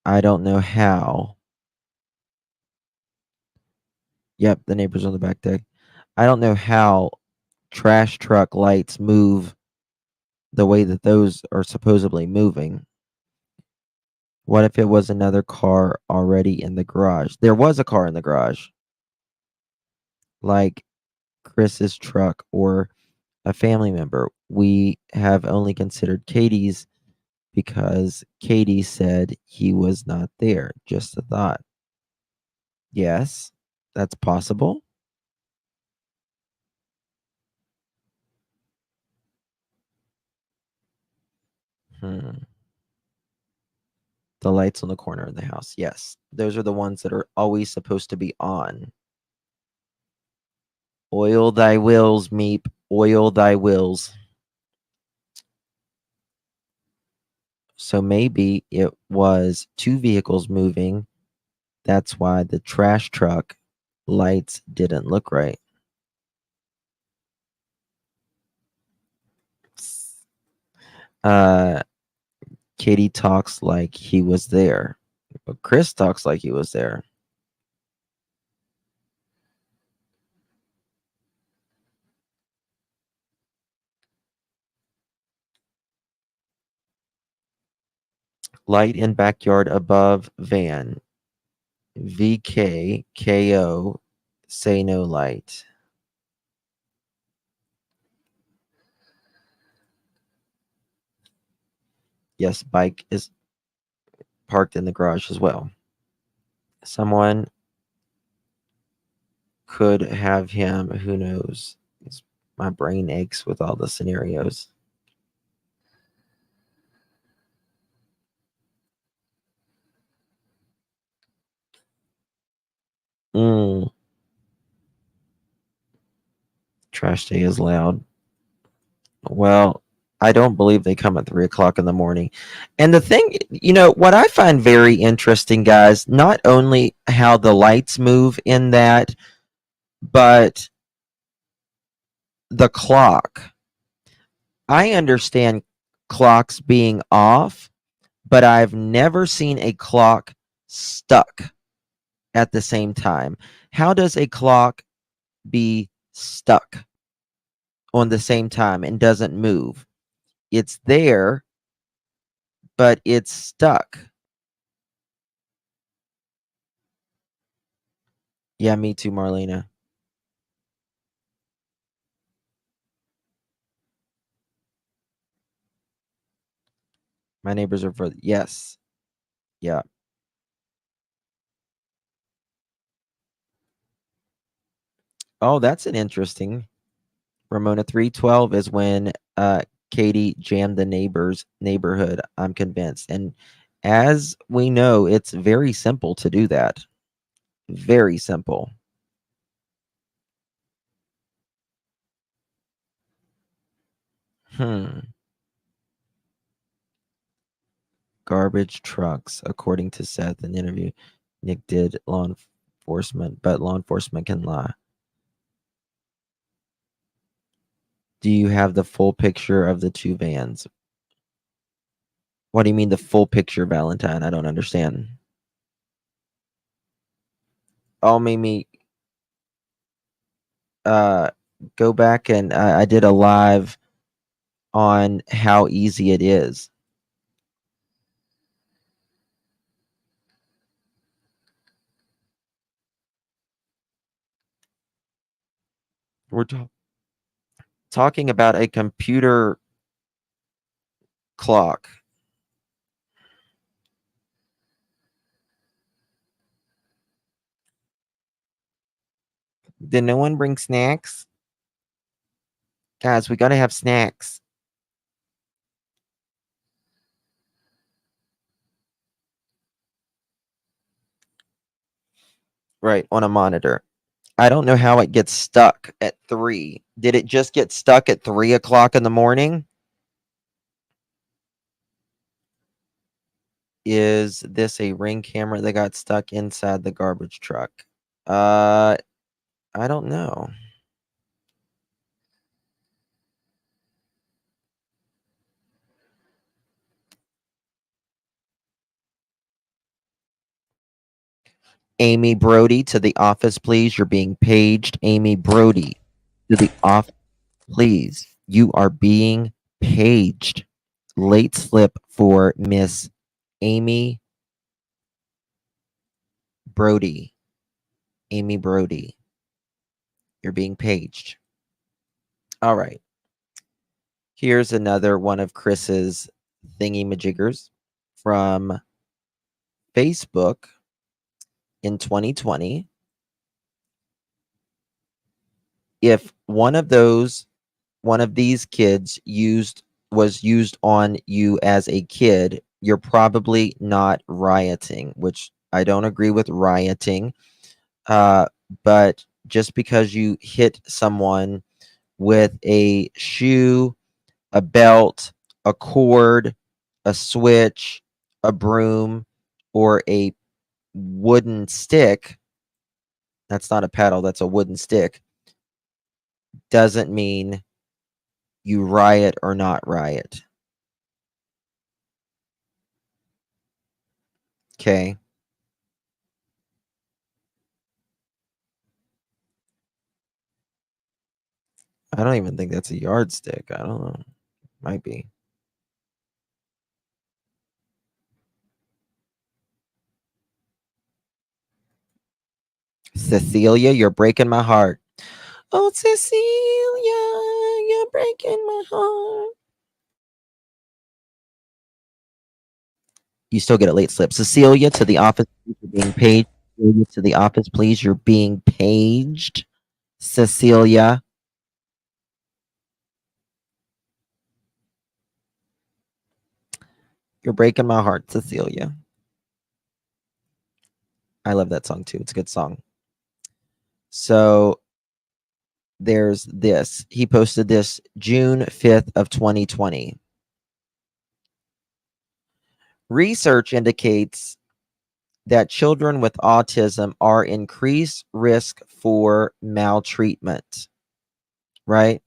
I don't know how. Yep, the neighbors on the back deck. I don't know how trash truck lights move the way that those are supposedly moving. What if it was another car already in the garage? There was a car in the garage, like Chris's truck or a family member. We have only considered Katie's because Katie said he was not there. Just a thought. Yes, that's possible. The lights on the corner of the house. Yes, those are the ones that are always supposed to be on. Oil thy wills, Meep. Oil thy wills. So maybe it was two vehicles moving. That's why the trash truck lights didn't look right. Katie talks like he was there. But Chris talks like he was there. Light in backyard above van. VK KO say no light. Yes, bike is parked in the garage as well. Someone could have him, who knows? My brain aches with all the scenarios. Trash day is loud. Well, I don't believe they come at 3 o'clock in the morning. And the thing, what I find very interesting, guys, not only how the lights move in that, but the clock. I understand clocks being off, but I've never seen a clock stuck at the same time. How does a clock be stuck on the same time and doesn't move? It's there, but it's stuck. Yeah, me too, Marlena. My neighbors are further. Yes. Yeah. Oh, that's an interesting. Ramona 312 is when Katie jammed the neighborhood, I'm convinced. And as we know, it's very simple to do that. Very simple. Garbage trucks, according to Seth in the interview. Nick did law enforcement, but law enforcement can lie. Do you have the full picture of the two vans? What do you mean the full picture, Valentine? I don't understand. Oh, Mimi, go back and I did a live on how easy it is. We're talking about a computer clock. Did no one bring snacks? Guys, we got to have snacks. Right, on a monitor. I don't know how it gets stuck at 3. Did it just get stuck at 3 o'clock in the morning? Is this a Ring camera that got stuck inside the garbage truck? I don't know. Amy Brody to the office, please. You're being paged. Amy Brody to the office, please. You are being paged. Late slip for Miss Amy Brody. Amy Brody. You're being paged. All right. Here's another one of Chris's thingy-majiggers from Facebook in 2020. If one of these kids was used on you as a kid, you're probably not rioting, which I don't agree with rioting. But just because you hit someone with a shoe, a belt, a cord, a switch, a broom, or a wooden stick, that's not a paddle, that's a wooden stick, doesn't mean you riot or not riot. Okay. I don't even think that's a yardstick. I don't know. Might be. Cecilia, you're breaking my heart. Oh, Cecilia, you're breaking my heart. You still get a late slip. Cecilia, to the office, please, you're being paged. Cecilia, to the office, please, you're being paged. Cecilia. You're breaking my heart, Cecilia. I love that song too. It's a good song. So there's this. He posted this June 5th of 2020. Research indicates that children with autism are increased risk for maltreatment, right?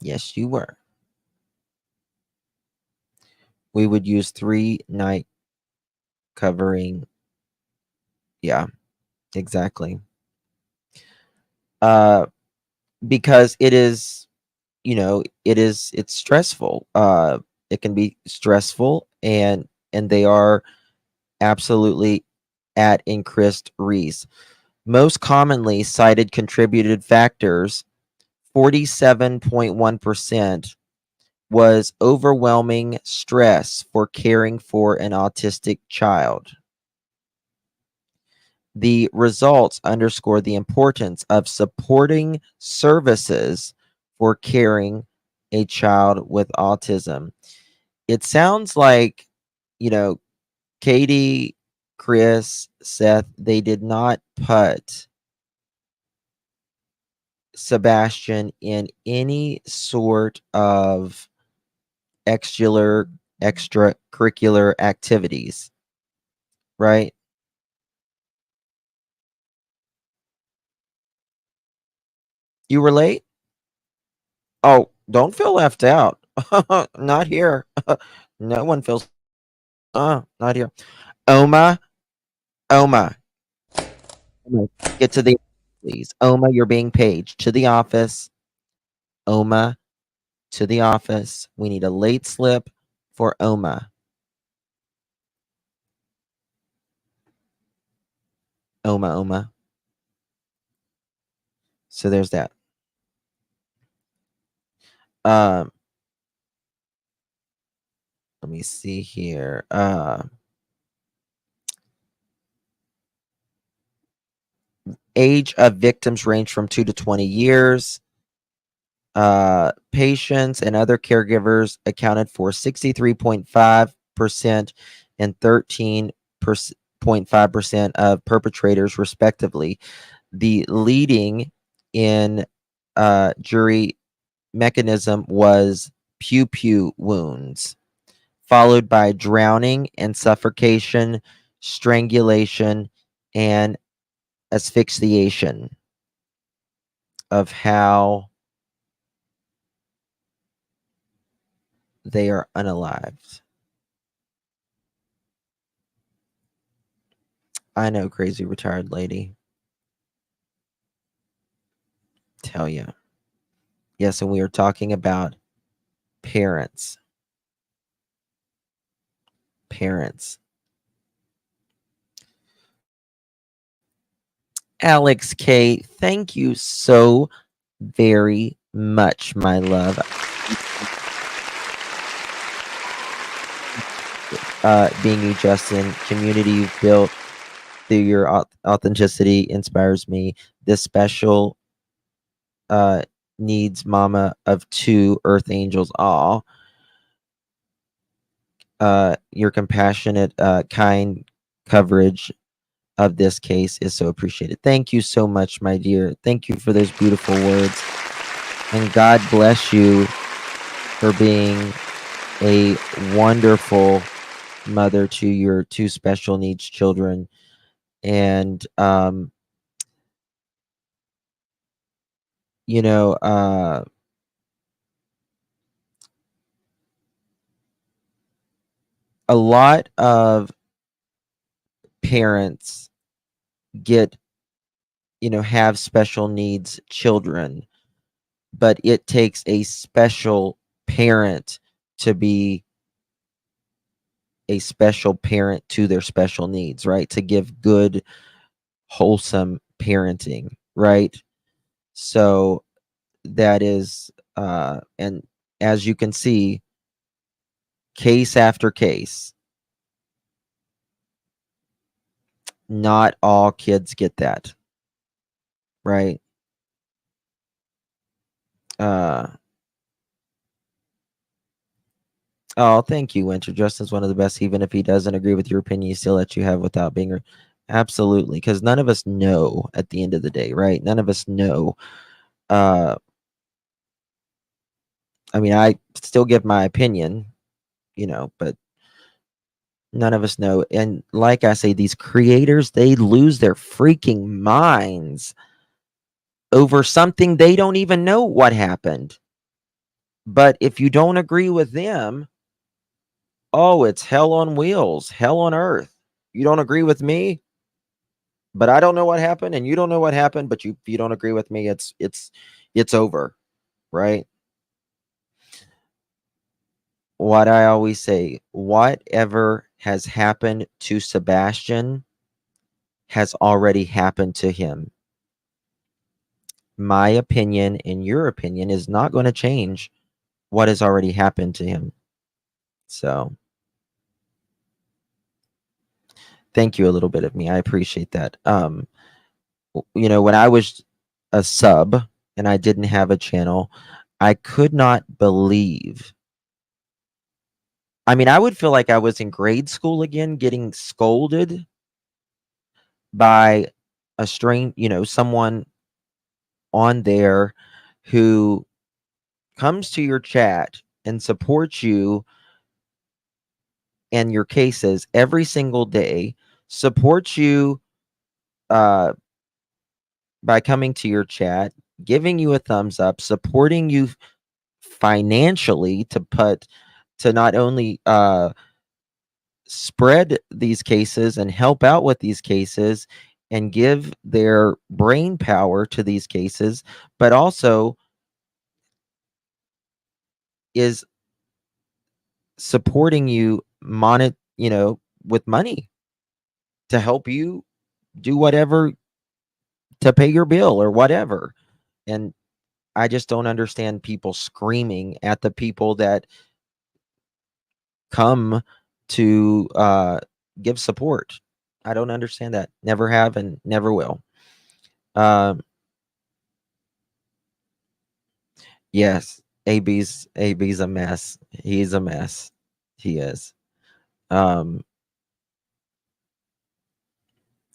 Yes, you were. We would use 3 night covering. Yeah, exactly. Because it is, it's stressful. It can be stressful, and they are absolutely at increased risk. Most commonly cited contributed factors, 47.1%, was overwhelming stress for caring for an autistic child. The results underscore the importance of supporting services for caring a child with autism. It sounds like, Katie, Chris, Seth, they did not put Sebastian in any sort of extracurricular activities, right? You were late? Oh, don't feel left out. Not here. No one feels not here. Oma, Oma, get to the please. Oma, you're being paged to the office. Oma, to the office. We need a late slip for Oma. Oma. So there's that. Let me see here. Age of victims range from 2 to 20 years. Patients and other caregivers accounted for 63.5% and 13.5% of perpetrators, respectively. The leading in jury mechanism was pew wounds, followed by drowning and suffocation, strangulation, and asphyxiation. Of how they are unalived. I know, crazy retired lady. Tell you. Yes, and we are talking about parents. Alex K, thank you so very much, my love. Being you, Justin, community you've built through your authenticity inspires me. This special needs mama of 2 earth angels. All your compassionate, kind coverage of this case is so appreciated. Thank you so much, my dear. Thank you for those beautiful words, and God bless you for being a wonderful mother to your 2 special needs children. And, you know, a lot of parents get, have special needs children, but it takes a special parent to be a special parent to their special needs, right? To give good, wholesome parenting, right? So that is, and as you can see, case after case, not all kids get that, right? Oh, thank you, Winter. Justin's one of the best. Even if he doesn't agree with your opinion, he still lets you have without being. Absolutely, because none of us know at the end of the day, right? None of us know. I mean, I still give my opinion, but none of us know. And like I say, these creators, they lose their freaking minds over something they don't even know what happened. But if you don't agree with them, oh, it's hell on wheels, hell on earth. You don't agree with me, but I don't know what happened, and you don't know what happened, but if you don't agree with me, it's over, right? What I always say, whatever has happened to Sebastian has already happened to him. My opinion and your opinion is not going to change what has already happened to him. So thank you a little bit of me. I appreciate that. When I was a sub and I didn't have a channel, I could not believe. I mean, I would feel like I was in grade school again, getting scolded by a someone on there who comes to your chat and supports you and your cases every single day, supports you by coming to your chat, giving you a thumbs up, supporting you financially to not only spread these cases and help out with these cases and give their brain power to these cases, but also is supporting you with money to help you do whatever to pay your bill or whatever. And I just don't understand people screaming at the people that come to give support. I don't understand that. Never have and never will. Yes, AB's a mess. He's a mess. He is.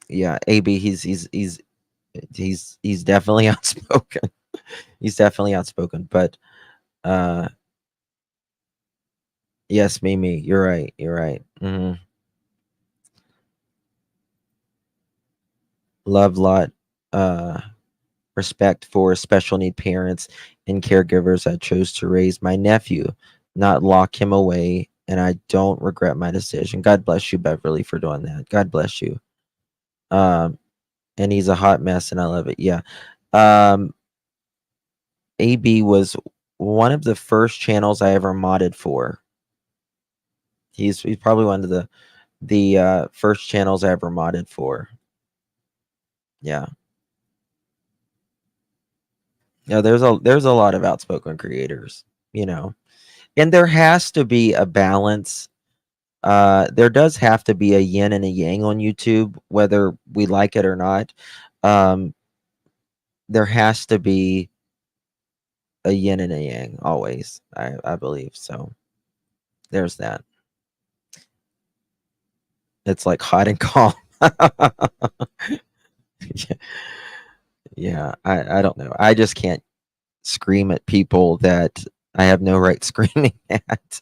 Yeah, AB, he's definitely outspoken. He's definitely outspoken, but yes, Mimi, you're right. You're right. Love lot, respect for special need parents and caregivers. I chose to raise my nephew, not lock him away, and I don't regret my decision. God bless you, Beverly, for doing that. God bless you. And he's a hot mess, and I love it. Yeah. AB was one of the first channels I ever modded for. He's probably one of the first channels I ever modded for. Yeah. Yeah, there's a lot of outspoken creators, and there has to be a balance. There does have to be a yin and a yang on YouTube, whether we like it or not. There has to be a yin and a yang always, I believe. So there's that. It's like hot and calm. Yeah, I don't know. I just can't scream at people that I have no right screaming at.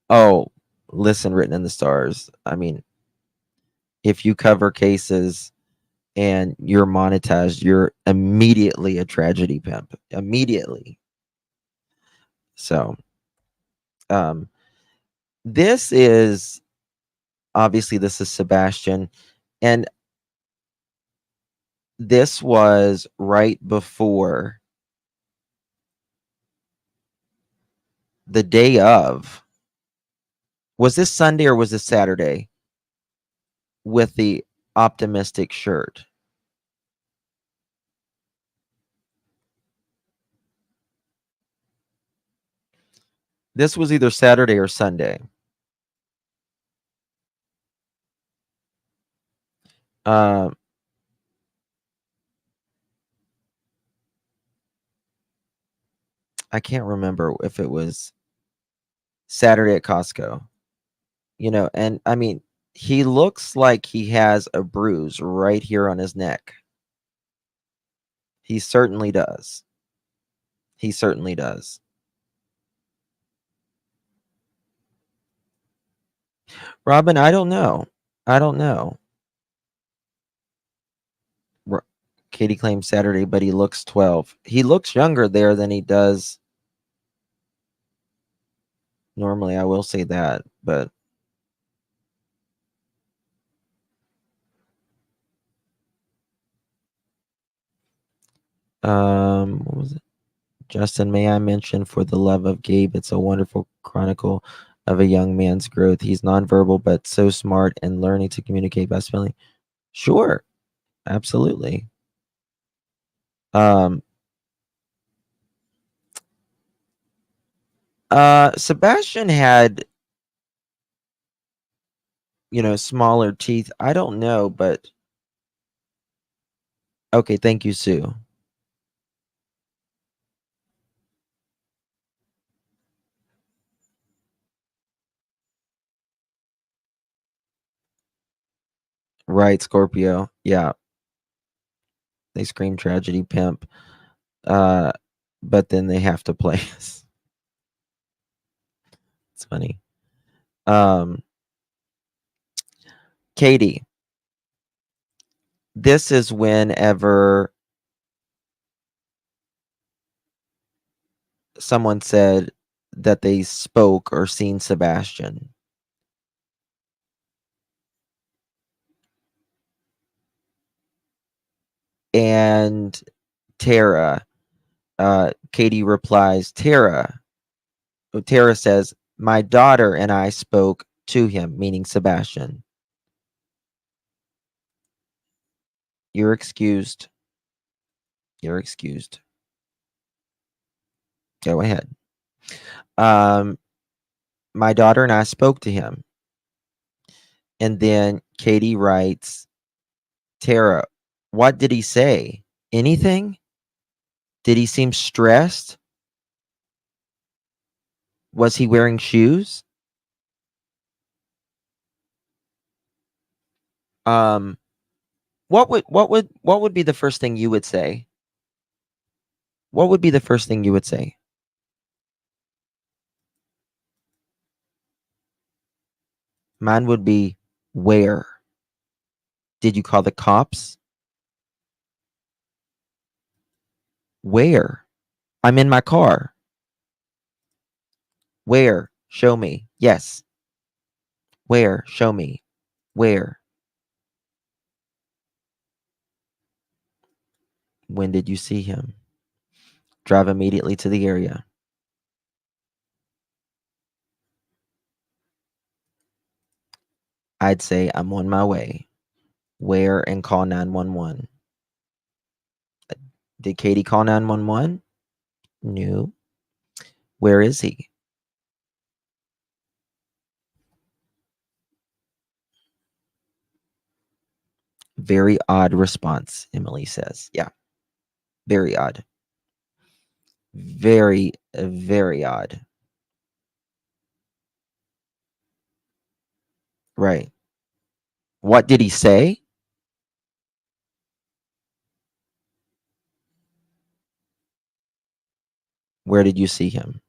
Oh, listen, written in the stars. I mean, if you cover cases and you're monetized, you're immediately a tragedy pimp. Immediately. So, this is obviously this is Sebastian, and this was right before the day of. Was this Sunday or was this Saturday? With the optimistic shirt. This was either Saturday or Sunday. I can't remember if it was Saturday at Costco. And I mean, he looks like he has a bruise right here on his neck. He certainly does. He certainly does. Robin, I don't know. I don't know. Katie claims Saturday, but he looks 12. He looks younger there than he does normally. I will say that, but what was it? Justin, may I mention, For the Love of Gabe, it's a wonderful chronicle of a young man's growth. He's nonverbal, but so smart and learning to communicate by spelling. Sure, absolutely. Sebastian had, smaller teeth. I don't know, but okay, thank you, Sue. Right, Scorpio. Yeah. They scream tragedy pimp. But then they have to play us. It's funny. Katie, this is whenever someone said that they spoke or seen Sebastian. And Tara, Katie replies, Tara says, my daughter and I spoke to him, meaning Sebastian. You're excused. You're excused. Go ahead. My daughter and I spoke to him. And then Katie writes, Tara, what did he say? Anything? Did he seem stressed? Was he wearing shoes? What would be the first thing you would say? What would be the first thing you would say? Mine would be, where? Did you call the cops? Where? I'm in my car. Where? Show me. Yes. Where? Show me. Where? When did you see him? Drive immediately to the area. I'd say I'm on my way. Where? And call 911. Did Katie call 911? No. Where is he? Very odd response, Emily says. Yeah. Very odd. Very, very odd. Right. What did he say? Where did you see him?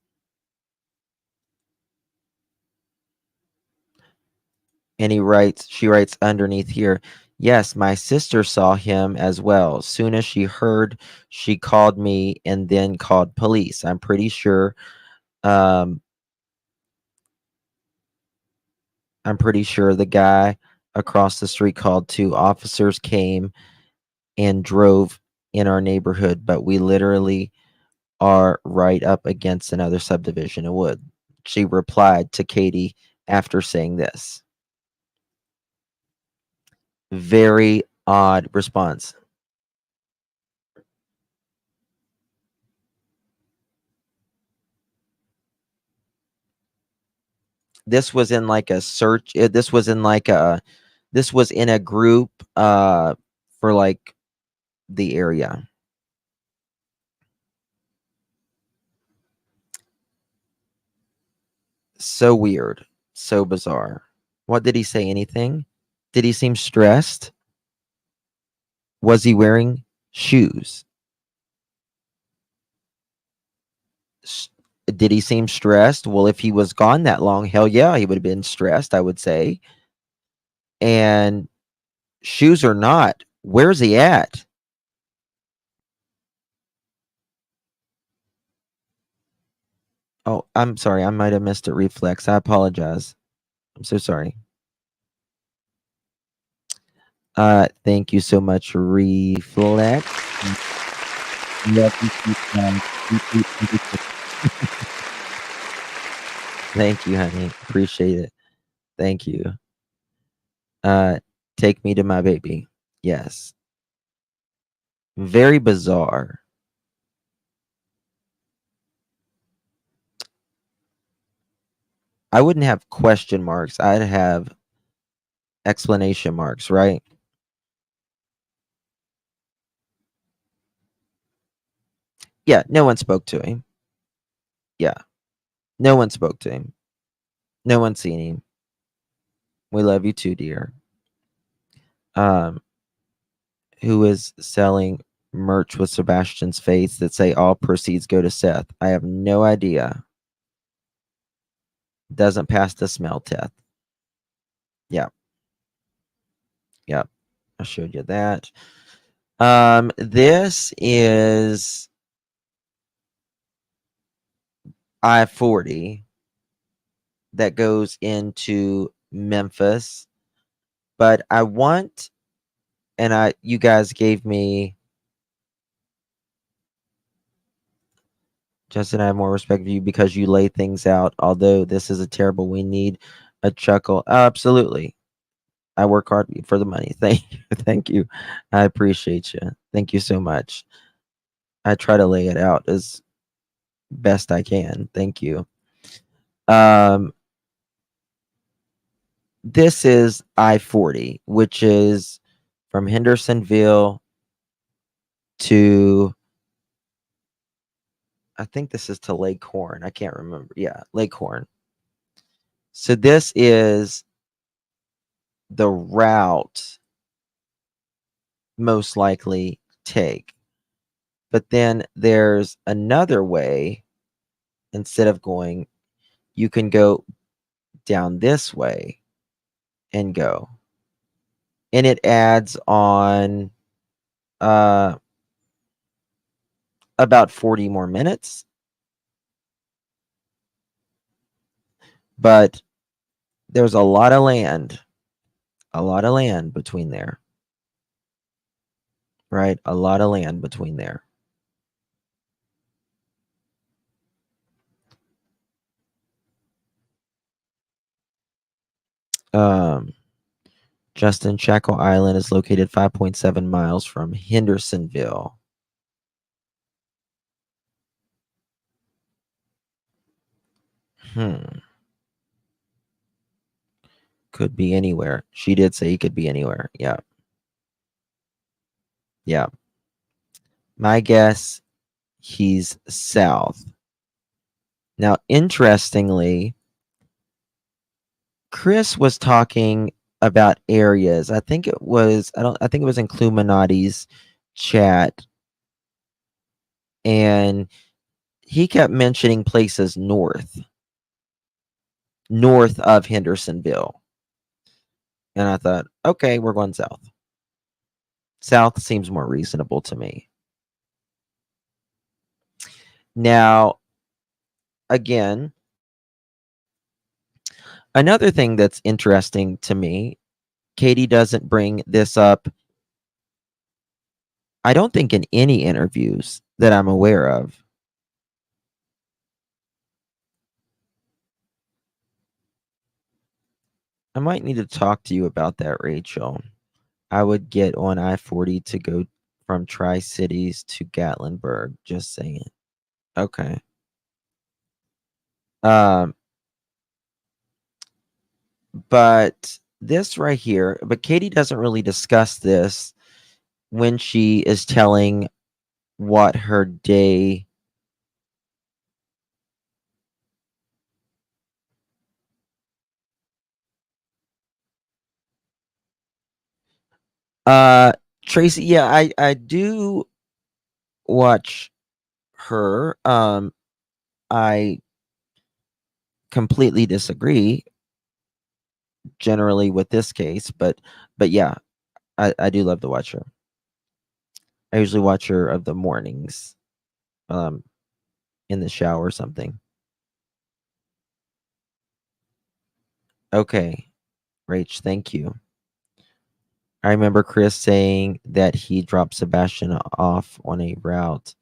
And she writes underneath here, yes, my sister saw him as well. Soon as she heard, she called me and then called police. I'm pretty sure the guy across the street called too. Officers came and drove in our neighborhood, but we literally are right up against another subdivision of wood. She replied to Katie after saying this. Very odd response. This was in like a search. This was in a group for like the area. So weird, so bizarre. What did he say? Anything? Did he seem stressed? Was he wearing shoes? Did he seem stressed? Well, if he was gone that long, hell yeah, he would have been stressed, I would say. And shoes or not, where's he at? Oh, I'm sorry. I might have missed it. Reflex. I apologize. I'm so sorry. Thank you so much, Reflex. Thank you, honey. Appreciate it. Thank you. Take me to my baby. Yes. Very bizarre. I wouldn't have question marks. I'd have explanation marks, right? Yeah, no one spoke to him. Yeah. No one spoke to him. No one seen him. We love you too, dear. Who is selling merch with Sebastian's face that say all proceeds go to Seth? I have no idea. Doesn't pass the smell test. Yeah. Yep. I showed you that. This is I-40 that goes into Memphis. But I want, and you guys gave me, Justin, I have more respect for you because you lay things out. Although this is a terrible, we need a chuckle. Absolutely. I work hard for the money. Thank you. Thank you. I appreciate you. Thank you so much. I try to lay it out as best I can. Thank you. This is I-40, which is from Hendersonville to, I think this is to Lake Horn. I can't remember. Yeah, Lake Horn. So this is the route most likely take. But then there's another way. Instead of going, you can go down this way and go. And it adds on about 40 more minutes. But there's a lot of land between there. Right? A lot of land between there. Justin, Chaco Island is located 5.7 miles from Hendersonville. Could be anywhere. She did say he could be anywhere. Yeah. Yeah. My guess, he's south. Now, interestingly, Chris was talking about areas. I think it was in Cluminati's chat. And he kept mentioning places north of Hendersonville. And I thought, okay, we're going south. South seems more reasonable to me. Now, again, another thing that's interesting to me, Katie doesn't bring this up, I don't think, in any interviews that I'm aware of. I might need to talk to you about that, Rachel. I would get on I-40 to go from Tri-Cities to Gatlinburg, just saying. Okay. But this right here, but Katie doesn't really discuss this when she is telling what her day Tracy, yeah, I do watch her. I completely disagree generally with this case, but yeah, I do love to watch her. I usually watch her of the mornings, in the shower or something. Okay, Rach, thank you. I remember Chris saying that he dropped Sebastian off on a route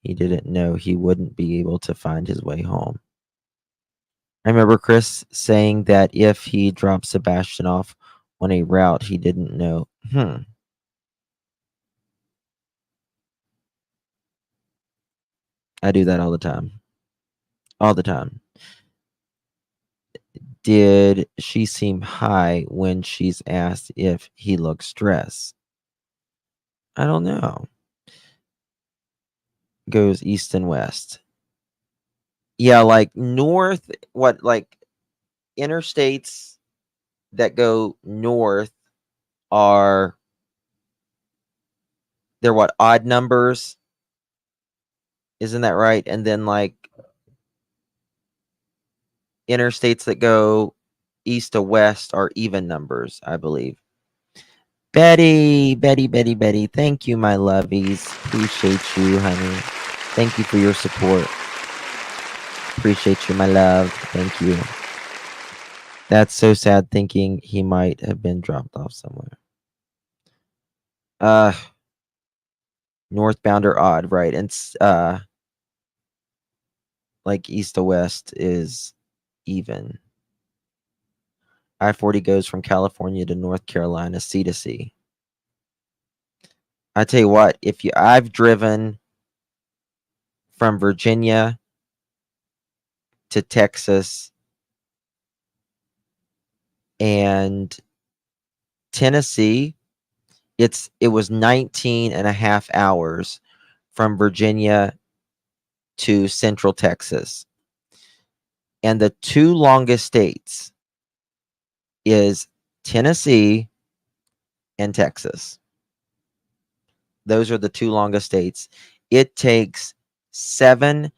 he didn't know he wouldn't be able to find his way home. I remember Chris saying that if he dropped Sebastian off on a route he didn't know. I do that all the time. All the time. Did she seem high when she's asked if he looks stressed? I don't know. Goes east and west. Yeah, like north, like interstates that go north are, they're what, odd numbers? Isn't that right? And then like interstates that go east to west are even numbers, I believe. Betty, thank you, my lovies. Appreciate you, honey. Thank you for your support. Appreciate you, my love. Thank you. That's so sad, thinking he might have been dropped off somewhere. Northbound or odd, right? And like east to west is even. I-40 goes from California to North Carolina, C to C. I tell you what, I've driven from Virginia to Texas and Tennessee. It was 19 and a half hours from Virginia to Central Texas. And the two longest states is Tennessee and Texas. Those are the two longest states. It takes 7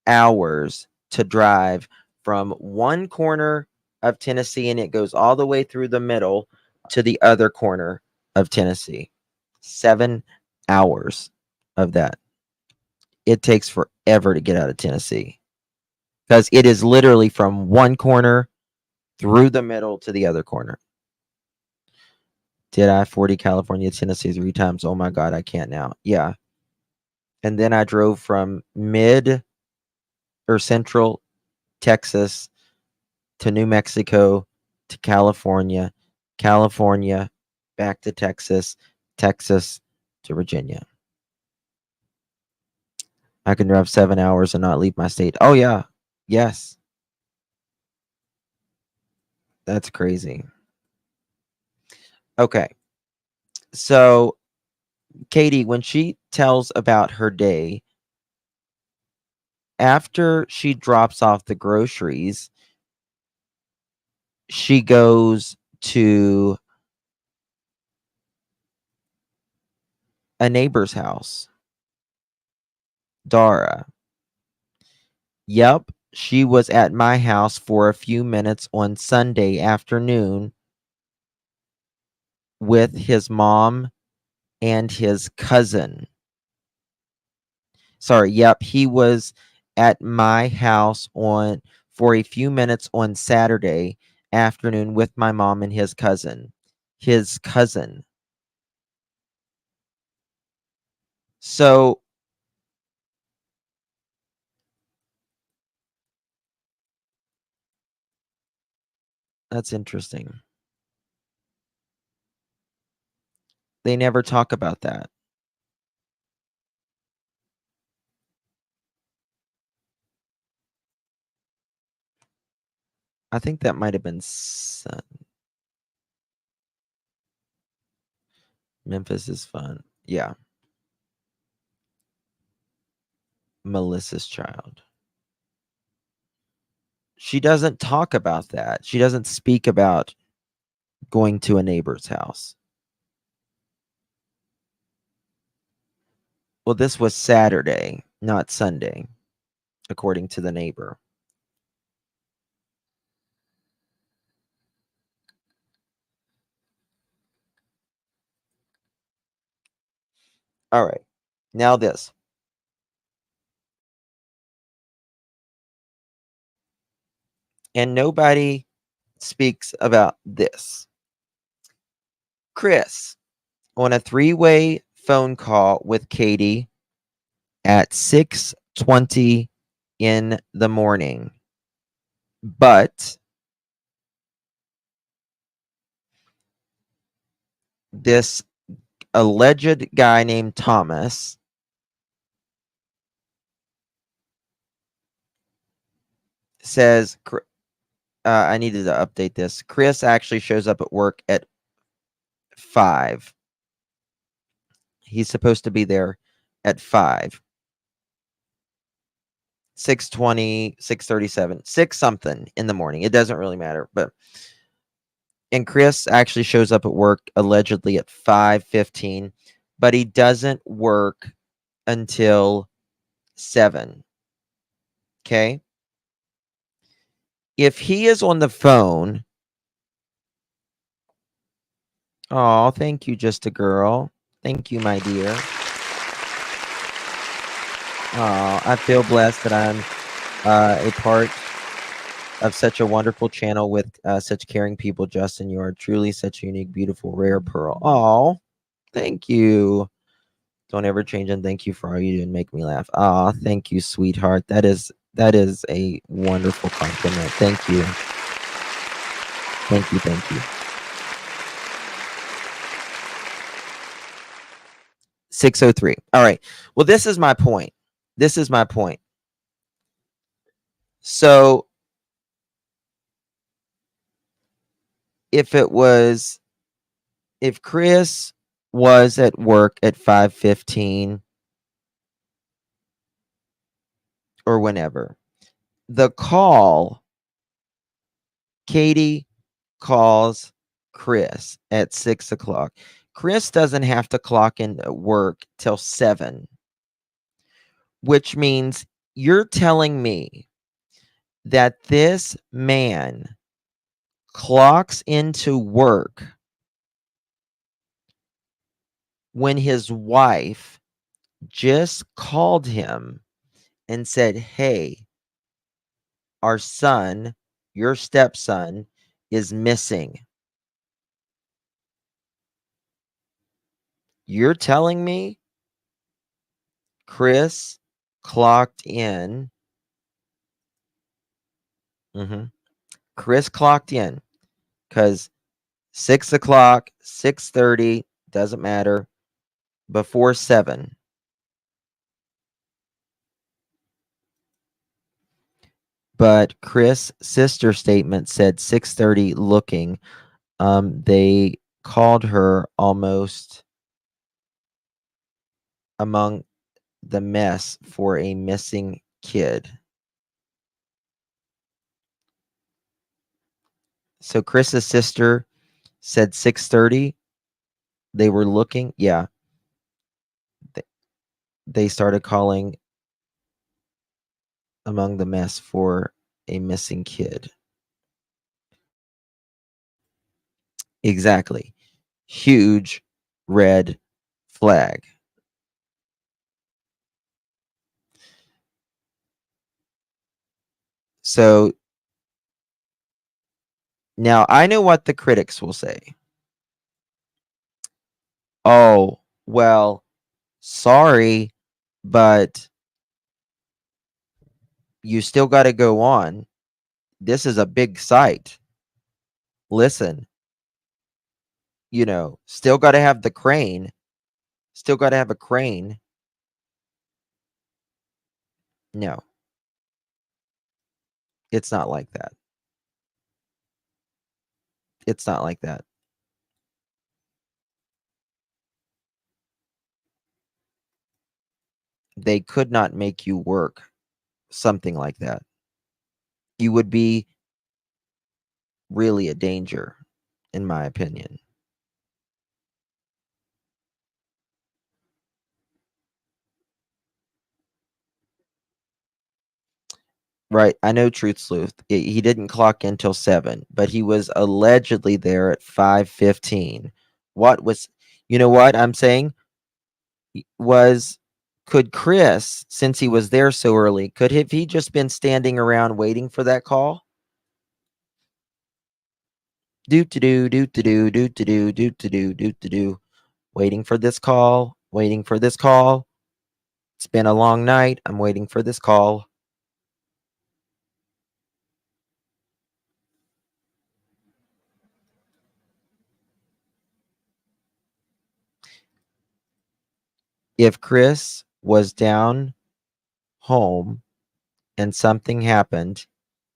hours to drive from one corner of Tennessee, and it goes all the way through the middle to the other corner of Tennessee. 7 hours of that. It takes forever to get out of Tennessee because it is literally from one corner through the middle to the other corner. Did I-40 California, Tennessee 3 times? Oh my God, I can't now. Yeah. And then I drove from central Texas to New Mexico to California, back to Texas, Texas to Virginia. I can drive 7 hours and not leave my state. Oh yeah. Yes. That's crazy. Okay. So Katie, when she tells about her day, after she drops off the groceries, she goes to a neighbor's house, Dara. Yep, she was at my house for a few minutes on Sunday afternoon with his mom and his cousin. Sorry, yep, he was at my house for a few minutes on Saturday afternoon with my mom and his cousin. His cousin. So that's interesting. They never talk about that. I think that might have been Memphis is fun. Yeah. Melissa's child. She doesn't talk about that. She doesn't speak about going to a neighbor's house. Well, this was Saturday, not Sunday, according to the neighbor. All right. Now this. And nobody speaks about this. Chris, on a three-way phone call with Katie at 6:20 in the morning. But this alleged guy named Thomas says, I needed to update this. Chris actually shows up at work at 5. He's supposed to be there at 5. 6:20, 6:37, 6 something in the morning. It doesn't really matter, and Chris actually shows up at work allegedly at 5:15, but he doesn't work until 7. Okay? If he is on the phone, oh, thank you, just a girl. Thank you, my dear. Oh, I feel blessed that I'm a part of such a wonderful channel with such caring people. Justin, you are truly such a unique, beautiful, rare pearl. Oh, thank you. Don't ever change, and thank you for all you do and make me laugh. Ah, thank you, sweetheart. That is a wonderful compliment. Thank you. Thank you, thank you. 6:03. All right. Well, this is my point. So if Chris was at work at 5:15 or whenever, the call, Katie calls Chris at 6 o'clock. Chris doesn't have to clock in at work till 7, which means you're telling me that this man clocks into work when his wife just called him and said, "Hey, our son, your stepson, is missing." You're telling me Chris clocked in. Chris clocked in because 6 o'clock, 6:30, doesn't matter, before 7. But Chris' sister statement said 6:30 looking. They called her almost among the mess for a missing kid. So Chris's sister said 6:30. They were looking. Yeah. They started calling among the mess for a missing kid. Exactly. Huge red flag. So now I know what the critics will say. Oh, well, sorry, but you still got to go on. This is a big site. Listen, still got to have the crane. Still got to have a crane. No, it's not like that. It's not like that. They could not make you work something like that. You would be really a danger, in my opinion. Right. I know Truth Sleuth. He didn't clock in till 7, but he was allegedly there at 5:15. What was, you know what I'm saying? Could Chris, since he was there so early, could have he just been standing around waiting for that call? Do to do, do to do, do to do, do to do, do to do. Waiting for this call, waiting for this call. It's been a long night. I'm waiting for this call. If Chris was down home and something happened,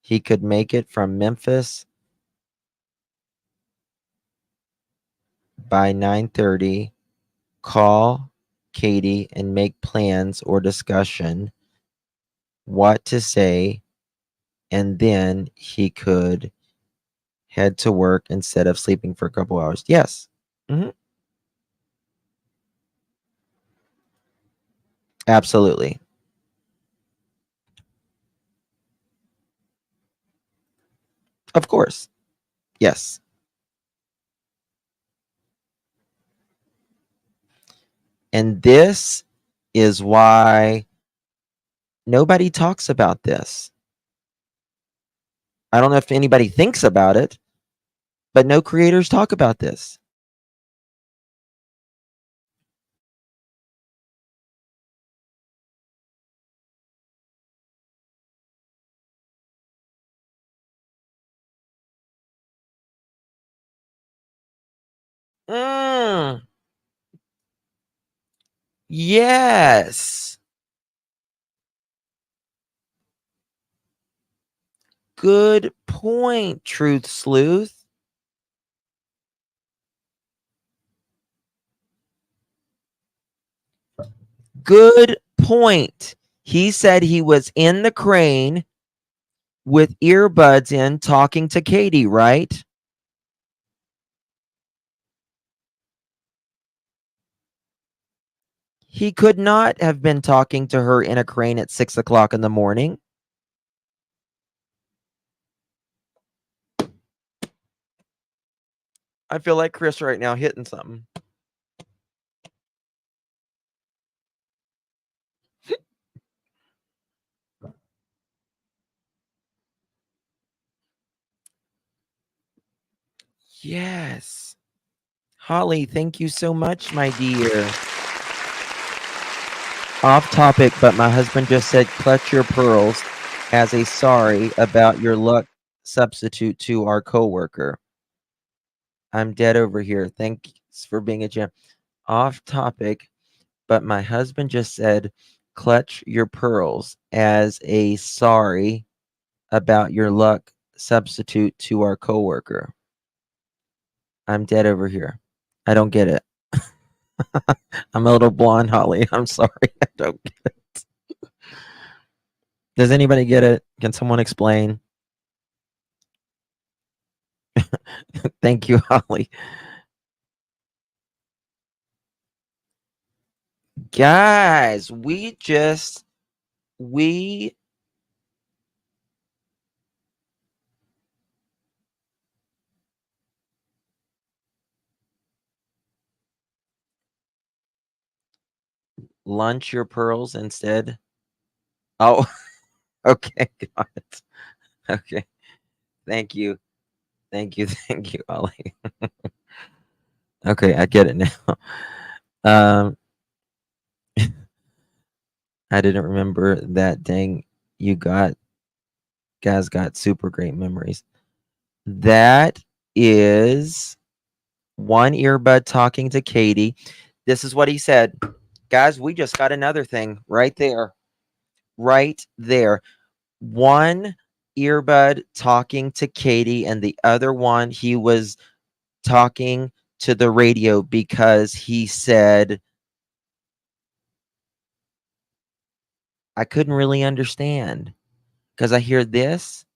he could make it from Memphis by 9:30, call Katie and make plans or discussion what to say, and then he could head to work instead of sleeping for a couple hours. Yes. Absolutely. Of course. Yes. And this is why nobody talks about this. I don't know if anybody thinks about it, but no creators talk about this. Yes. Good point, Truth Sleuth. Good point. He said he was in the crane with earbuds in talking to Katie, right? He could not have been talking to her in a crane at 6 o'clock in the morning. I feel like Chris right now hitting something. Yes. Holly, thank you so much, my dear. Off topic, but my husband just said clutch your pearls as a sorry about your luck substitute to our coworker. I'm dead over here. Thanks for being a gem. Off topic, but my husband just said clutch your pearls as a sorry about your luck substitute to our coworker. I'm dead over here. I don't get it. I'm a little blonde, Holly. I'm sorry. I don't get it. Does anybody get it? Can someone explain? Thank you, Holly. Guys, we lunch your pearls instead. Oh, okay, got it. Okay, thank you, thank you, thank you, Ollie. Okay, I get it now. Um, I didn't remember that. Dang, you guys got super great memories. That is one earbud talking to Katie. This is what he said. Guys, we just got another thing right there. Right there. One earbud talking to Katie, and the other one he was talking to the radio because he said, I couldn't really understand because I hear this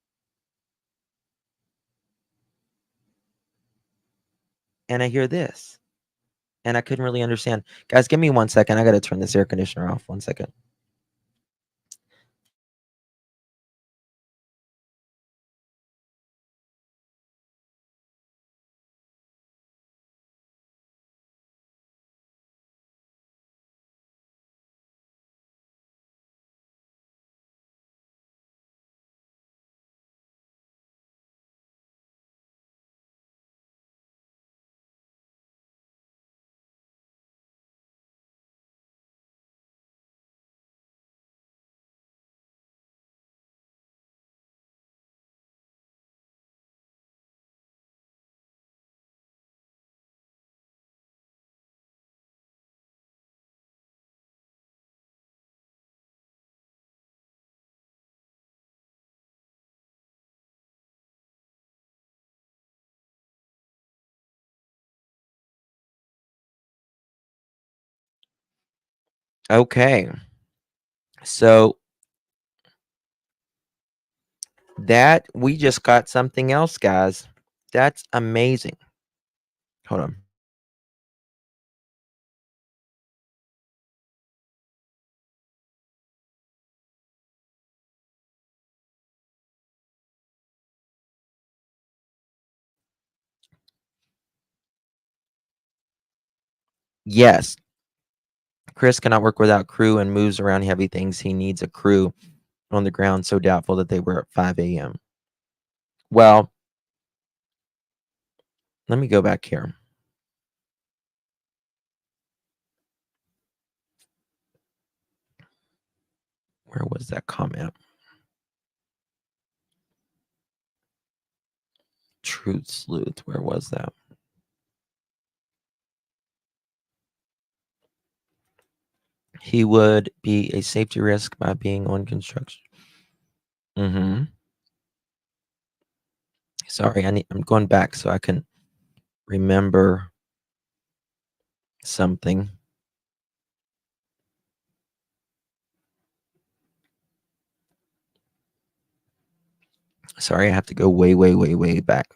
and I hear this and I couldn't really understand. Guys, give me 1 second. I got to turn this air conditioner off. 1 second. Okay. So that we just got something else, guys. That's amazing. Hold on. Yes. Chris cannot work without crew and moves around heavy things. He needs a crew on the ground, so doubtful that they were at 5 a.m. Well, let me go back here. Where was that comment? Truth sleuth. Where was that? He would be a safety risk by being on construction. Sorry, I'm going back so I can remember something. Sorry, I have to go way, way, way, way back.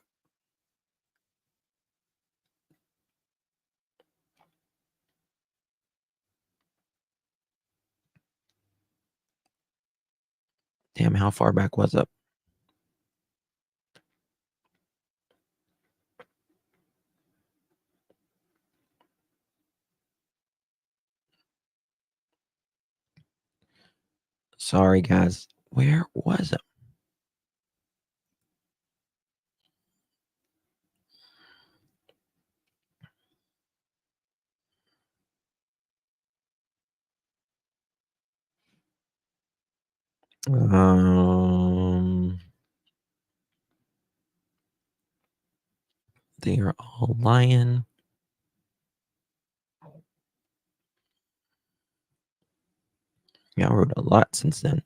Damn, how far back was it? Sorry, guys. Where was it? They are all lying. Yeah, I wrote a lot since then.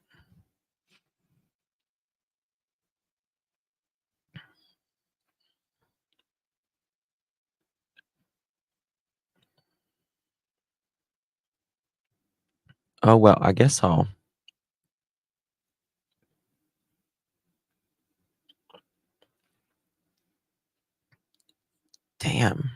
Oh, well, I guess I'll. Damn.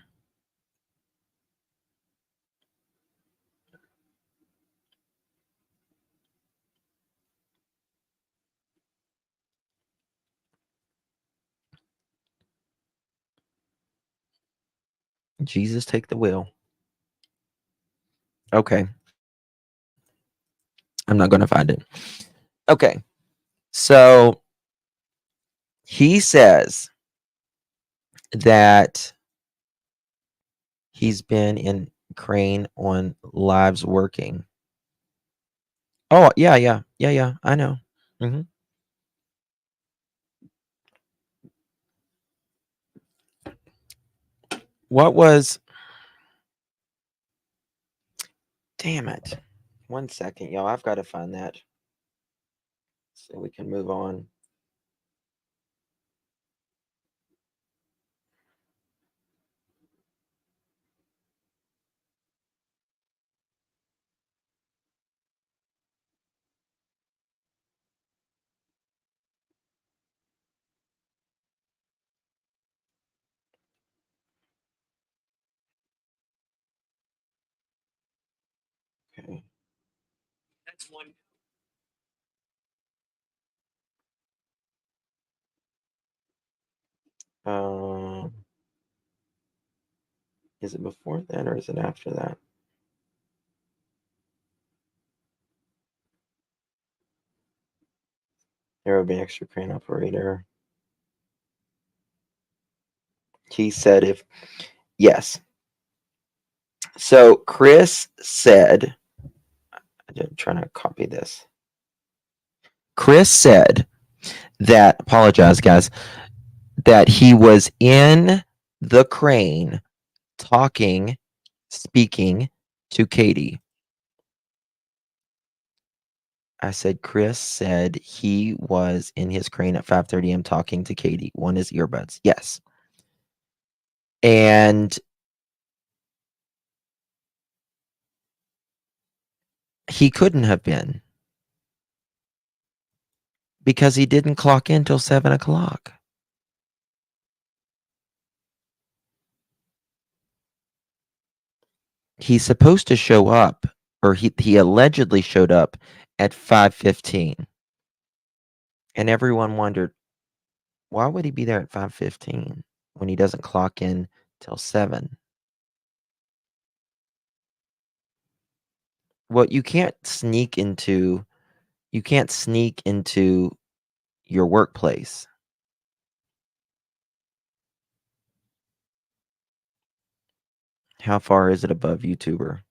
Jesus, take the wheel. Okay. I'm not going to find it. Okay. So he says that he's been in Crane on Lives Working. Oh, yeah. I know. hmm What was... Damn it. 1 second, y'all. I've got to find that so we can move on. Okay. That's one. Is it before that or is it after that? There will be extra crane operator. He said if... Yes. So Chris said... I'm trying to copy this. Chris said that... Apologize, guys. That he was in the crane speaking to Katie. I said Chris said he was in his crane at 5:30 a.m. talking to Katie. One is earbuds. Yes. And he couldn't have been because he didn't clock in till 7 o'clock. He's supposed to show up, or he allegedly showed up at 5:15. And everyone wondered, why would he be there at 5:15 when he doesn't clock in till 7? Well, you can't sneak into your workplace. How far is it above YouTuber?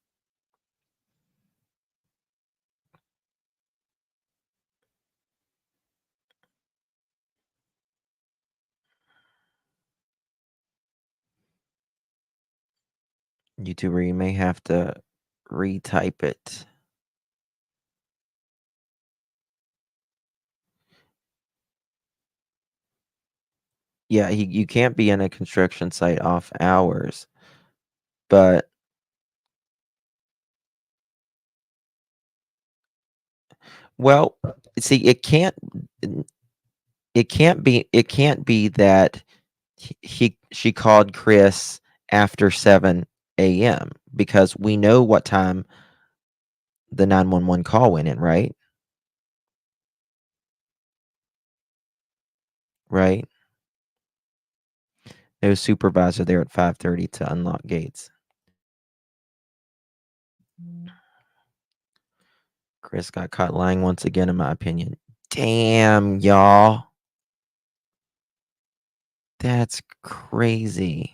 YouTuber, you may have to retype it. Yeah, you can't be in a construction site off hours, but well, see, it can't be that she called Chris after 7 a.m. because we know what time the 911 call went in, right? Right? There was a supervisor there at 5:30 to unlock gates. Chris got caught lying once again, in my opinion. Damn, y'all. That's crazy.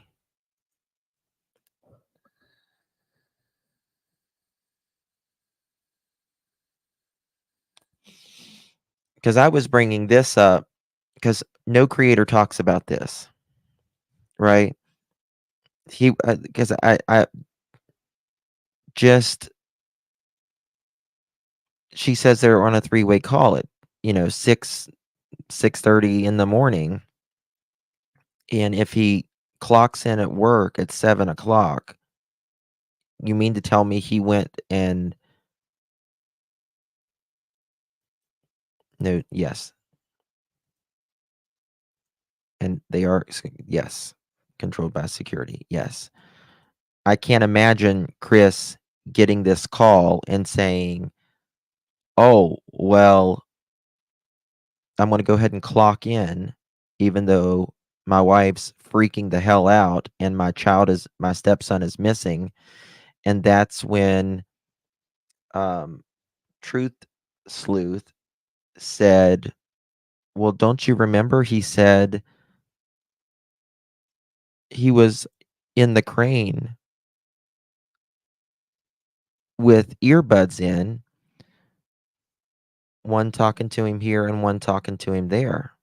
Because I was bringing this up because no creator talks about this, right? Because I just... She says they're on a 3-way call at 6:30 in the morning, and if he clocks in at work at 7 o'clock, you mean to tell me he went and... No, yes. And they are, yes, controlled by security. Yes. I can't imagine Chris getting this call and saying, oh, well, I'm going to go ahead and clock in, even though my wife's freaking the hell out and my stepson is missing. And that's when truth sleuth said, well, don't you remember he said he was in the crane with earbuds in, one talking to him here and one talking to him there.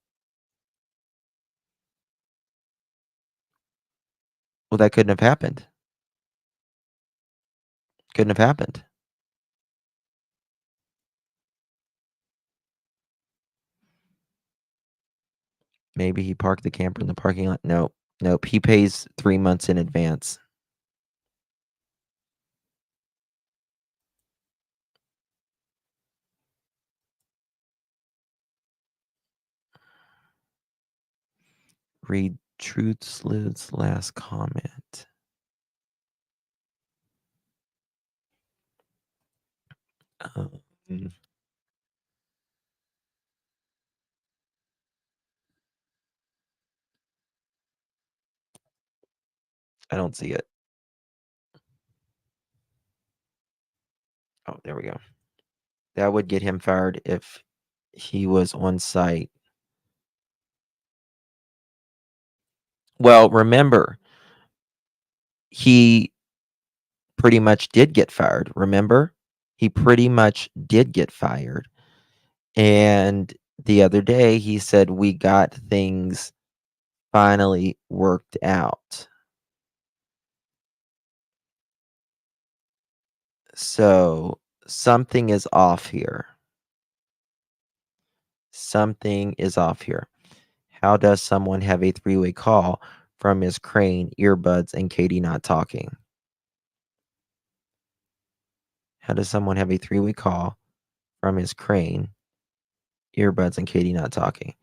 Well, that couldn't have happened. Couldn't have happened. Maybe he parked the camper in the parking lot. Nope. He pays 3 months in advance. Read Truth Sleuth's last comment. I don't see it. Oh, there we go. That would get him fired if he was on site. Well, remember, he pretty much did get fired. Remember? He pretty much did get fired. And the other day he said, we got things finally worked out. So something is off here. Something is off here. How does someone have a three-way call from his crane, earbuds, and Katie not talking? How does someone have a three-way call from his crane, earbuds, and Katie not talking?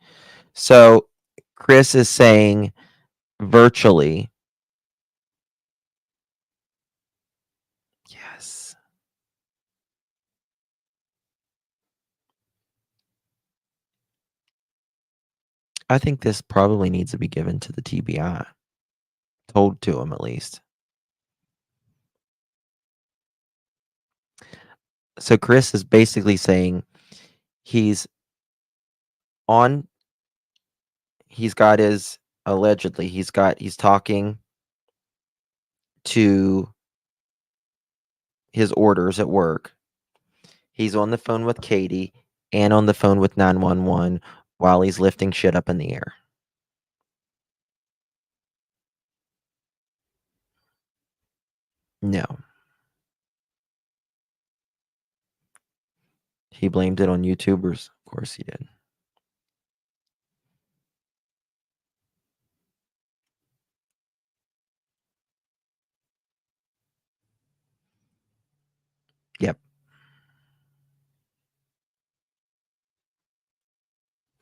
So Chris is saying virtually. Yes. I think this probably needs to be given to the TBI. Told to him at least. So Chris is basically saying he's got his, allegedly, he's talking to his orders at work. He's on the phone with Katie and on the phone with 911 while he's lifting shit up in the air. No. He blamed it on YouTubers. Of course he did. Yep.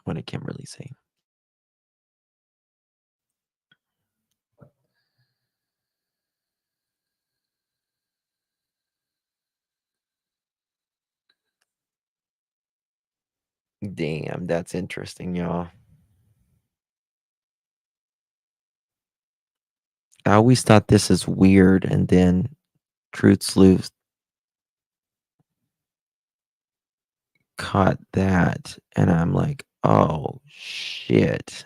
What did Kimberly say? Damn, that's interesting, y'all. I always thought this is weird, and then Truth Sleuth caught that, and I'm like, oh shit.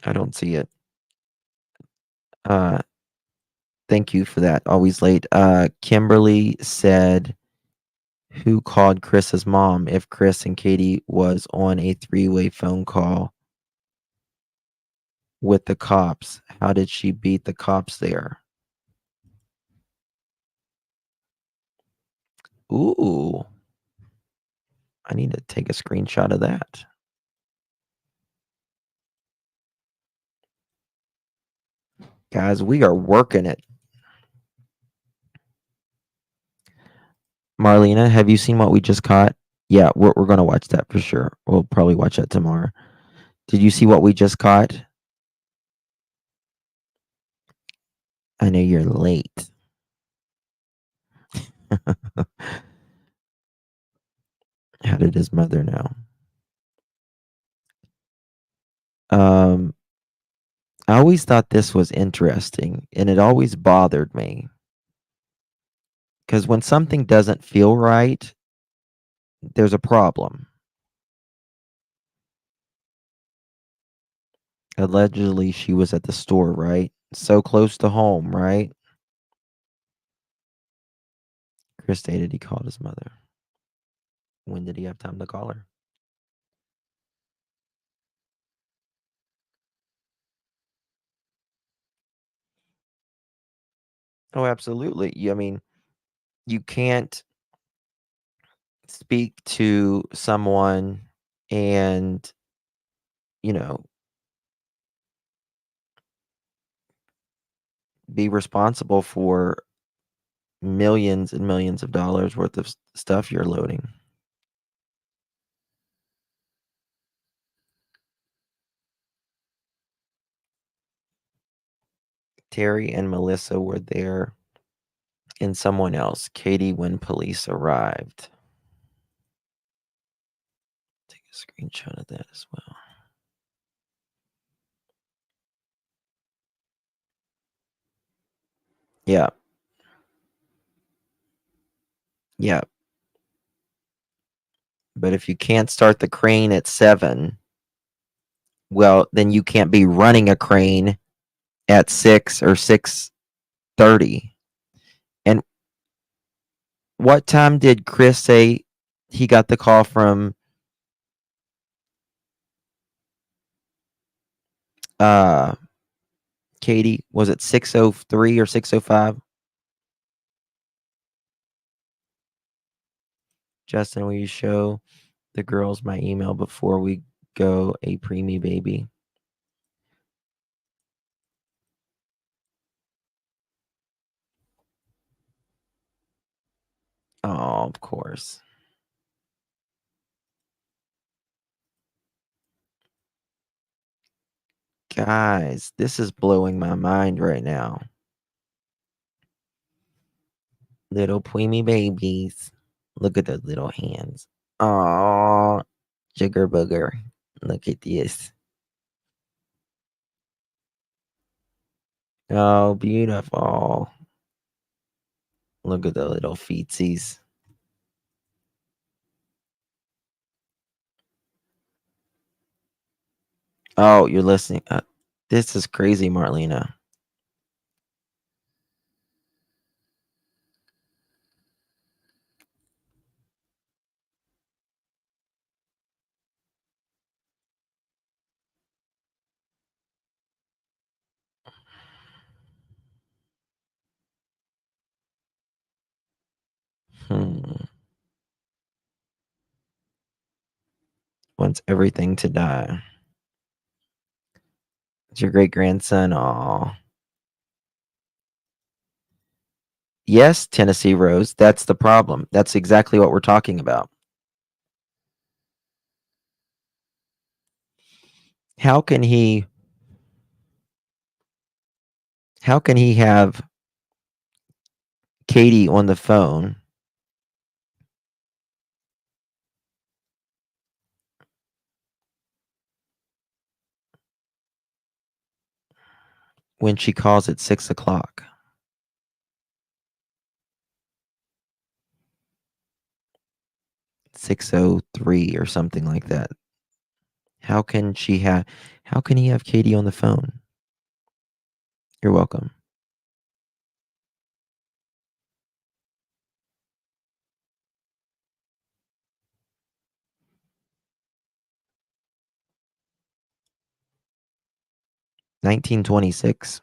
I don't see it. Thank you for that. Always late. Kimberly said, who called Chris's mom if Chris and Katie was on a three-way phone call with the cops? How did she beat the cops there? Ooh. I need to take a screenshot of that. Guys, we are working it. Marlena, have you seen what we just caught? Yeah, we're going to watch that for sure. We'll probably watch that tomorrow. Did you see what we just caught? I know you're late. How did his mother know? I always thought this was interesting, and it always bothered me. Because when something doesn't feel right, there's a problem. Allegedly, she was at the store, right? So close to home, right? Chris stated he called his mother. When did he have time to call her? Oh, absolutely. I mean, you can't speak to someone and, you know, be responsible for millions and millions of dollars worth of stuff you're loading. Terry and Melissa were there, and someone else, Katie, when police arrived. Take a screenshot of that as well. Yeah. Yeah. But if you can't start the crane at 7, well, then you can't be running a crane at 6 or 6:30. And what time did Chris say he got the call from Katie? Was it 6:03 or 6:05? Justin, will you show the girls my email before we go a preemie baby? Oh, of course. Guys, this is blowing my mind right now. Little preemie babies. Look at those little hands. Oh, jigger booger. Look at this. Oh, beautiful. Look at the little feetsies. Oh, you're listening. This is crazy, Marlena. Wants everything to die. It's your great grandson. Aw. Yes, Tennessee Rose. That's the problem. That's exactly what we're talking about. How can he have Katie on the phone when she calls at 6:00? 6:03 or something like that. How can he have Katie on the phone? You're welcome. $1926.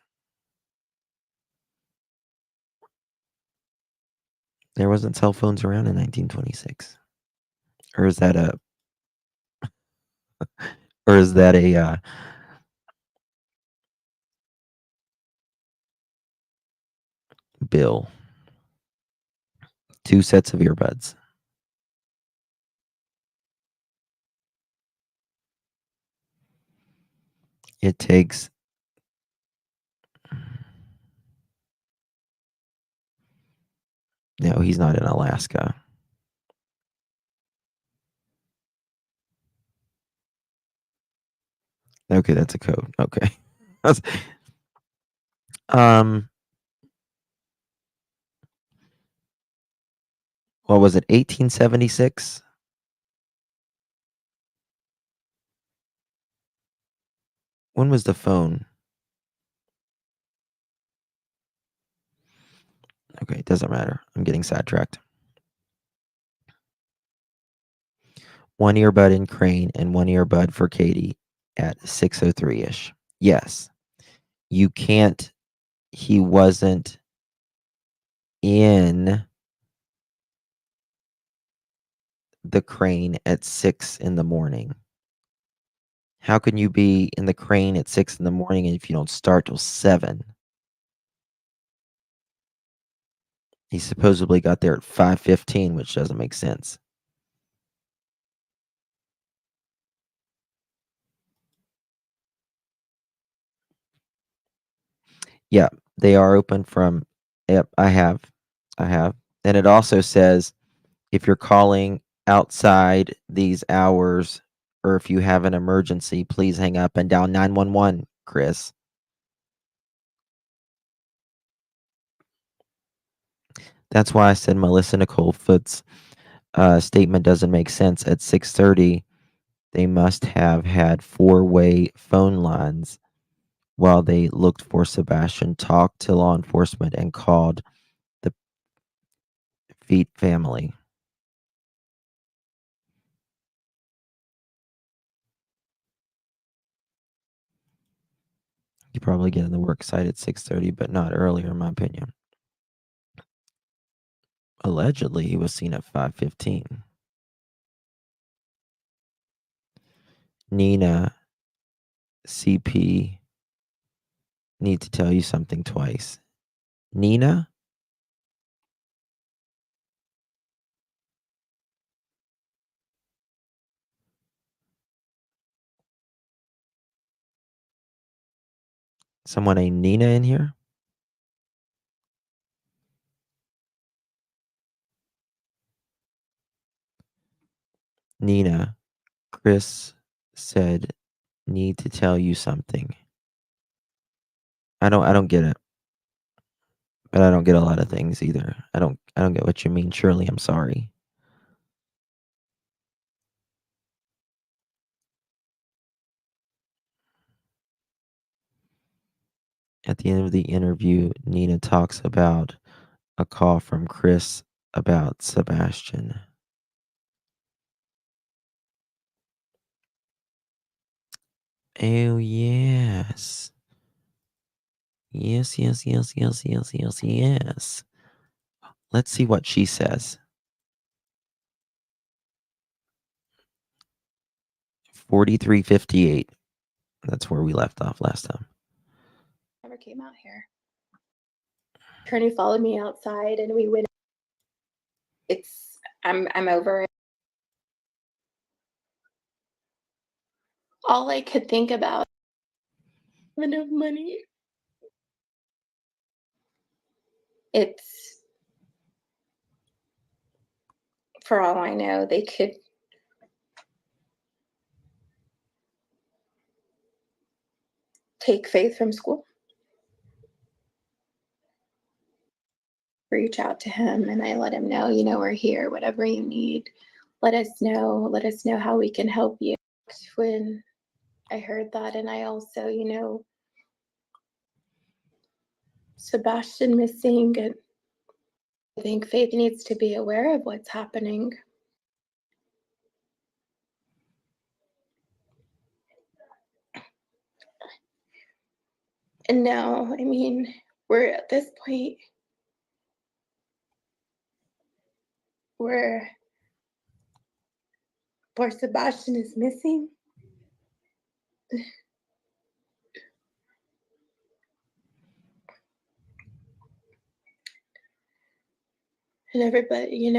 There wasn't cell phones around in 1926. Or is that a bill? 2 sets of earbuds. It takes No, he's not in Alaska. Okay, that's a code. Okay. um, what was it? 1876. When was the phone? Okay, it doesn't matter. I'm getting sidetracked. One earbud in Crane and one earbud for Katie at 6:03ish. Yes. You can't. He wasn't in the Crane at 6 in the morning. How can you be in the Crane at 6 in the morning if you don't start till 7? He supposedly got there at 5:15, which doesn't make sense. Yeah, they are open from. Yep, I have. And it also says if you're calling outside these hours or if you have an emergency, please hang up and dial 911, Chris. That's why I said Melissa Nicole Foot's statement doesn't make sense. At 6:30, they must have had four-way phone lines while they looked for Sebastian, talked to law enforcement, and called the Feet family. You probably get in the work site at 6:30, but not earlier, in my opinion. Allegedly, he was seen at 5:15. Nina, CP, need to tell you something twice. Nina? Someone named Nina in here? Nina, Chris said, need to tell you something. I don't get it. But I don't get a lot of things either. I don't get what you mean. Shirley, I'm sorry. At the end of the interview, Nina talks about a call from Chris about Sebastian. Oh, yes. Yes. Let's see what she says. 43:58. That's where we left off last time. Never came out here. Attorney followed me outside and we went. I'm over it. All I could think about enough money. It's, for all I know, they could take Faith from school. Reach out to him and I let him know, we're here, whatever you need. Let us know how we can help you. When I heard that, and I also, Sebastian missing, and I think Faith needs to be aware of what's happening. And now, we're at this point where Sebastian is missing. And everybody,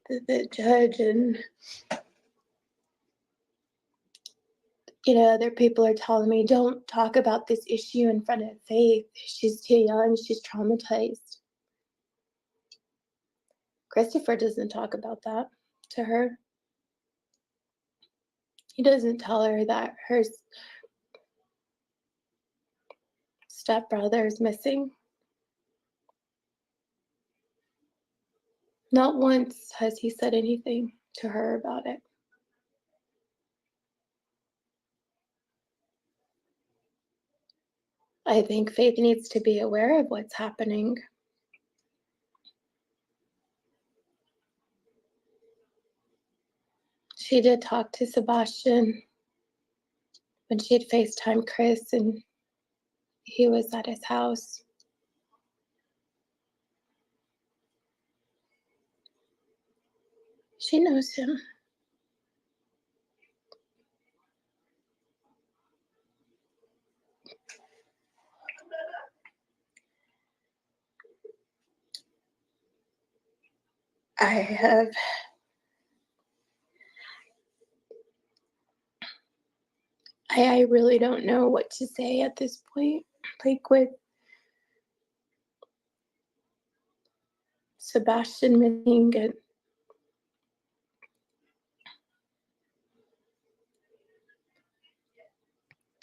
the judge and, other people are telling me, don't talk about this issue in front of Faith. She's too young. She's traumatized. Christopher doesn't talk about that to her. He doesn't tell her that stepbrother is missing. Not once has he said anything to her about it. I think Faith needs to be aware of what's happening. She did talk to Sebastian when she had FaceTimed Chris and he was at his house. She knows him. I really don't know what to say at this point. Like with Sebastian missing and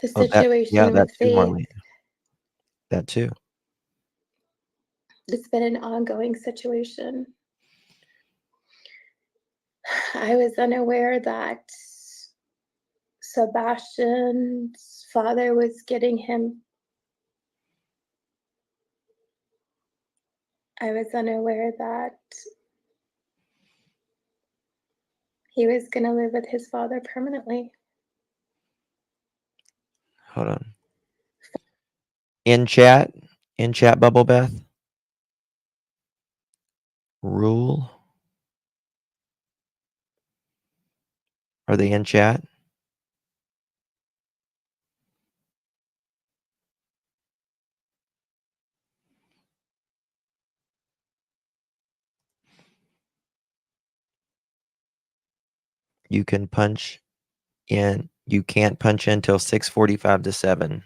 the situation that with too, Faith. Marlene. That too. It's been an ongoing situation. I was unaware that Sebastian's father was getting him. I was unaware that he was going to live with his father permanently. Hold on. In chat, Bubble Beth. Rule. Are they in chat? You can punch in. You can't punch in till 6:45 to 7.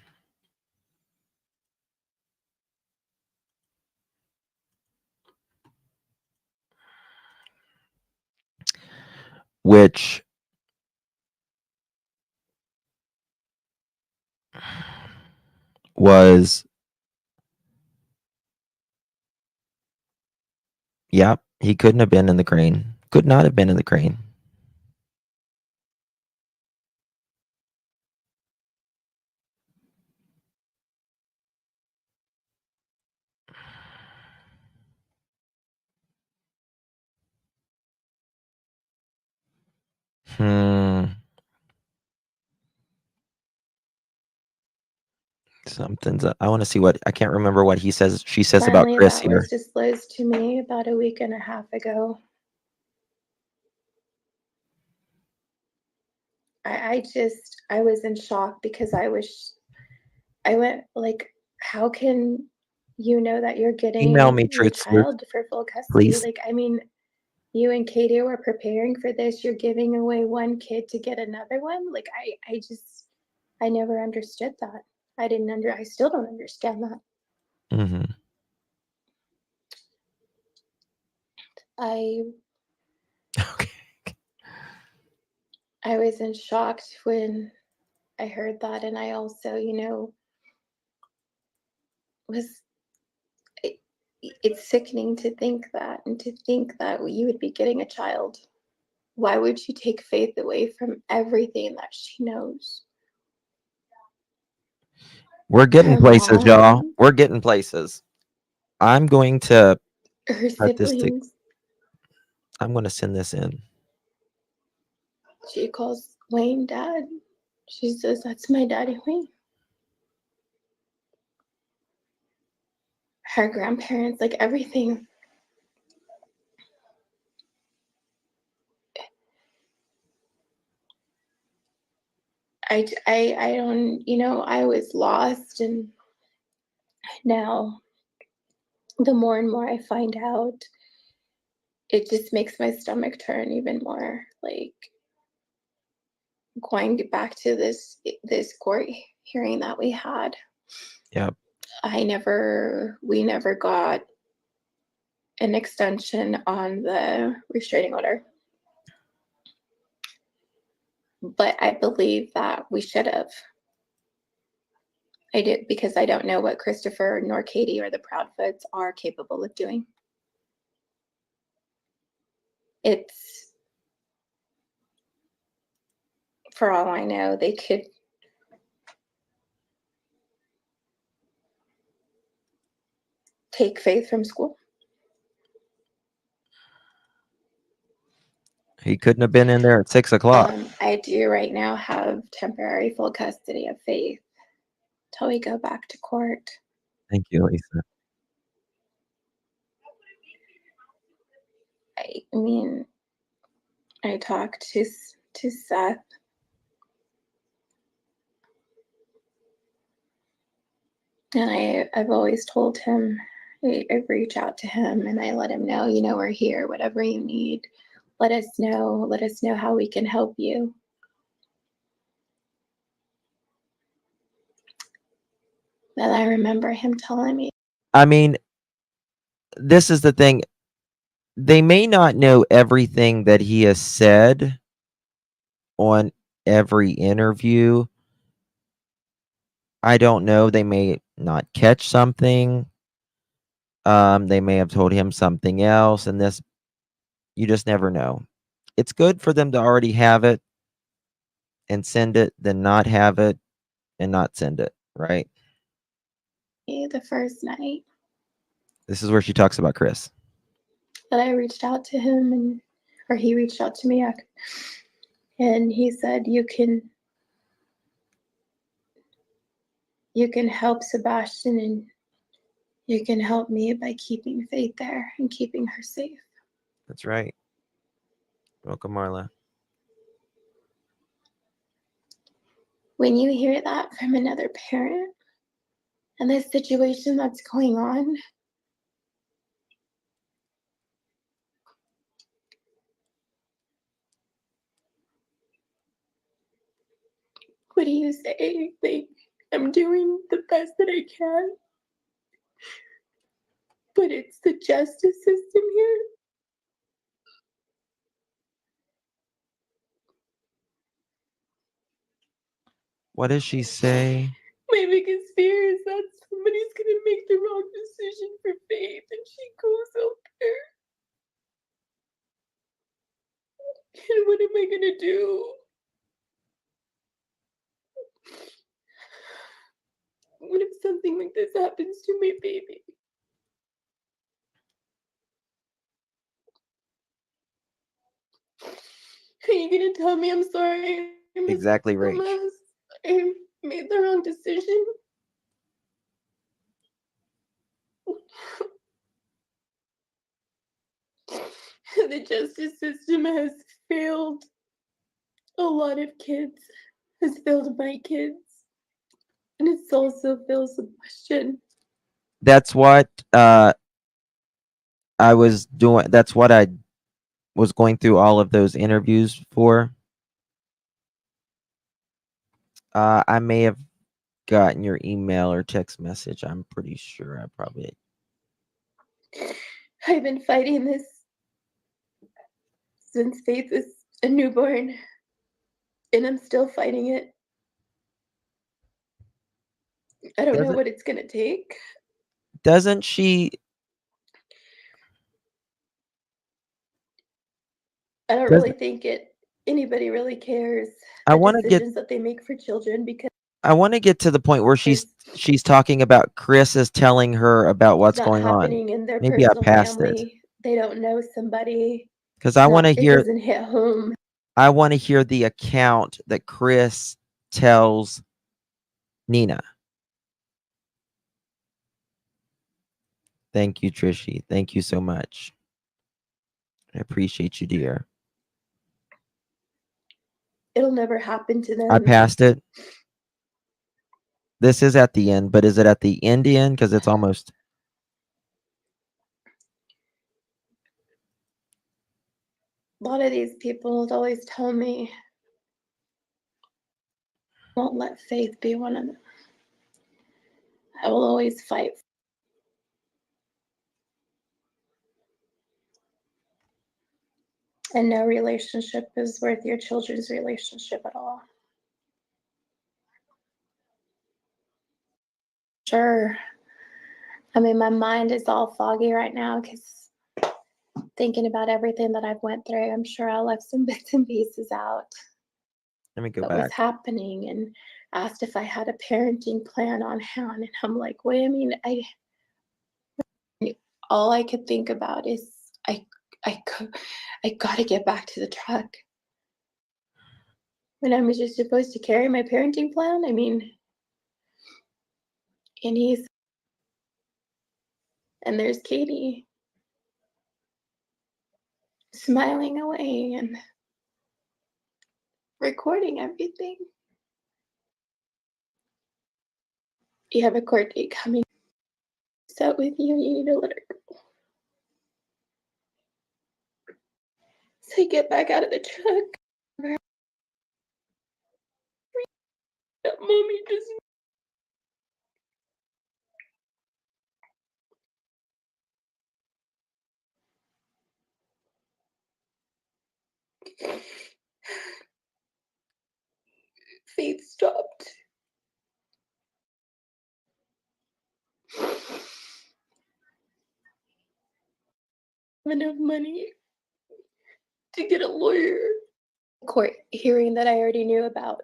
Which was, yep, he couldn't have been in the crane. Could not have been in the crane. Something's I want to see what I can't remember what she says about Finally, Chris that here. was disclosed to me about a week and a half ago. I was in shock because I went like, how can you know that you're getting Email me, your Truth Sleuth, child for full custody? please. Like, I mean, you and Katie were preparing for this. You're giving away one kid to get another one. Like, I never understood that. I still don't understand that. Mm-hmm. Okay. I was in shock when I heard that, and I also, it's sickening to think that, and to think that you would be getting a child. Why would you take Faith away from everything that she knows? We're getting Her places, y'all. mom, We're getting places. I'm going to her start this. siblings. I'm going to send this in. She calls Wayne dad. She says, "That's my daddy, Wayne." Her grandparents, like everything. I don't, I was lost, and now the more and more I find out, it just makes my stomach turn even more. Like, going back to this court hearing that we had. Yep. We never got an extension on the restraining order. But I believe that we should have. I did, because I don't know what Christopher nor Katie or the Proudfoots are capable of doing. It's, for all I know, they could take Faith from school. He couldn't have been in there at 6 o'clock. I do right now have temporary full custody of Faith till we go back to court. Thank you, Lisa. I mean, I talked to Seth. And I've always told him, I reach out to him and I let him know, you know, we're here, whatever you need, let us know how we can help you. But I remember him telling me. I mean, this is the thing. They may not know everything that he has said on every interview. I don't know. They may not catch something. They may have told him something else, and this, you just never know. It's good for them to already have it and send it, than not have it and not send it, right? The first night This is where she talks about Chris. that I reached out to him, or he reached out to me, and he said, you can help Sebastian and you can help me by keeping Faith there and keeping her safe. That's right. Welcome, Marla. When you hear that from another parent and the situation that's going on, what do you say? Like, I'm doing the best that I can, but it's the justice system here. What does she say? My biggest fear is that somebody's gonna make the wrong decision for Faith and she goes out there. And what am I gonna do? What if something like this happens to my baby? Are you gonna tell me I'm sorry? Exactly right. I made the wrong decision. The justice system has failed a lot of kids, has failed my kids, and it's also failed Sebastian. That's what I was doing. That's what I was going through all of those interviews for. I may have gotten your email or text message. I'm pretty sure I probably. I've been fighting this since Faith was a newborn, and I'm still fighting it. I don't know what it's gonna take. Doesn't she? I don't really think anybody really cares the decisions that they make for children, because I want to get to the point where she's talking about Chris is telling her about what's not going happening on. in their Maybe I personal passed it family. They don't know somebody. because I want to It hear. doesn't hit home. I want to hear the account that Chris tells Nina. Thank you, Trishy. Thank you so much. I appreciate you, dear. It'll never happen to them. I passed it. This is at the end, but is it at the end? Because it's almost. A lot of these people always tell me, won't let Faith be one of them. I will always fight. And no relationship is worth your children's relationship at all. Sure. I mean, my mind is all foggy right now because thinking about everything that I've went through, I'm sure I left some bits and pieces out. Let me go What was back. happening and asked if I had a parenting plan on hand. And I'm like, wait, I mean, all I could think about is I got to get back to the truck. And I was just supposed to carry my parenting plan. I mean, and there's Katie smiling away and recording everything. You have a court date coming. So with you, you need to let her go. So I get back out of the truck. Mommy just Faith stopped. Enough money to get a lawyer. Court hearing that I already knew about.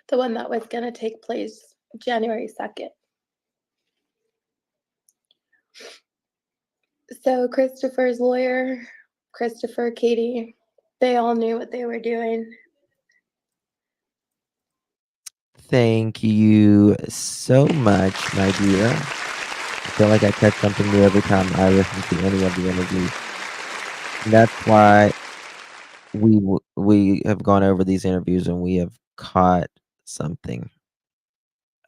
The one that was going to take place January 2nd. So Christopher's lawyer, Christopher, Katie, they all knew what they were doing. Thank you so much, my dear. I feel like I catch something new every time I listen to any of the interviews. And that's why we have gone over these interviews and we have caught something.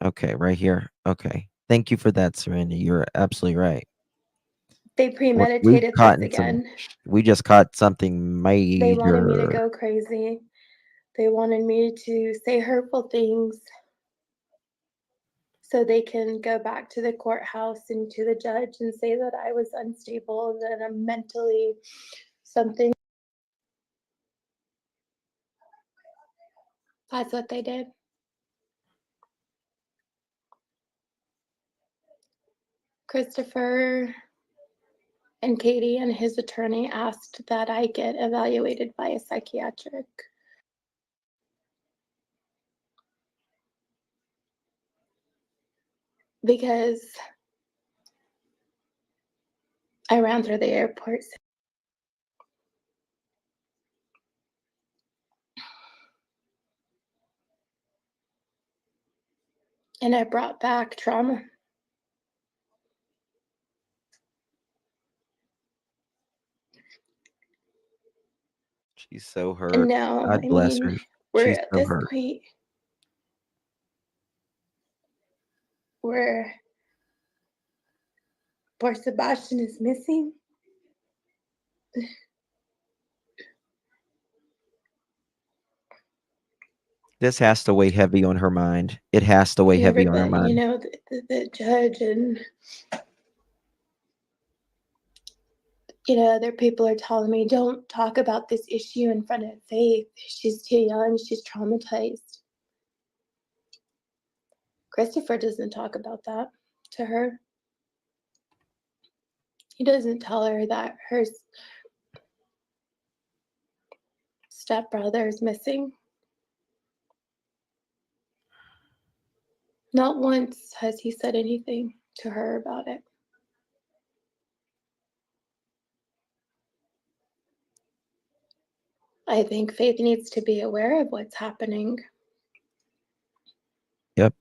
Okay, right here. Okay. Thank you for that, Serena. You're absolutely right. They We've premeditated caught this some. again. We just caught something major. They wanted me to go crazy. They wanted me to say hurtful things so they can go back to the courthouse and to the judge and say that I was unstable, that I'm mentally something. That's what they did. Christopher and Katie and his attorney asked that I get evaluated by a psychiatric. Because I ran through the airport. And I brought back trauma. She's so hurt. And now, God bless her. we're She's at so this hurt. point where poor Sebastian is missing. This has to weigh heavy on her mind. It has to weigh heavy on her Everybody, mind. the judge and other people are telling me, don't talk about this issue in front of Faith. She's too young. She's traumatized. Christopher doesn't talk about that to her. He doesn't tell her that her stepbrother is missing. Not once has he said anything to her about it. I think Faith needs to be aware of what's happening. Yep.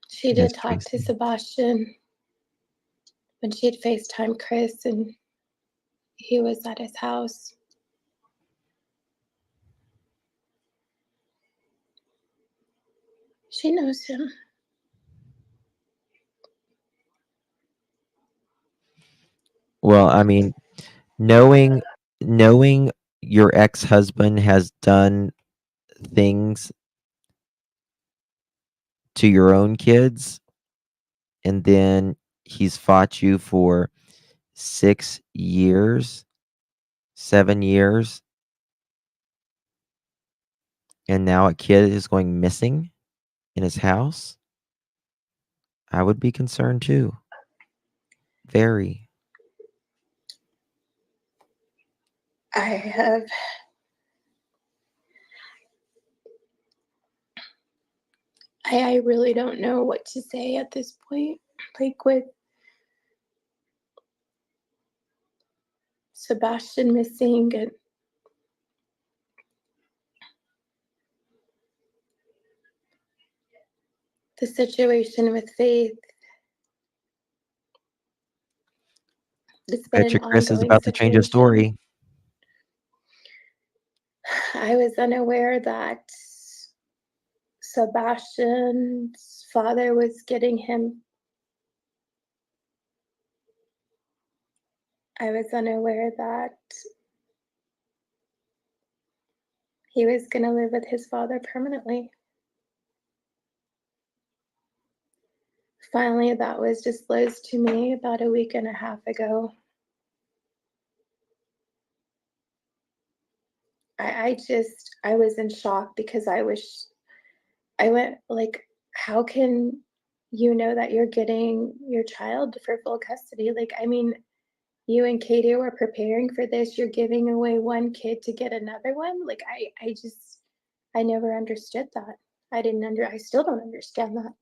She did talk to Sebastian when she had FaceTimed Chris and he was at his house. She knows him. Well, I mean, knowing your ex-husband has done things to your own kids, and then he's fought you for 6 years, 7 years, and now a kid is going missing in his house, I would be concerned too. Very. I really don't know what to say at this point. Like with Sebastian missing and the situation with Faith. It's been Bet an you Chris is ongoing about to change his situation. story. I was unaware that Sebastian's father was getting him. I was unaware that he was going to live with his father permanently. Finally, that was disclosed to me about a week and a half ago. I was in shock because I went like, how can you know that you're getting your child for full custody? Like, I mean, you and Katie were preparing for this. You're giving away one kid to get another one. Like, I never understood that. I still don't understand that.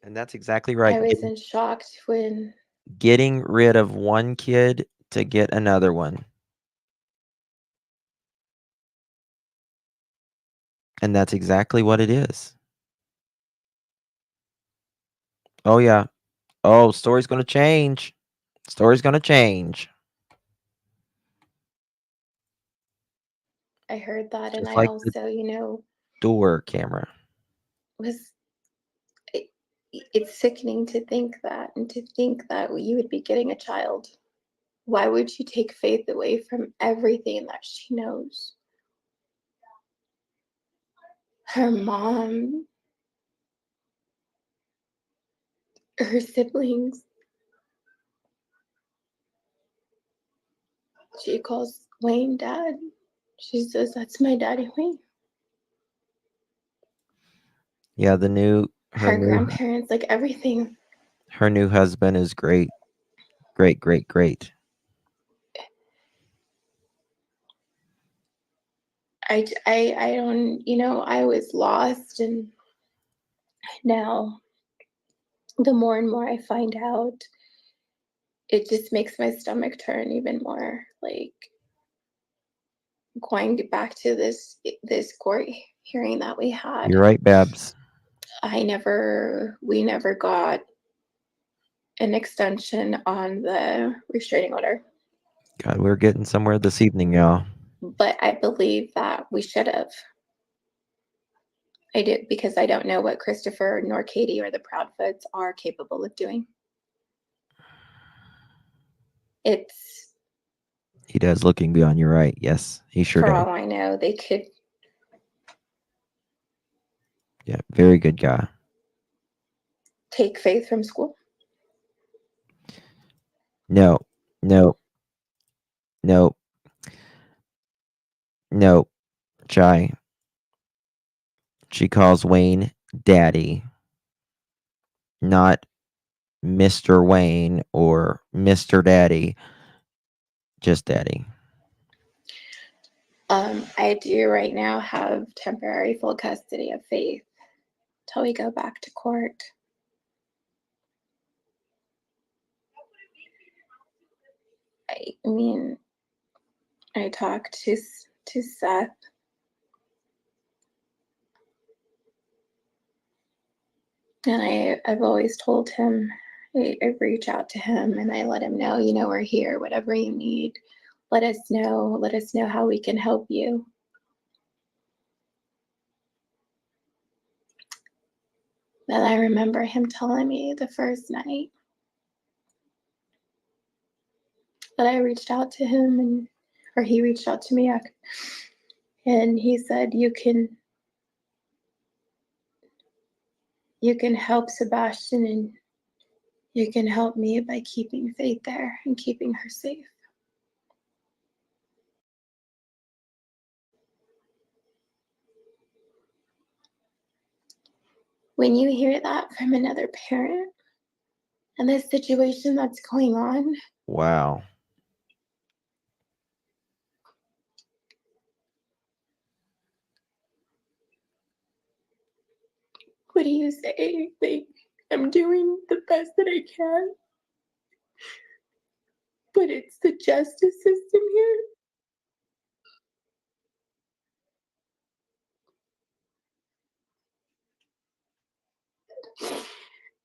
And that's exactly right. I was in shock when Getting rid of one kid to get another one. And that's exactly what it is. Oh, yeah. Oh, story's going to change. Story's going to change. I heard that, and Just I like the also, door camera. it's sickening to think that, and to think that you would be getting a child. Why would you take Faith away from everything that she knows? Her mom, her siblings. She calls Wayne dad. She says, "That's my daddy, Wayne." Yeah, her grandparents, like everything. her new husband is great. Great, great, great. I don't, I was lost, and now the more and more I find out, it just makes my stomach turn even more. Like going back to this court hearing that we had. You're right, Babs. We never got an extension on the restraining order. God, we're getting somewhere this evening, y'all. But I believe that we should have. I did, because I don't know what Christopher nor Katie or the Proudfeets are capable of doing. He does, looking beyond your right. Yes, he sure For does. all I know, they could. Yeah, very good guy. Take Faith from school? No. Chai. She calls Wayne Daddy, not Mr. Wayne or Mr. Daddy, just Daddy. I do right now have temporary full custody of Faith till we go back to court. I mean, I talked to Seth. And I've always told him, I reach out to him and I let him know, we're here, whatever you need, let us know how we can help you. But I remember him telling me the first night that I reached out to him, or he reached out to me, and he said, you can help Sebastian, and You can help me by keeping Faith there and keeping her safe. When you hear that from another parent and the situation that's going on, Wow. what do you say? Like, I'm doing the best that I can, but it's the justice system here.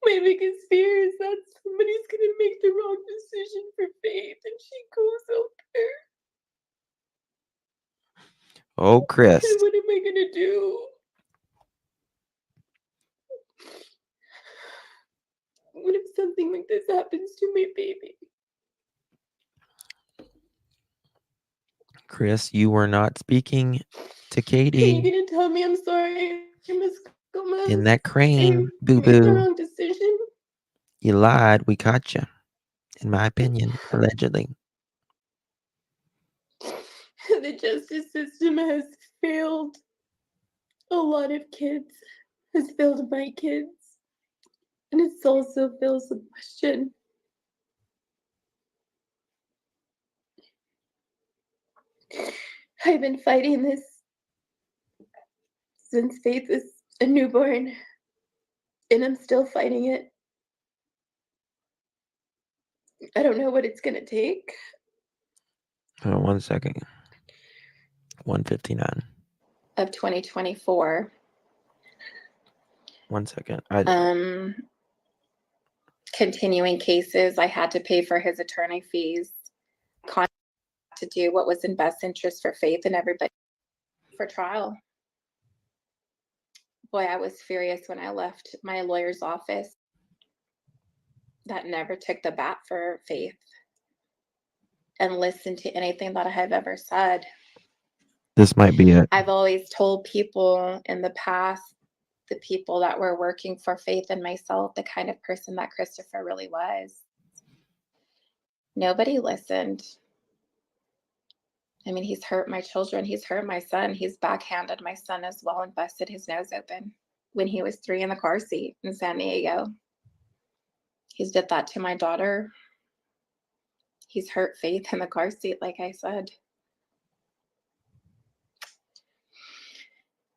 My biggest fear is that somebody's gonna make the wrong decision for Faith and she goes out there. Oh, Chris. And what am I gonna do? What if something like this happens to my baby? Chris, you were not speaking to Are you Katie gonna tell me I'm sorry? I must go, Mom. in that crane, I made the boo-boo. wrong decision. You lied. We caught you, in my opinion, allegedly. The justice system has failed a lot of kids, has failed my kids, and it's also failed Sebastian. I've been fighting this since Faith was a newborn, and I'm still fighting it. I don't know what it's gonna take. Hold on 1 second. 1:59. Of 2024. 1 second. Continuing cases, I had to pay for his attorney fees, to do what was in best interest for Faith and everybody for trial. Boy, I was furious when I left my lawyer's office. That never took the bat for Faith and listened to anything that I have ever said. This might be it. I've always told people in the past, the people that were working for Faith and myself, the kind of person that Christopher really was. Nobody listened. I mean, he's hurt my children. He's hurt my son. He's backhanded my son as well and busted his nose open when he was 3 in the car seat in San Diego. He's did that to my daughter. He's hurt Faith in the car seat, like I said.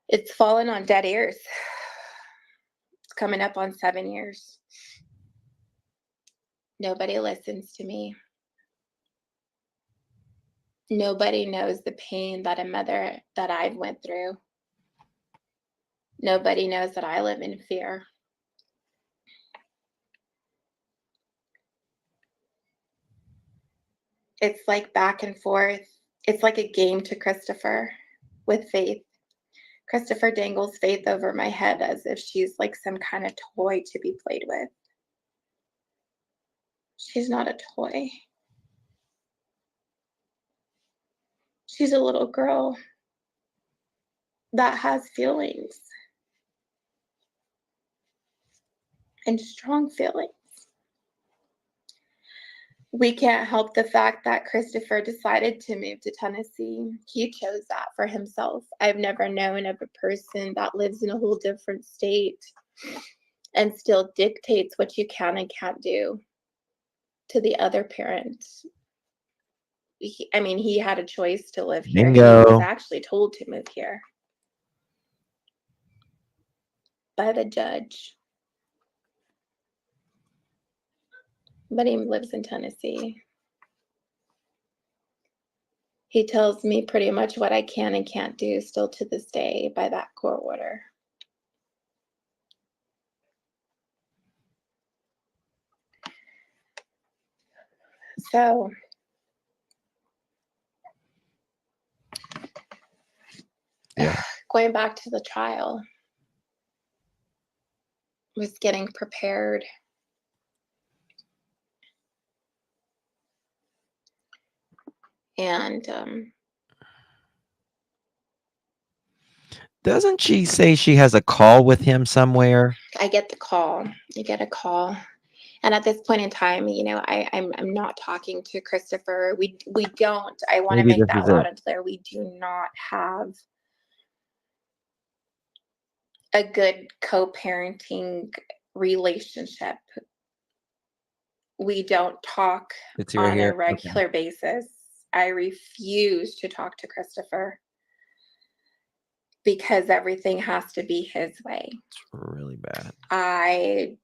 It's fallen on dead ears. It's coming up on 7 years. Nobody listens to me. Nobody knows the pain that a mother that I've went through. Nobody knows that I live in fear. It's like back and forth. It's like a game to Christopher with Faith. Christopher dangles Faith over my head as if she's like some kind of toy to be played with. She's not a toy. She's a little girl that has feelings and strong feelings. We can't help the fact that Christopher decided to move to Tennessee. He chose that for himself. I've never known of a person that lives in a whole different state and still dictates what you can and can't do to the other parent. He had a choice to live here. Bingo. He was actually told to move here by the judge. But he lives in Tennessee. He tells me pretty much what I can and can't do still to this day by that court order. So yeah, going back to the trial, was getting prepared. And doesn't she say she has a call with him somewhere? I get the call. You get a call. And at this point in time, I'm not talking to Christopher. We don't. I want to Maybe make this that is loud it. and clear. We do not have a good co-parenting relationship. We don't talk It's right on here. a regular basis. I refuse to talk to Christopher because everything has to be his way. It's really bad. I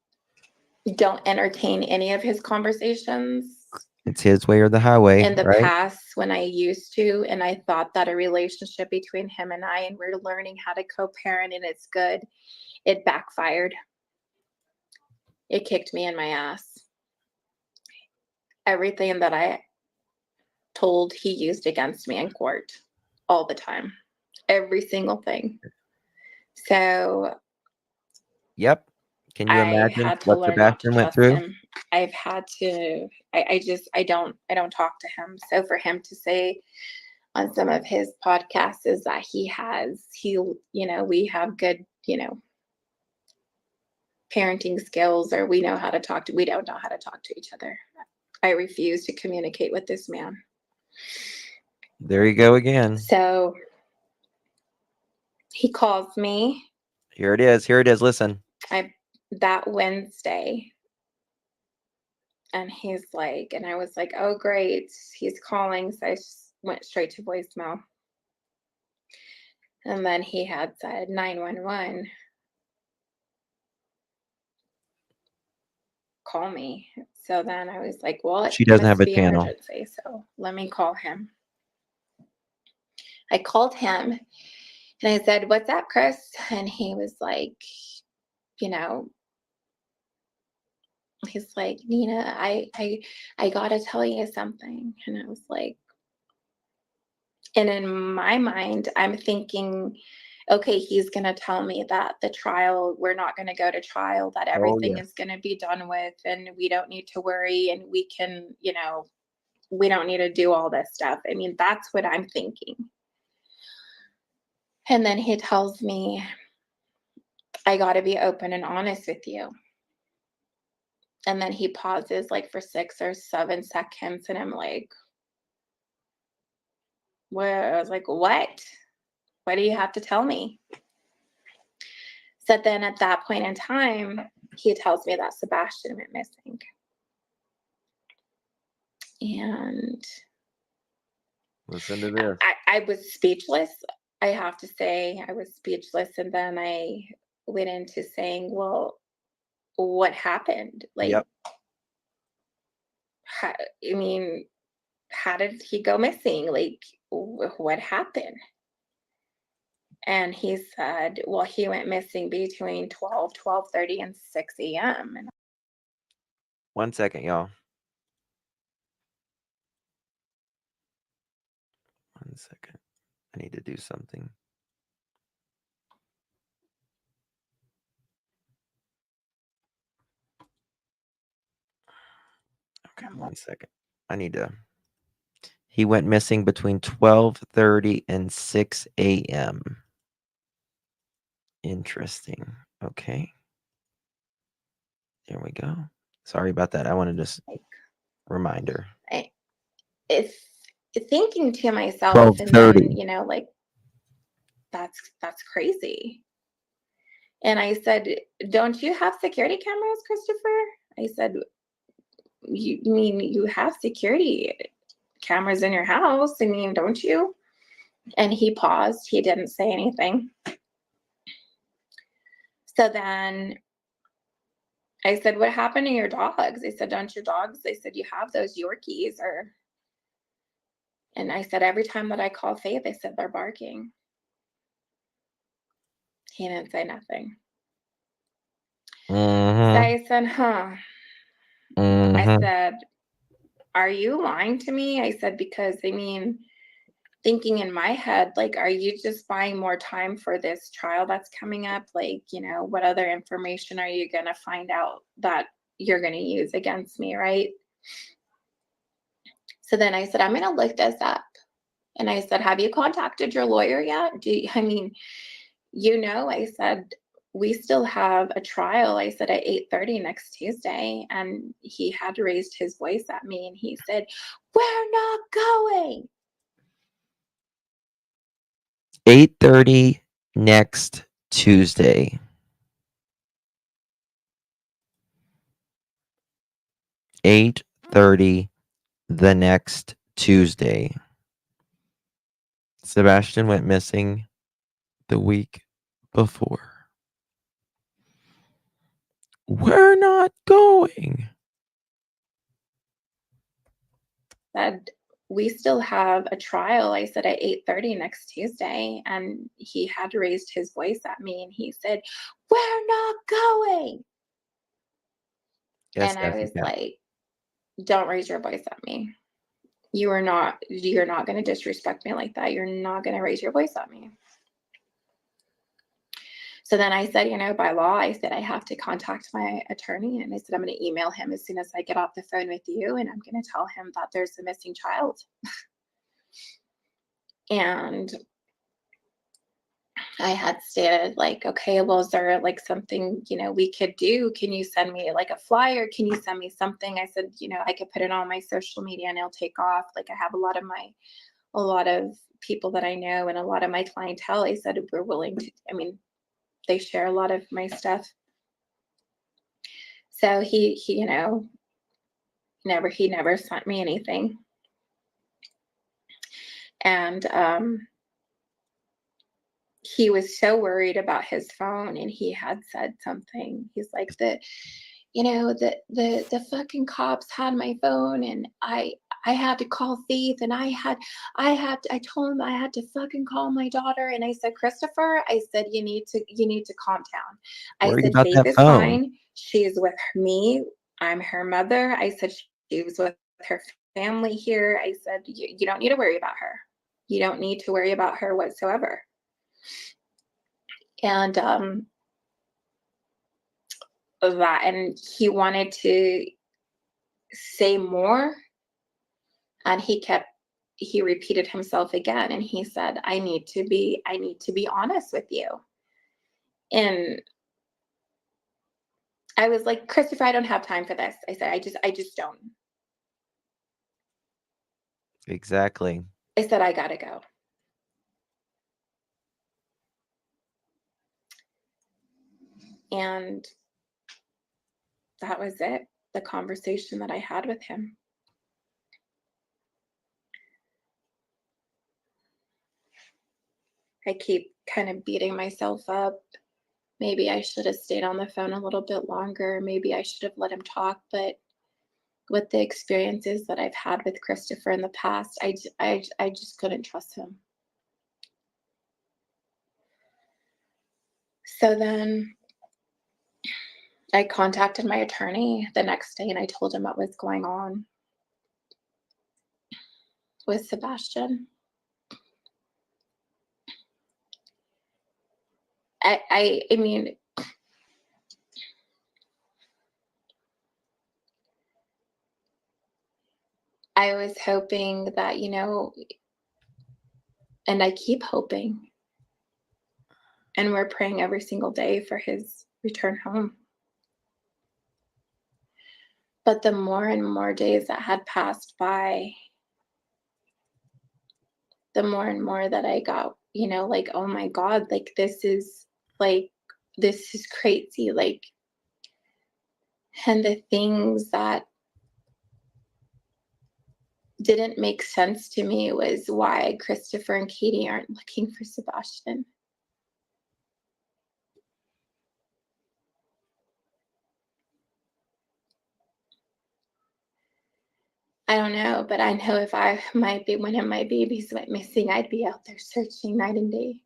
don't entertain any of his conversations. It's his way or the highway, In the right? past, when I used to, and I thought that a relationship between him and I, and we're learning how to co-parent and it's good, it backfired. It kicked me in my ass. Everything that I told, he used against me in court all the time. Every single thing. So Yep. Can you I imagine had to what learn not to Sebastian went trust through? him. I've had to, I don't talk to him. So for him to say on some of his podcasts is that we have good, parenting skills, or we don't know how to talk to each other. I refuse to communicate with this man. There you go again. So he calls me. Here it is. Here it is. Listen. That Wednesday. And he's like, and I was like, oh, great. He's calling. So I just went straight to voicemail. And then he had said 911. Call me. So then I was like, well, She it doesn't have must a be channel. emergency. So let me call him. I called him and I said, what's up, Chris? And he was like, he's like, Nina, I gotta tell you something. And I was like, and in my mind, I'm thinking, okay, he's gonna tell me that we're not gonna go to trial, that everything is gonna be done with, and we don't need to worry, and we can, we don't need to do all this stuff. I mean, that's what I'm thinking. And then he tells me, I gotta be open and honest with you. And then he pauses like for 6 or 7 seconds, and I'm like, well, I was like, what? What do you have to tell me? So then at that point in time, he tells me that Sebastian went missing. And Listen to this. I was speechless. I have to say, I was speechless. And then I went into saying, well, what happened? Like, Yep. how did he go missing? Like, what happened? And he said, well, he went missing between 12:30 and 6 a.m. And 1 second, y'all. 1 second. I need to do something. Okay, 1 second. He went missing between 12:30 and 6 a.m. Interesting. Okay. There we go. Sorry about that. I wanted to reminder. It's thinking to myself, 12:30. and then, like, that's crazy. And I said, don't you have security cameras, Christopher? I said, you mean you have security cameras in your house? I mean, don't you? And he paused. He didn't say anything. So then I said, what happened to your dogs? I said, don't your dogs? I said, you have those Yorkies, and I said, every time that I call Faith, I said, they're barking. He didn't say nothing. Mm-hmm. So I said, huh. Mm-hmm. I said, are you lying to me? I said, because thinking in my head, like, are you just buying more time for this trial that's coming up? Like, what other information are you going to find out that you're going to use against me, right? So then I said, I'm going to look this up. And I said, have you contacted your lawyer yet? I said, we still have a trial, I said, at 8:30 next Tuesday. And he had raised his voice at me and he said, we're not going. 8:30 next Tuesday. 8:30 the next Tuesday. Sebastian went missing the week before. We're not going. Said, we still have a trial, I said, at 8:30 next Tuesday. And he had raised his voice at me and he said, we're not going. Yes, And I was like, don't raise your voice at me. You're not going to disrespect me like that. You're not going to raise your voice at me. So then I said, by law, I said, I have to contact my attorney. And I said, I'm going to email him as soon as I get off the phone with you. And I'm going to tell him that there's a missing child. And I had stated like, okay, well, is there like something, we could do? Can you send me like a flyer? Can you send me something? I said, I could put it on my social media and it'll take off. Like I have a lot of people that I know and a lot of my clientele. I said, we're willing to, they share a lot of my stuff. So he never sent me anything. And he was so worried about his phone and he had said something. He's like, the fucking cops had my phone and I had to call Faith and I told him I had to fucking call my daughter. And I said, Christopher, I said, you need to calm down. I said, Faith is fine. She's with me. I'm her mother. I said, she was with her family here. I said, you don't need to worry about her. You don't need to worry about her whatsoever. And and he wanted to say more. And he repeated himself again. And he said, I need to be honest with you. And I was like, Christopher, I don't have time for this. I said, I just don't. Exactly. I said, I gotta go. And that was it. The conversation that I had with him. I keep kind of beating myself up. Maybe I should have stayed on the phone a little bit longer. Maybe I should have let him talk. But with the experiences that I've had with Christopher in the past, I just couldn't trust him. So then I contacted my attorney the next day and I told him what was going on with Sebastian. I mean, I was hoping that, and I keep hoping, and we're praying every single day for his return home. But the more and more days that had passed by, the more and more that I got, like, oh my God, like, this is crazy. Like, and the things that didn't make sense to me was why Christopher and Katie aren't looking for Sebastian. I don't know, but I know if one of my babies went missing, I'd be out there searching night and day.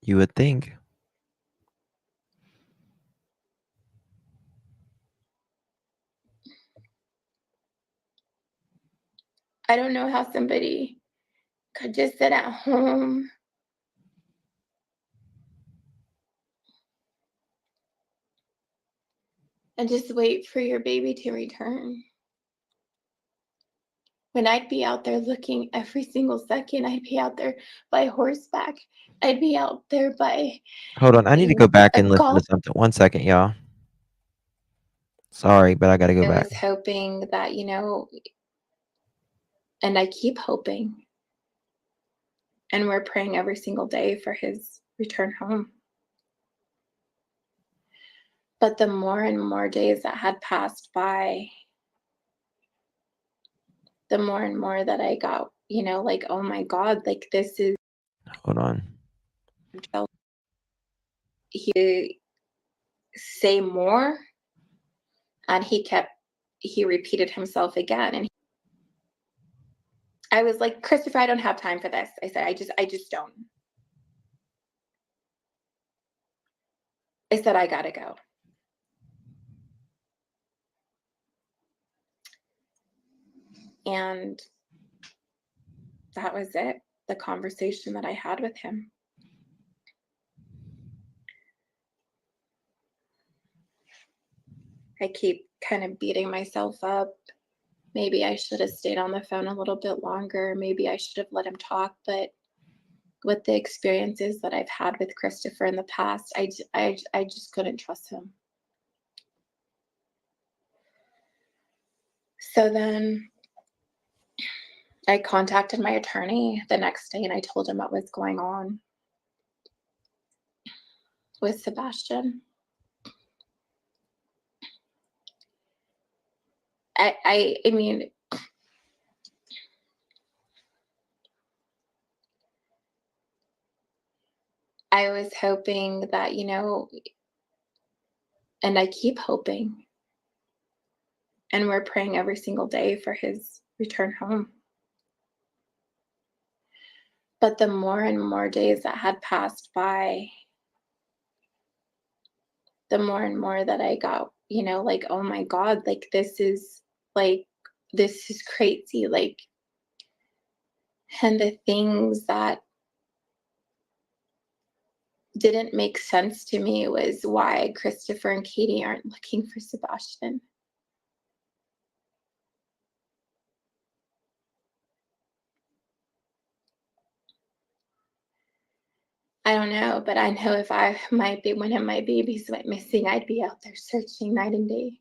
You would think. I don't know how somebody could just sit at home and just wait for your baby to return. When I'd be out there looking every single second, I'd be out there by horseback. I'd be out there by Hold on. I need to go back a and listen to golf. something. 1 second, y'all. Sorry, but I got to go I back. was hoping that, and I keep hoping, and we're praying every single day for his return home. But the more and more days that had passed by, the more and more that I got, like, oh my God, like this is. Hold on. He say more, and he repeated himself again, and I was like, Christopher, I don't have time for this. I said, I just don't. I said, I gotta go. And that was it, the conversation that I had with him. I keep kind of beating myself up. Maybe I should have stayed on the phone a little bit longer. Maybe I should have let him talk. But with the experiences that I've had with Christopher in the past, I just couldn't trust him. So then I contacted my attorney the next day, and I told him what was going on with Sebastian. I mean, I was hoping that, and I keep hoping, and we're praying every single day for his return home. But the more and more days that had passed by, the more and more that I got, like, oh my God, like this is crazy. Like, and the things that didn't make sense to me was why Christopher and Katie aren't looking for Sebastian. I don't know, but I know if one of my babies went missing, I'd be out there searching night and day.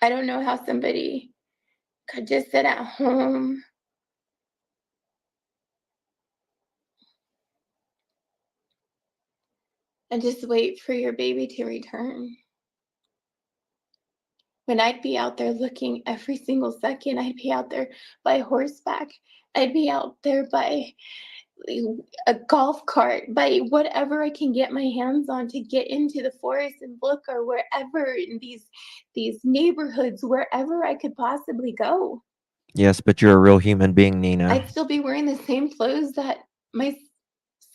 I don't know how somebody could just sit at home and just wait for your baby to return. When I'd be out there looking every single second, I'd be out there by horseback. I'd be out there by a golf cart, by whatever I can get my hands on to get into the forest and look, or wherever in these neighborhoods, wherever I could possibly go. Yes, but you're a real human being, Nina. I'd still be wearing the same clothes that my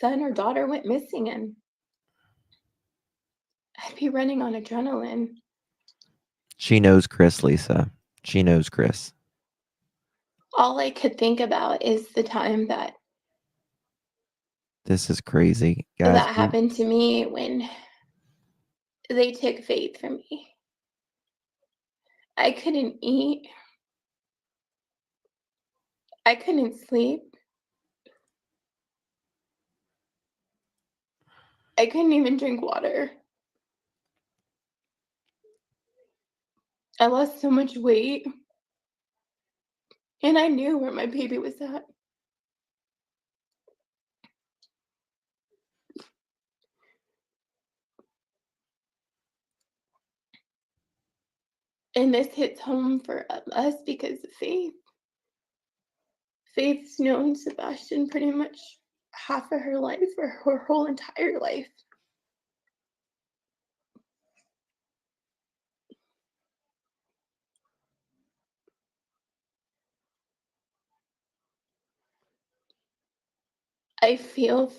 son or daughter went missing in. I'd be running on adrenaline. She knows Chris, Lisa. She knows Chris. All I could think about is the time that This is crazy, guys. that happened to me when they took Faith from me. I couldn't eat. I couldn't sleep. I couldn't even drink water. I lost so much weight. And I knew where my baby was at. And this hits home for us because of Faith. Faith's known Sebastian pretty much half of her life, or her whole entire life. I feel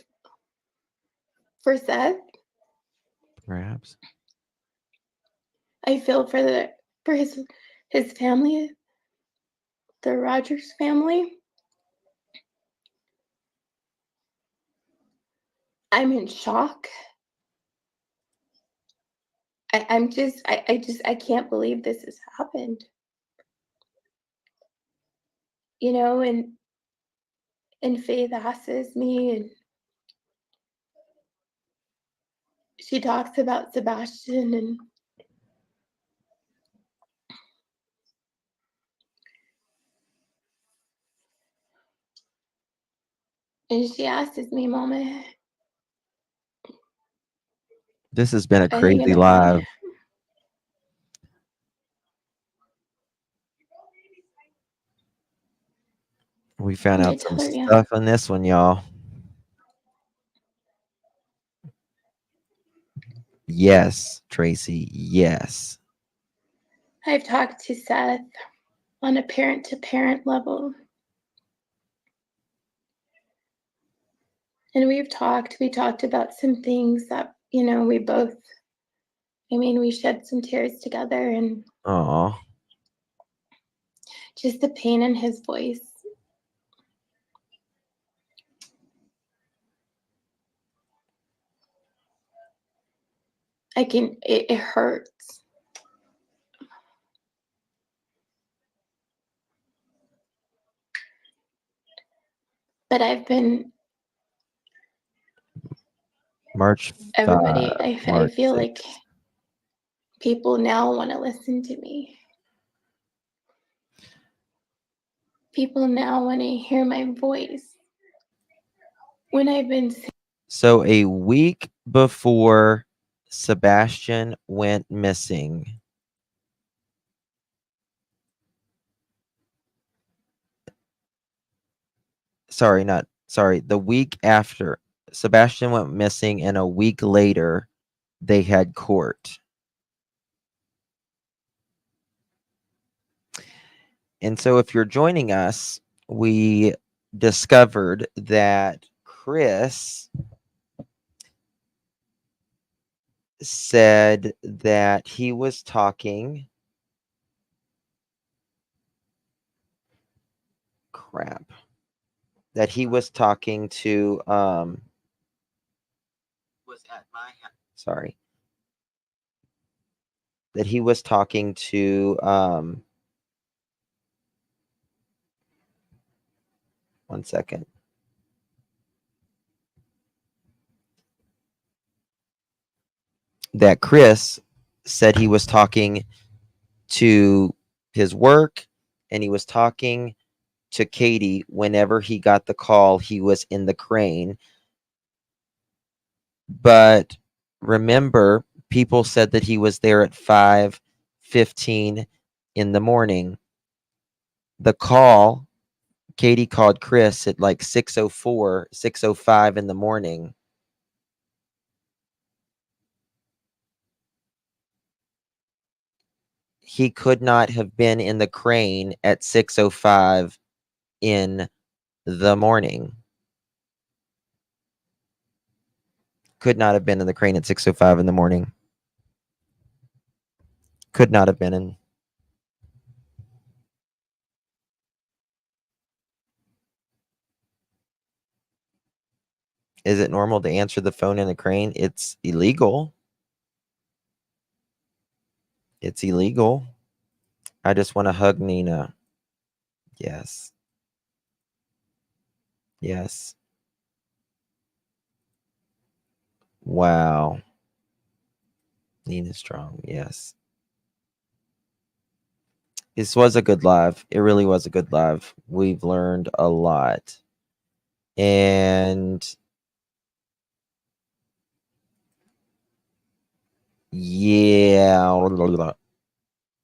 for Seth. Perhaps. I feel for his family, the Rogers family. I'm in shock. I can't believe this has happened. You know, and Faith asks me, and she talks about Sebastian, and she asks me, Mama, This has been a are you crazy gonna live. find? We found And I out some tell her, yeah. stuff on this one, y'all. Yes, Tracy. Yes. I've talked to Seth on a parent-to-parent level. And we talked about some things that, you know, we shed some tears together, and Aw. just the pain in his voice. It hurts. But I've been, March 5. everybody, I March feel 6. like people now want to listen to me. People now want to hear my voice. When I've been So a week before Sebastian went missing, the week after Sebastian went missing, and a week later they had court. And so if you're joining us, we discovered that Chris said that he was talking that he was talking to was at my house. Sorry. That he was talking to one second. That Chris said he was talking to his work, and he was talking to Katie whenever he got the call he was in the crane. But remember, people said that he was there at 5:15 in the morning. The call, Katie called Chris at like 6:04, 6:05 in the morning. He could not have been in the crane at 6:05 in the morning. Could not have been in the crane at 6:05 in the morning. Could not have been in. Is it normal to answer the phone in a crane? It's illegal. It's illegal. I just want to hug Nina. Yes. Yes. Wow. Nina's strong. Yes. This was a good live. It really was a good live. We've learned a lot. And yeah.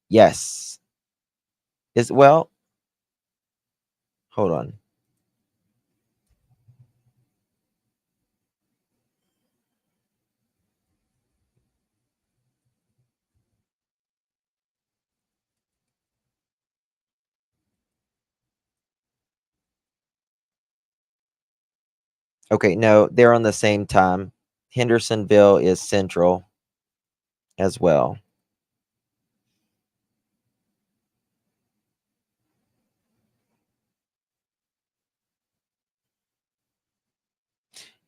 Yes. Well, hold on. Okay, no, they're on the same time. Hendersonville is central as well.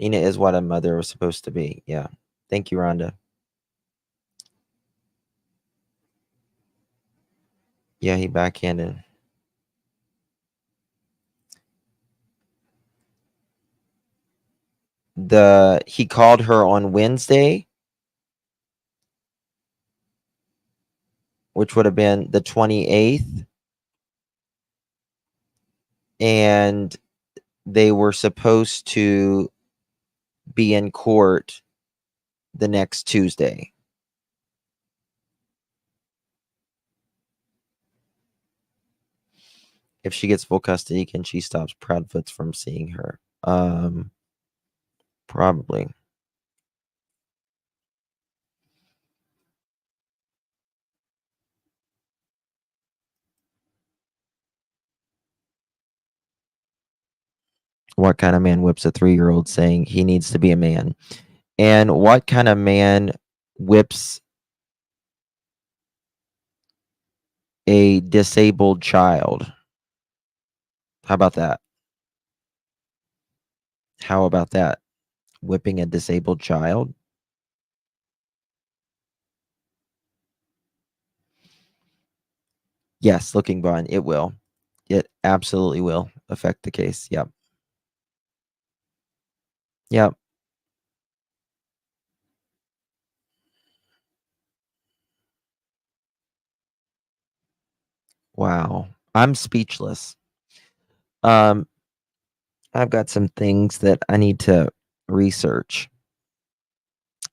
Nina is what a mother was supposed to be. Yeah. Thank you, Rhonda. Yeah, he backhanded. He called her on Wednesday, which would have been the 28th. And they were supposed to be in court the next Tuesday. If she gets full custody, can she stop Proudfeet from seeing her? Probably. What kind of man whips a 3-year-old saying he needs to be a man? And what kind of man whips a disabled child? How about that? How about that? Whipping a disabled child? Yes, looking bond, it will. It absolutely will affect the case. Yep. Yep. Wow. I'm speechless. I've got some things that I need to research.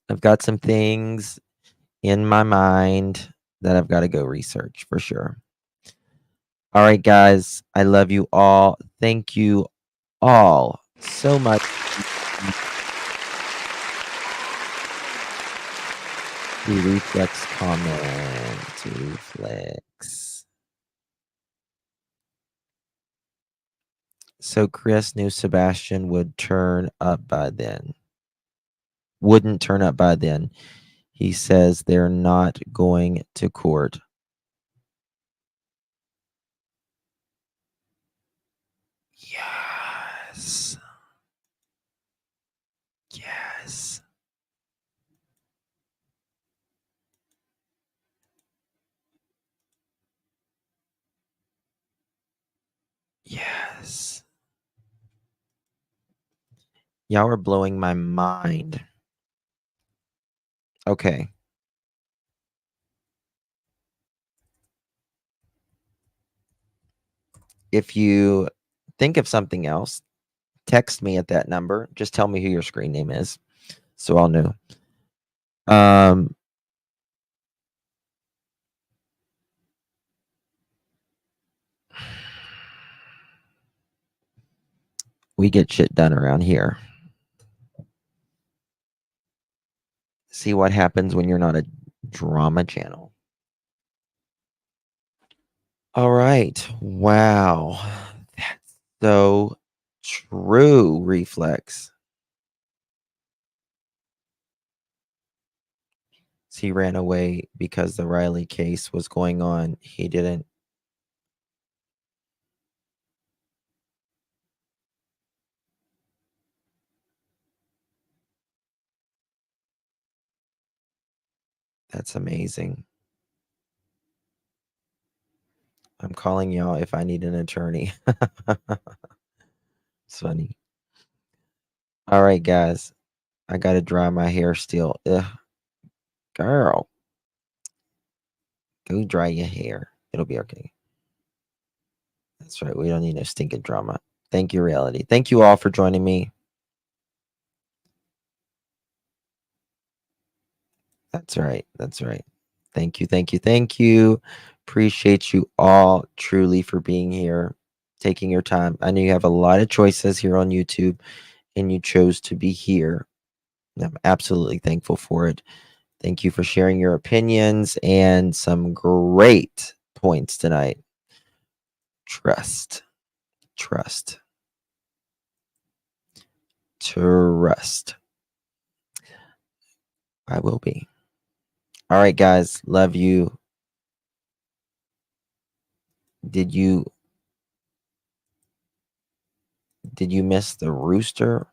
I've got some things in my mind that I've got to go research for sure. All right, guys. I love you all. Thank you all so much. The reflex comment. Reflex. So Chris knew Sebastian would turn up by then. Wouldn't turn up by then. He says they're not going to court. Yes. Yes. Yes. Y'all are blowing my mind. Okay. If you think of something else, text me at that number. Just tell me who your screen name is, so I'll know. We get shit done around here. See what happens when you're not a drama channel. All right. Wow. That's so true, Reflex. He ran away because the Riley case was going on. He didn't. That's amazing. I'm calling y'all if I need an attorney. It's funny. All right, guys. I got to dry my hair still. Ugh. Girl. Go dry your hair. It'll be okay. That's right. We don't need no stinking drama. Thank you, reality. Thank you all for joining me. That's right. That's right. Thank you. Thank you. Thank you. Appreciate you all truly for being here, taking your time. I know you have a lot of choices here on YouTube and you chose to be here. I'm absolutely thankful for it. Thank you for sharing your opinions and some great points tonight. Trust. Trust. Trust. I will be. All right, guys. Love you. Did you miss the rooster?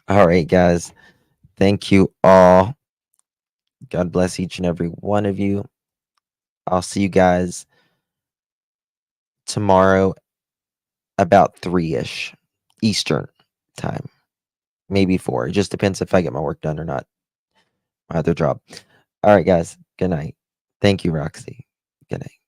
All right, guys. Thank you all. God bless each and every one of you. I'll see you guys tomorrow about 3-ish Eastern time. Maybe 4. It just depends if I get my work done or not. My other job. All right, guys. Good night. Thank you, Roxy. Good night.